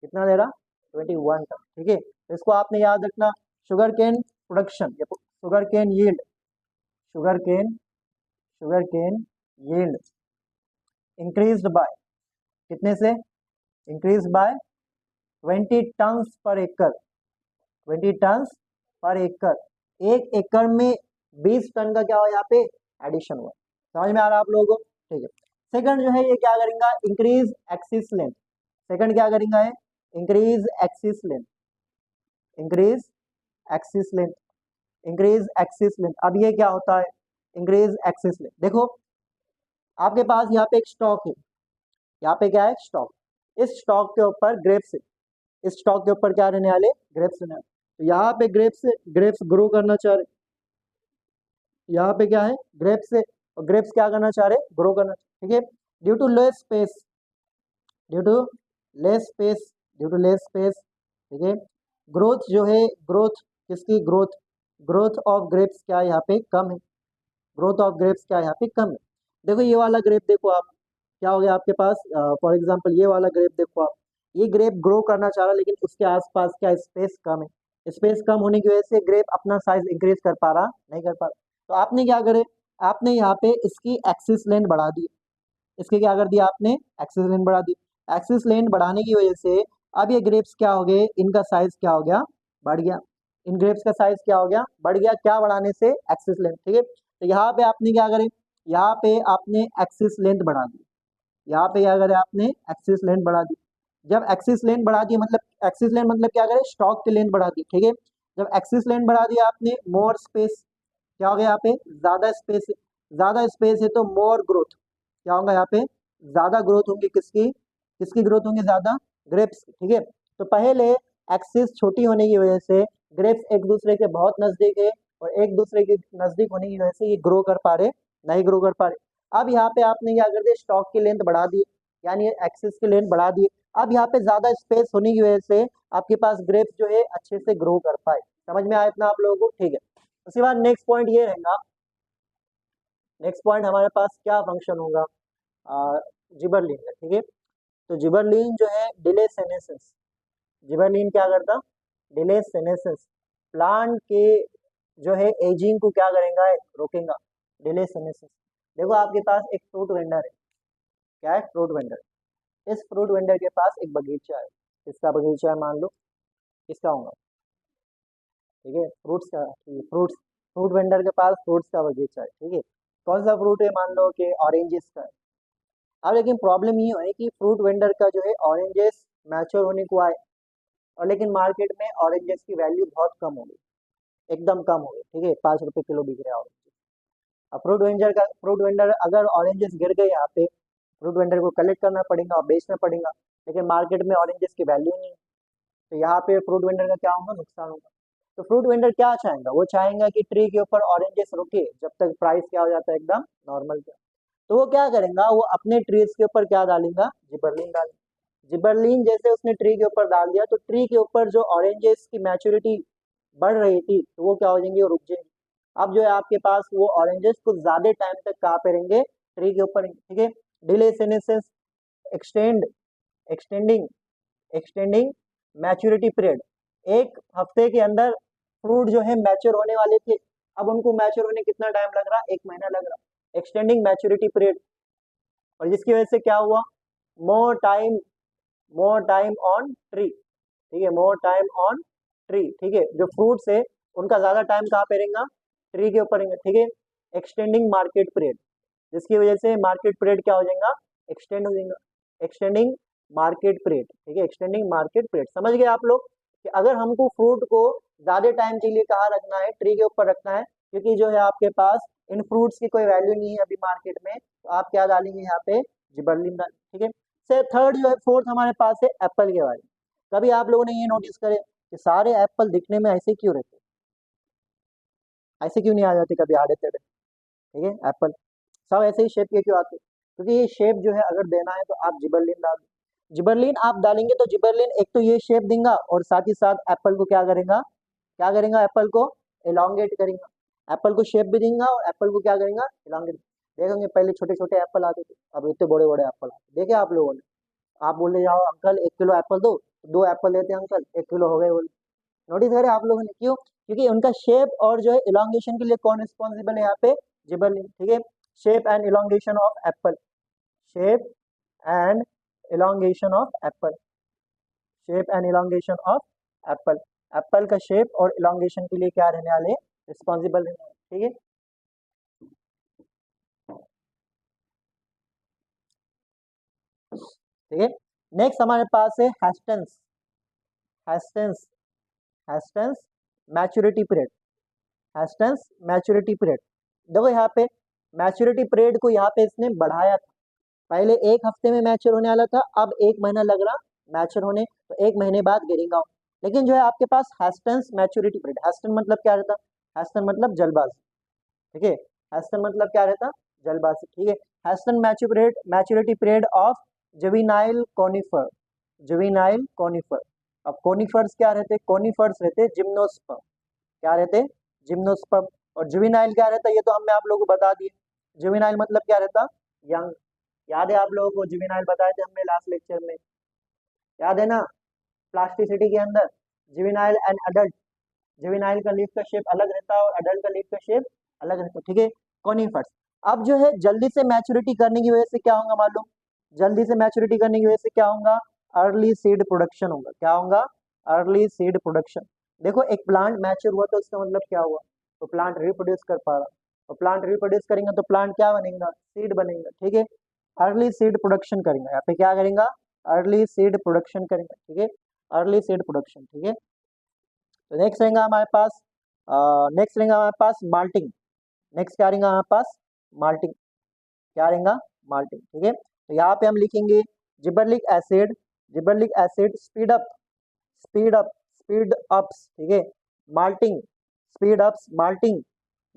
कितना दे रहा? 21 टन। ठीक है, तो इसको आपने याद रखना। शुगर केन प्रोडक्शन या sugarcane yield, sugarcane yield increased by कितने से? इंक्रीज बाय 20 टन्स पर एकड़। 20 टन्स पर एकड़। 1 एकड़ में 20 टन का क्या हुआ? यहाँ पे एडिशन हुआ। समझ में आ रहा है आप लोगों को? ठीक है। सेकंड जो है ये क्या करेंगे? Increase axis length. सेकंड क्या करेंगे? Increase axis length, increase axis length, increase axis length. अब ये क्या होता है? Increase axis length. देखो आपके पास यहाँ पे एक स्टॉक है, यहाँ पे क्या है? स्टॉक। इस स्टॉक के ऊपर ग्रेप्स है, इस स्टॉक के ऊपर क्या रहने वाले? ग्रेप्स रहने वाले। तो यहाँ पे ग्रेप्स ग्रो करना चाह रहे, यहाँ पे क्या है? ग्रेप्स है, और ग्रेप्स क्या करना चाह रहे? ग्रो करना। ठीक है, due to less space, due to less space, due to less space. ठीक है, ग्रोथ जो है, ग्रोथ किसकी? ग्रोथ, ग्रोथ ऑफ ग्रेप्स क्या है? यहाँ पे कम है। ग्रोथ ऑफ ग्रेप्स क्या है? यहाँ पे कम है। देखो ये वाला ग्रेप देखो आप, क्या हो गया आपके पास? फॉर एग्जांपल ये वाला ग्रेप देखो आप, ये ग्रेप ग्रो करना चाह रहा है, लेकिन उसके आसपास क्या? स्पेस कम है। स्पेस कम होने की वजह से ग्रेप अपना साइज इंक्रीज कर पा रहा नहीं, कर पा रहा। तो आपने क्या करे? आपने यहाँ पे इसकी एक्सिस लेंथ बढ़ा दी। इसके क्या कर दिया आपने? एक्सिस लेंथ बढ़ा दी। एक्सिस लेंथ बढ़ाने की वजह से अब ये ग्रेप्स क्या हो गए? इनका साइज क्या हो गया? बढ़ गया। इन ग्रेप्स का साइज क्या हो गया? बढ़ गया। क्या बढ़ाने से? Axis length. ठीक है, तो यहाँ पे आपने क्या करें? यहाँ पे आपने एक्सिस लेंथ बढ़ा दी। यहाँ पे क्या करें? आपने एक्सिस लेंथ बढ़ा दी। जब एक्सिस लेंथ बढ़ा दी, मतलब एक्सिस लेंथ मतलब क्या करें? स्टॉक की लेंथ बढ़ा दी। ठीक है, जब एक्सिस लेंथ बढ़ा दिया आपने, मोर स्पेस, क्या हो गया यहाँ पे? ज्यादा स्पेस है। ज्यादा स्पेस है तो मोर ग्रोथ, क्या होगा यहाँ पे? ज्यादा ग्रोथ होंगी। किसकी? किसकी ग्रोथ होंगी? ज्यादा ग्रेप्स की। ठीक है, तो पहले एक्सिस छोटी होने की वजह से ग्रेप्स एक दूसरे के बहुत नजदीक है, और एक दूसरे के नजदीक होने की वजह से ये ग्रो कर पा रहे नहीं, ग्रो कर पा रहे। अब यहाँ पे आपने क्या कर दिया? स्टॉक की लेंथ बढ़ा दी, यानी एक्सिस की लेंथ बढ़ा दी। अब यहाँ पे ज्यादा स्पेस होने की वजह से आपके पास ग्रेप्स जो है अच्छे से ग्रो कर पाए। समझ में आया इतना आप लोगों को? ठीक है, उसके बाद नेक्स्ट पॉइंट ये रहेगा, नेक्स्ट पॉइंट हमारे पास क्या फंक्शन होगा? जिबरलिन का। ठीक है, तो जिबरलिन जो है डिले सेनेसेंस, जिबरलिन क्या करता? डिले सेनेसेंस, प्लांट के जो है एजिंग को क्या करेगा? रोकेगा। Delay senescence. देखो आपके पास एक फ्रूट वेंडर है, क्या है? Fruit vendor. इस फ्रूट वेंडर के पास एक बगीचा है। किसका बगीचा है? मान लो किसका होगा? ठीक है, फ्रूट्स का। फ्रूट्स, फ्रूट वेंडर के पास फ्रूट्स का बगीचा है। ठीक है, कौन सा फ्रूट है? मान लो कि ऑरेंजेस का है। अब लेकिन प्रॉब्लम ये है कि फ्रूट वेंडर का जो है ऑरेंजेस मैच्योर होने को आए, और लेकिन मार्केट में ऑरेंजेस की वैल्यू बहुत कम हो गई, एकदम कम हो गई। ठीक है, 5 रुपए किलो बिक रहा है ऑरेंज। अब फ्रूट वेंडर अगर ऑरेंजेस गिर गए यहाँ पे, फ्रूट वेंडर को कलेक्ट करना पड़ेगा और बेचना पड़ेगा, लेकिन मार्केट में ऑरेंजेस की वैल्यू नहीं है। तो यहाँ पे फ्रूट वेंडर का क्या होगा? नुकसान होगा। तो फ्रूट वेंडर क्या चाहेगा? वो चाहेगा कि ट्री के ऊपर ऑरेंजेस रुके जब तक प्राइस क्या हो जाता है? एकदम नॉर्मल क्या। तो वो क्या करेगा? वो अपने ट्रीज के ऊपर क्या डालेगा? जिबरलिन डालेगा। जिबरलिन जैसे उसने ट्री के ऊपर डाल दिया, तो ट्री के ऊपर जो ऑरेंजेस की मैच्योरिटी बढ़ रही थी, तो वो क्या हो जाएंगी? वो रुक जाएंगी। अब जो है आपके पास वो ऑरेंजेस कुछ ज्यादा टाइम तक कहाँ पे रहेंगे? ट्री के ऊपर। ठीक है, delay senescence, extend extending extending maturity period. 1 हफ्ते के अंदर फ्रूट जो है मैच्योर होने वाले थे, अब उनको मैच्योर होने कितना टाइम लग रहा? 1 महीना लग रहा। एक्सटेंडिंग मैच्योरिटी पीरियड, और जिसकी वजह से क्या हुआ? More time, more time on tree. ठीक है, मोर टाइम ऑन ट्री। ठीक है, जो फ्रूट्स है उनका ज्यादा टाइम कहाँ पे रहेगा? ट्री के ऊपर रहेंगे। ठीक है, एक्सटेंडिंग मार्केट पीरियड, जिसकी वजह से मार्केट पीरियड क्या हो जाएगा? एक्सटेंड हो जाएगा। Extending market period. ठीक है, एक्सटेंडिंग मार्केट पीरियड। समझ गए आप लोग कि अगर हमको फ्रूट को ज्यादा टाइम के लिए कहाँ रखना है? ट्री के ऊपर रखना है, क्योंकि जो है आपके पास इन फ्रूट्स की कोई वैल्यू नहीं है अभी मार्केट में, तो आप क्या डालेंगे यहाँ पे, जिबरलिन डालेंगे, ठीक है। से थर्ड जो है, फोर्थ हमारे पास है एप्पल के बारे में। कभी आप लोगों ने ये नोटिस करे कि सारे एप्पल दिखने में ऐसे क्यों रहते, ऐसे क्यों नहीं आ जाते कभी आड़े टेढ़े, ठीक है, एप्पल सब ऐसे ही शेप के क्यों आते, क्योंकि ये शेप जो है अगर देना है तो आप जिबरलिन डाल, जिबरलिन आप डालेंगे तो जिबरलिन एक तो ये शेप देगा और साथ ही साथ एप्पल को क्या करेगा, क्या करेगा, एप्पल को एलोंगेट करेगा, एप्पल को शेप भी देगा और एप्पल को क्या करेगा, एलोंगेट। देखेंगे पहले छोटे छोटे एप्पल आते थे, अब इतने बड़े बड़े एप्पल आते, देखे आप लोगों ने, आप बोले जाओ अंकल 1 किलो एप्पल दो, तो 2 एप्पल देते हैं अंकल, 1 किलो हो गए बोले, नोटिस करें आप लोगों ने, क्यों, क्योंकि उनका शेप और जो है इलांगेशन के लिए कौन रिस्पॉन्सिबल है यहाँ पे, जिबरलिन, ठीक है। Shape and elongation of Apple, shape and elongation of Apple, shape and elongation of Apple, Apple का शेप और इलांगेशन के लिए क्या रहने वाले, रिस्पॉन्सिबल रहने वाले, ठीक है। ठीक है, नेक्स्ट हमारे पास है हेस्टेंस, हेस्टेंस, हेस्टेंस मैच्योरिटी पीरियड, हेस्टेंस मैच्योरिटी पीरियड। देखो यहाँ पे मैच्योरिटी पीरियड को यहाँ पे इसने बढ़ाया था, पहले 1 हफ्ते में मैच्योर होने वाला था, अब 1 महीना लग रहा मैच्योर होने, तो 1 महीने बाद गिरेगा। लेकिन जो है आपके पास हेस्टेंस मैच्योरिटी पीरियड, हेस्टन मतलब क्या रहता, हेस्टन मतलब जल्दबाजी, ठीक है, हेस्टन मतलब क्या रहता, जल्दबाजी, ठीक है। Hasten maturity period of juvenile conifer, juvenile conifer. अब कॉनिफर्स क्या रहते, कॉनिफर्स रहते जिम्नोस्पर्म, क्या रहते, जिम्नोस्पर्म। और जुवेनाइल क्या रहता, ये तो हमने आप लोगों को बता दिए, जुवेनाइल मतलब क्या रहता, यंग। याद है आप लोगों को, जुवेनाइल बताए थे हमने लास्ट लेक्चर में, याद है ना, प्लास्टिसिटी के अंदर जुवेनाइल एंड अडल्ट, जुवेनाइल का लीफ का शेप अलग रहता है और अडल्ट का लीफ का शेप अलग रहता है, ठीक है, कॉनिफर्स। अब जो है जल्दी से मैच्योरिटी करने की वजह से क्या होगा मालूम, जल्दी से मैच्योरिटी करने की वजह से क्या होगा, अर्ली सीड प्रोडक्शन होगा, क्या होगा, अर्ली सीड प्रोडक्शन। देखो एक प्लांट मैच्योर हुआ तो उसका मतलब क्या हुआ, तो प्लांट रिप्रोड्यूस कर पा रहा, और प्लांट रिप्रोड्यूस करेंगे तो प्लांट क्या बनेगा, सीड बनेगा, ठीक है। अर्ली सीड प्रोडक्शन करेंगे, यहाँ पे क्या करेंगे, अर्ली सीड प्रोडक्शन करेंगे, ठीक है, अर्ली सीड प्रोडक्शन, ठीक है। तो नेक्स्ट रहेगा हमारे पास, नेक्स्ट रहेगा हमारे पास माल्टिंग, नेक्स्ट क्या रहेगा हमारे पास, माल्टिंग, क्या रहेगा, माल्टिंग, ठीक है। तो यहाँ पे हम लिखेंगे gibberellic acid, gibberellic acid speed up, speed up, speed ups, ठीक है, malting, speed ups, malting,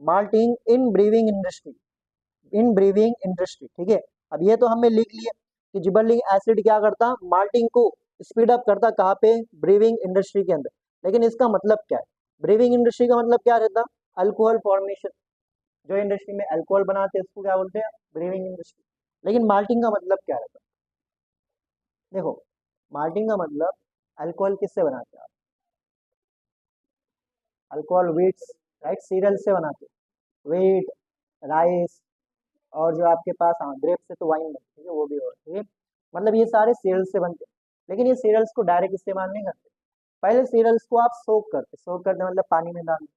malting in brewing industry, in brewing industry, ठीक है। अब ये तो हमने लिख लिया कि जिबरलिक एसिड क्या करता, माल्टिंग को स्पीड अप करता, कहाँ पे, ब्रीविंग इंडस्ट्री के अंदर। लेकिन इसका मतलब क्या है, ब्रीविंग इंडस्ट्री का मतलब क्या रहता, अल्कोहल फॉर्मेशन, जो इंडस्ट्री में अल्कोहल बनाते हैं उसको क्या बोलते हैं, ब्रीविंग इंडस्ट्री। लेकिन माल्टिंग का मतलब क्या रहता, देखो माल्टिंग का मतलब अल्कोहल किससे बनाते हैं, अल्कोहल व्हीट्स, राइट, सीरियल से बनाते हैं, व्हीट, राइस, और जो आपके पास, हाँ ग्रेप से तो वाइन बनती है वो भी हो, ठीक है, मतलब ये सारे सीरियल से बनते हैं। लेकिन ये सीरियल्स को डायरेक्ट इस्तेमाल नहीं करते, पहले सीरियल्स को आप सोक करते, सोक करते मतलब पानी में डालते,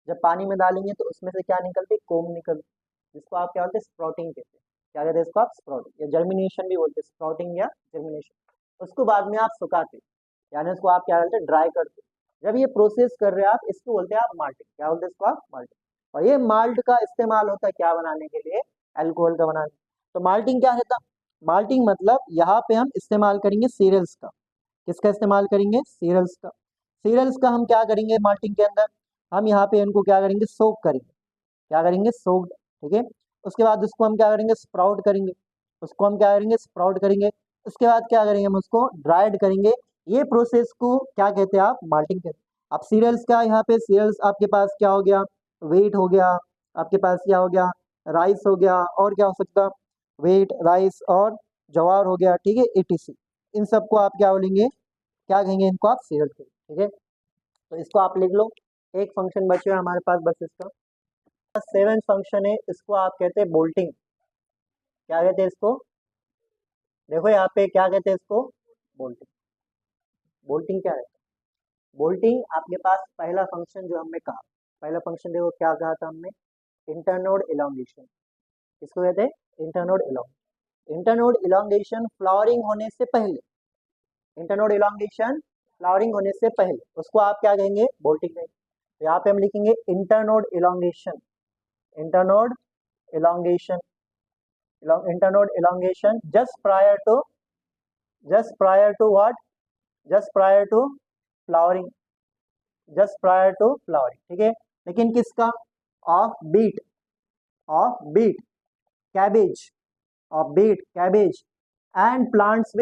जब पानी में डालेंगे तो उसमें से क्या निकलती, कोम निकलती, जिसको आप क्या बोलते हैं, स्प्राउटिंग कहते हैं, क्या कहते हैं इसको आप, स्प्राउटिंग या जर्मिनेशन भी बोलते हैं, स्प्राउटिंग या जर्मिनेशन। उसको बाद में आप सुखाते, यानी उसको आप क्या बोलते हैं, ड्राई करते, जब ये प्रोसेस कर रहे हैं आप, इसको बोलते हैं आप माल्टिंग, क्या बोलते हैं इसको आप, माल्टिंग। और ये माल्ट का इस्तेमाल होता है क्या बनाने के लिए, अल्कोहल का बनाने। तो माल्टिंग क्या रहता, माल्टिंग मतलब यहाँ पे हम इस्तेमाल करेंगे सीरियल्स का, किसका इस्तेमाल करेंगे, सीरियल्स का, सीरियल्स का हम क्या करेंगे माल्टिंग के अंदर, हम यहाँ पे इनको क्या करेंगे, सोक करेंगे, क्या करेंगे, सोक्ड, ठीक है। उसके बाद उसको हम क्या करेंगे, स्प्राउट करेंगे, उसको हम क्या करेंगे, स्प्राउट करेंगे। उसके बाद क्या करेंगे, हम उसको ड्राइड करेंगे, ये प्रोसेस को क्या कहते हैं आप, माल्टिंग कहते हैं। अब सीरियल्स का यहाँ पे, सीरियल्स आपके पास क्या हो गया, वेट हो गया, आपके पास क्या हो गया, राइस हो गया, और क्या हो सकता, वेट, राइस और ज्वार हो गया, ठीक है, etc। इन सबको आप क्या बोलेंगे, क्या कहेंगे, इनको आप सीरियल कहेंगे, ठीक है। तो इसको आप लिख लो, एक फंक्शन बचे हुए हमारे पास बस इसका, सेवन फंक्शन है, इसको आप कहते हैं बोल्टिंग, क्या कहते हैं इसको, देखो यहाँ पे क्या कहते हैं इसको, बोल्टिंग। बोल्टिंग क्या है, बोल्टिंग आपके पास पहला फंक्शन जो हमने कहा, पहला फंक्शन देखो क्या कहा था हमने, इंटरनोड इलांगेशन, इसको कहते हैं internode elongation, internode elongation flowering होने से पहले, इंटरनोड इलांगेशन फ्लावरिंग होने से पहले उसको आप क्या कहेंगे, बोल्टिंग कहेंगे। तो यहाँ पे हम लिखेंगे internode elongation, internode elongation, internode elongation just prior to what, just prior to flowering, just prior to flowering, ठीक है। लेकिन किसका, of beet, of beet cabbage, of beet cabbage and plants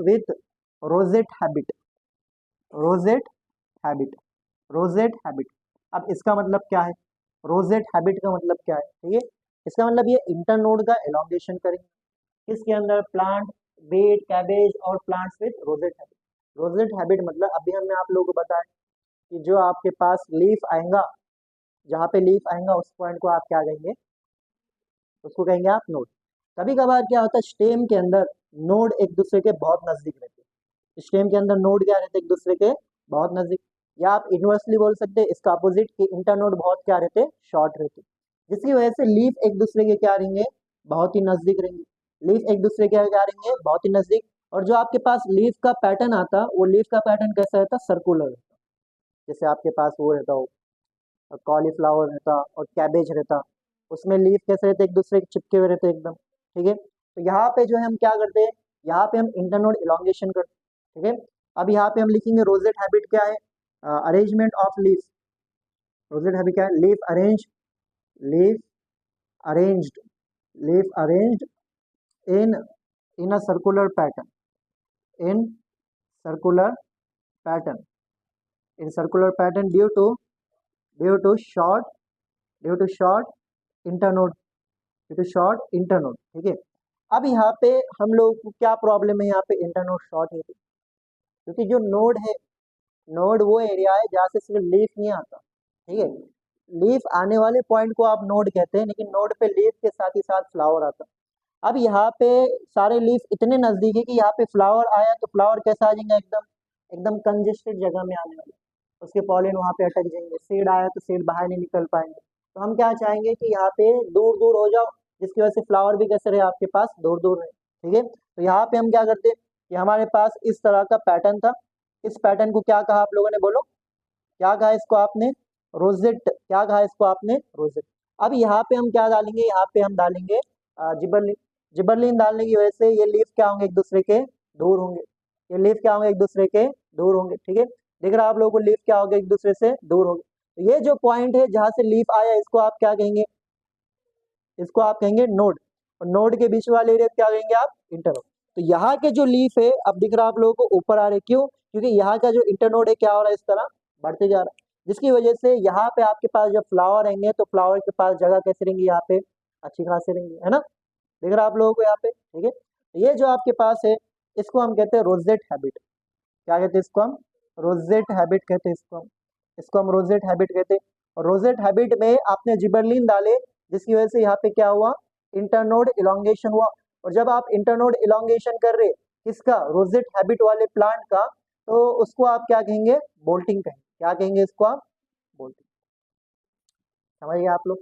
with rosette habit, rosette habit, rosette habit. अब इसका मतलब क्या है, rosette habit का मतलब क्या है, ठीक है। इसका मतलब ये इंटरनोड का एलोंगेशन करेंगे इसके अंदर, प्लांट बीट कैबेज और plants with rosette habit. Rosette habit मतलब अभी हमने आप लोगों को बताया कि जो आपके पास लीफ आएगा, जहाँ पे लीफ आएगा उस पॉइंट को आप क्या कहेंगे, उसको कहेंगे आप नोड। कभी कभार क्या होता है, स्टेम के अंदर नोड एक दूसरे के बहुत नजदीक रहते हैं, स्टेम के अंदर नोड क्या रहते हैं, एक दूसरे के बहुत नजदीक, या आप इनवर्सली बोल सकते हैं इसका अपोजिट कि इंटरनोड बहुत क्या रहते, शॉर्ट रहते, जिसकी वजह से लीफ एक दूसरे के क्या रहेंगे, बहुत ही नजदीक रहेंगे, लीफ एक दूसरे के क्या रहेंगे, बहुत ही नजदीक। और जो आपके पास लीफ का पैटर्न आता, वो लीफ का पैटर्न कैसा रहता, सर्कुलर रहता, जैसे आपके पास वो रहता हो कॉलीफ्लावर रहता और कैबेज रहता, उसमें लीफ कैसे रहते, एक दूसरे के चिपके हुए रहते एकदम, ठीक है। तो यहाँ पे जो है हम क्या करते हैं, यहाँ पे हम इंटरनोड इलोंगेशन करते हैं, ठीक है। अब यहाँ पे हम लिखेंगे रोजेट हैबिट क्या है, arrangement of leaf, rosette habit क्या है, leaf arrange, leaf arranged, leaf arranged in in a circular pattern, in circular pattern, in circular pattern due to short internode, due to short internode, ठीक है। अब यहाँ पे हम लोग को क्या प्रॉब्लम है, यहाँ पे इंटरनोड शॉर्ट है क्योंकि जो नोड है, नोड वो एरिया है जहाँ से सिर्फ लीफ नहीं आता, ठीक है। लीफ आने वाले पॉइंट को आप नोड कहते हैं, लेकिन नोड पे लीफ के साथ ही साथ फ्लावर आता। अब यहाँ पे सारे लीफ इतने नजदीक है कि यहाँ पे फ्लावर आया तो फ्लावर कैसा आ जाएगा, एकदम एकदम कंजेस्टेड जगह में आने वाला, उसके पॉलिन वहाँ पे अटक जाएंगे, सीड आया तो सीड बाहर नहीं निकल पाएंगे। तो हम क्या चाहेंगे कि यहाँ पे दूर दूर हो जाओ, जिसकी वजह से फ्लावर भी कैसे रहे आपके पास, दूर दूर रहे, ठीक है। तो यहाँ पे हम क्या करते हैं कि हमारे पास इस तरह का पैटर्न था, इस पैटर्न को क्या कहा आप लोगों ने, बोलो क्या कहा इसको आपने, रोजेट, क्या कहा इसको आपने, रोजेट। अब यहाँ पे हम क्या डालेंगे, यहाँ पे हम डालेंगे जिबरलिन, जिबरलिन डालने की वजह से ये लीफ क्या होंगे, एक दूसरे के दूर होंगे, ये लीफ क्या होंगे, एक दूसरे के दूर होंगे, ठीक है। दिख रहा है आप लोगों को, लीफ क्या होंगे, एक दूसरे से दूर होंगे। तो ये जो पॉइंट है जहां से लीफ आया, इसको आप क्या कहेंगे, इसको आप कहेंगे नोड, और नोड के बीच वाले एरिया क्या कहेंगे आप, इंटरनोड। तो यहाँ के जो लीफ है, अब दिख रहा है आप लोगों को ऊपर आ रहे, क्यों, क्योंकि यहाँ का जो इंटरनोड है क्या हो रहा है, इस तरह बढ़ते जा रहा है, जिसकी वजह से यहाँ पे आपके पास जब फ्लावर आएंगे तो फ्लावर के पास जगह कैसे रहेंगी, यहाँ पे अच्छी खासी रहेंगी, है ना, दिख रहा है आप लोगों को यहाँ पे, ठीक है। ये जो आपके पास है, इसको हम कहते हैं रोजेट हैबिट, क्या कहते हैं इसको हम, रोजेट हैबिट कहते हैं इसको हम रोजेट हैबिट कहते हैं। और रोजेट हैबिट में आपने जिबरलिन डाले, जिसकी वजह से यहाँ पे क्या हुआ, इंटरनोड इलोंगेशन हुआ। और जब आप इंटरनोड इलोंगेशन कर रहे किसका, रोजेट हैबिट वाले प्लांट का, तो उसको आप क्या कहेंगे, बोल्टिंग कहेंगे, क्या कहेंगे इसको आप, बोल्टिंग। समझिए आप लोग,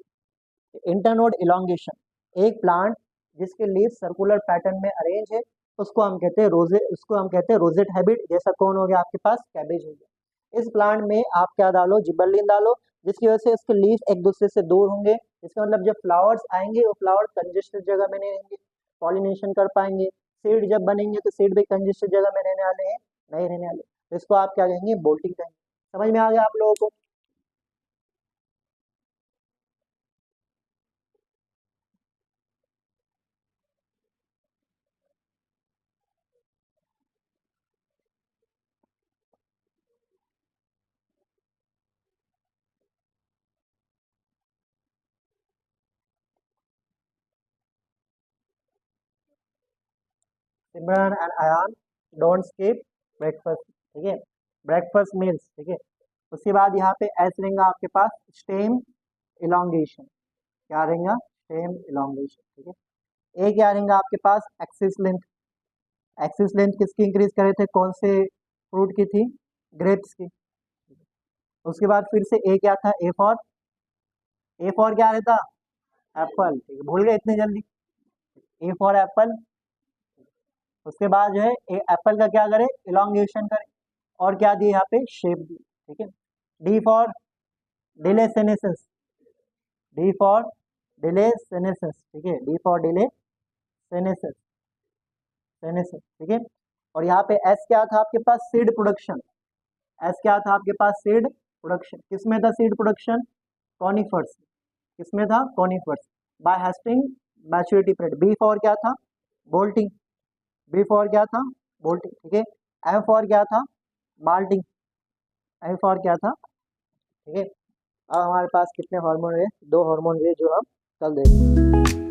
इंटरनोड इलोंगेशन, एक प्लांट जिसके लीफ सर्कुलर पैटर्न में अरेंज है, उसको हम कहते हैं उसको हम कहते हैं रोजेट हैबिट। जैसा कौन हो गया आपके पास, कैबेज हो गया। इस प्लांट में आप क्या डालो, जिबरलिन डालो, जिसकी वजह से इसके लीफ एक दूसरे से दूर होंगे, इसका मतलब जब फ्लावर्स आएंगे वो फ्लावर कंजेस्टेड जगह में नहीं रहेंगे, पॉलिनेशन कर पाएंगे, सीड जब बनेंगे तो सीड भी कंजेस्टेड जगह में रहने वाले हैं, नहीं रहने वाले, तो इसको आप क्या कहेंगे, बोल्टिंग कहेंगे। समझ में आ गया आप लोगों को। Simran and Ayaan, don't skip breakfast, ठीक है, ब्रेकफास्ट मील्स, ठीक है। उसके बाद यहाँ पे एस रहेगा आपके पास, स्टेम इलोंगेशन, क्या रहेगा, स्टेम इलोंगेशन, ठीक है। ए क्या रहेगा आपके पास, एक्सिस लेंथ, एक्सिस लेंथ किसकी इंक्रीज करे थे, कौन से फ्रूट की थी, ग्रेप्स की। उसके बाद फिर से ए क्या था, ए फॉर क्या रहता, एप्पल, ठीक है, भूल गए इतने जल्दी, ए फॉर एप्पल। उसके बाद जो है एप्पल का क्या करे, इलोंगेशन करे, और क्या दिए यहाँ पे, शेप दी, ठीक है। D for delay senescence, D for delay senescence, ठीक है, D for delay senescence, senescence, ठीक है। और यहाँ पे एस क्या था आपके पास, सीड प्रोडक्शन, एस क्या था आपके पास, सीड प्रोडक्शन, किसमें था सीड प्रोडक्शन, कॉनिफर्स, किसमें था, conifers, by hastening maturity period. B for क्या था, बोल्टिंग, बी फॉर क्या था, बोल्टिंग, ठीक है। एम फॉर क्या था, माल्टिंग, एम फॉर क्या था, ठीक है। अब हमारे पास कितने हार्मोन है, दो हार्मोन है जो हम कल देखेंगे।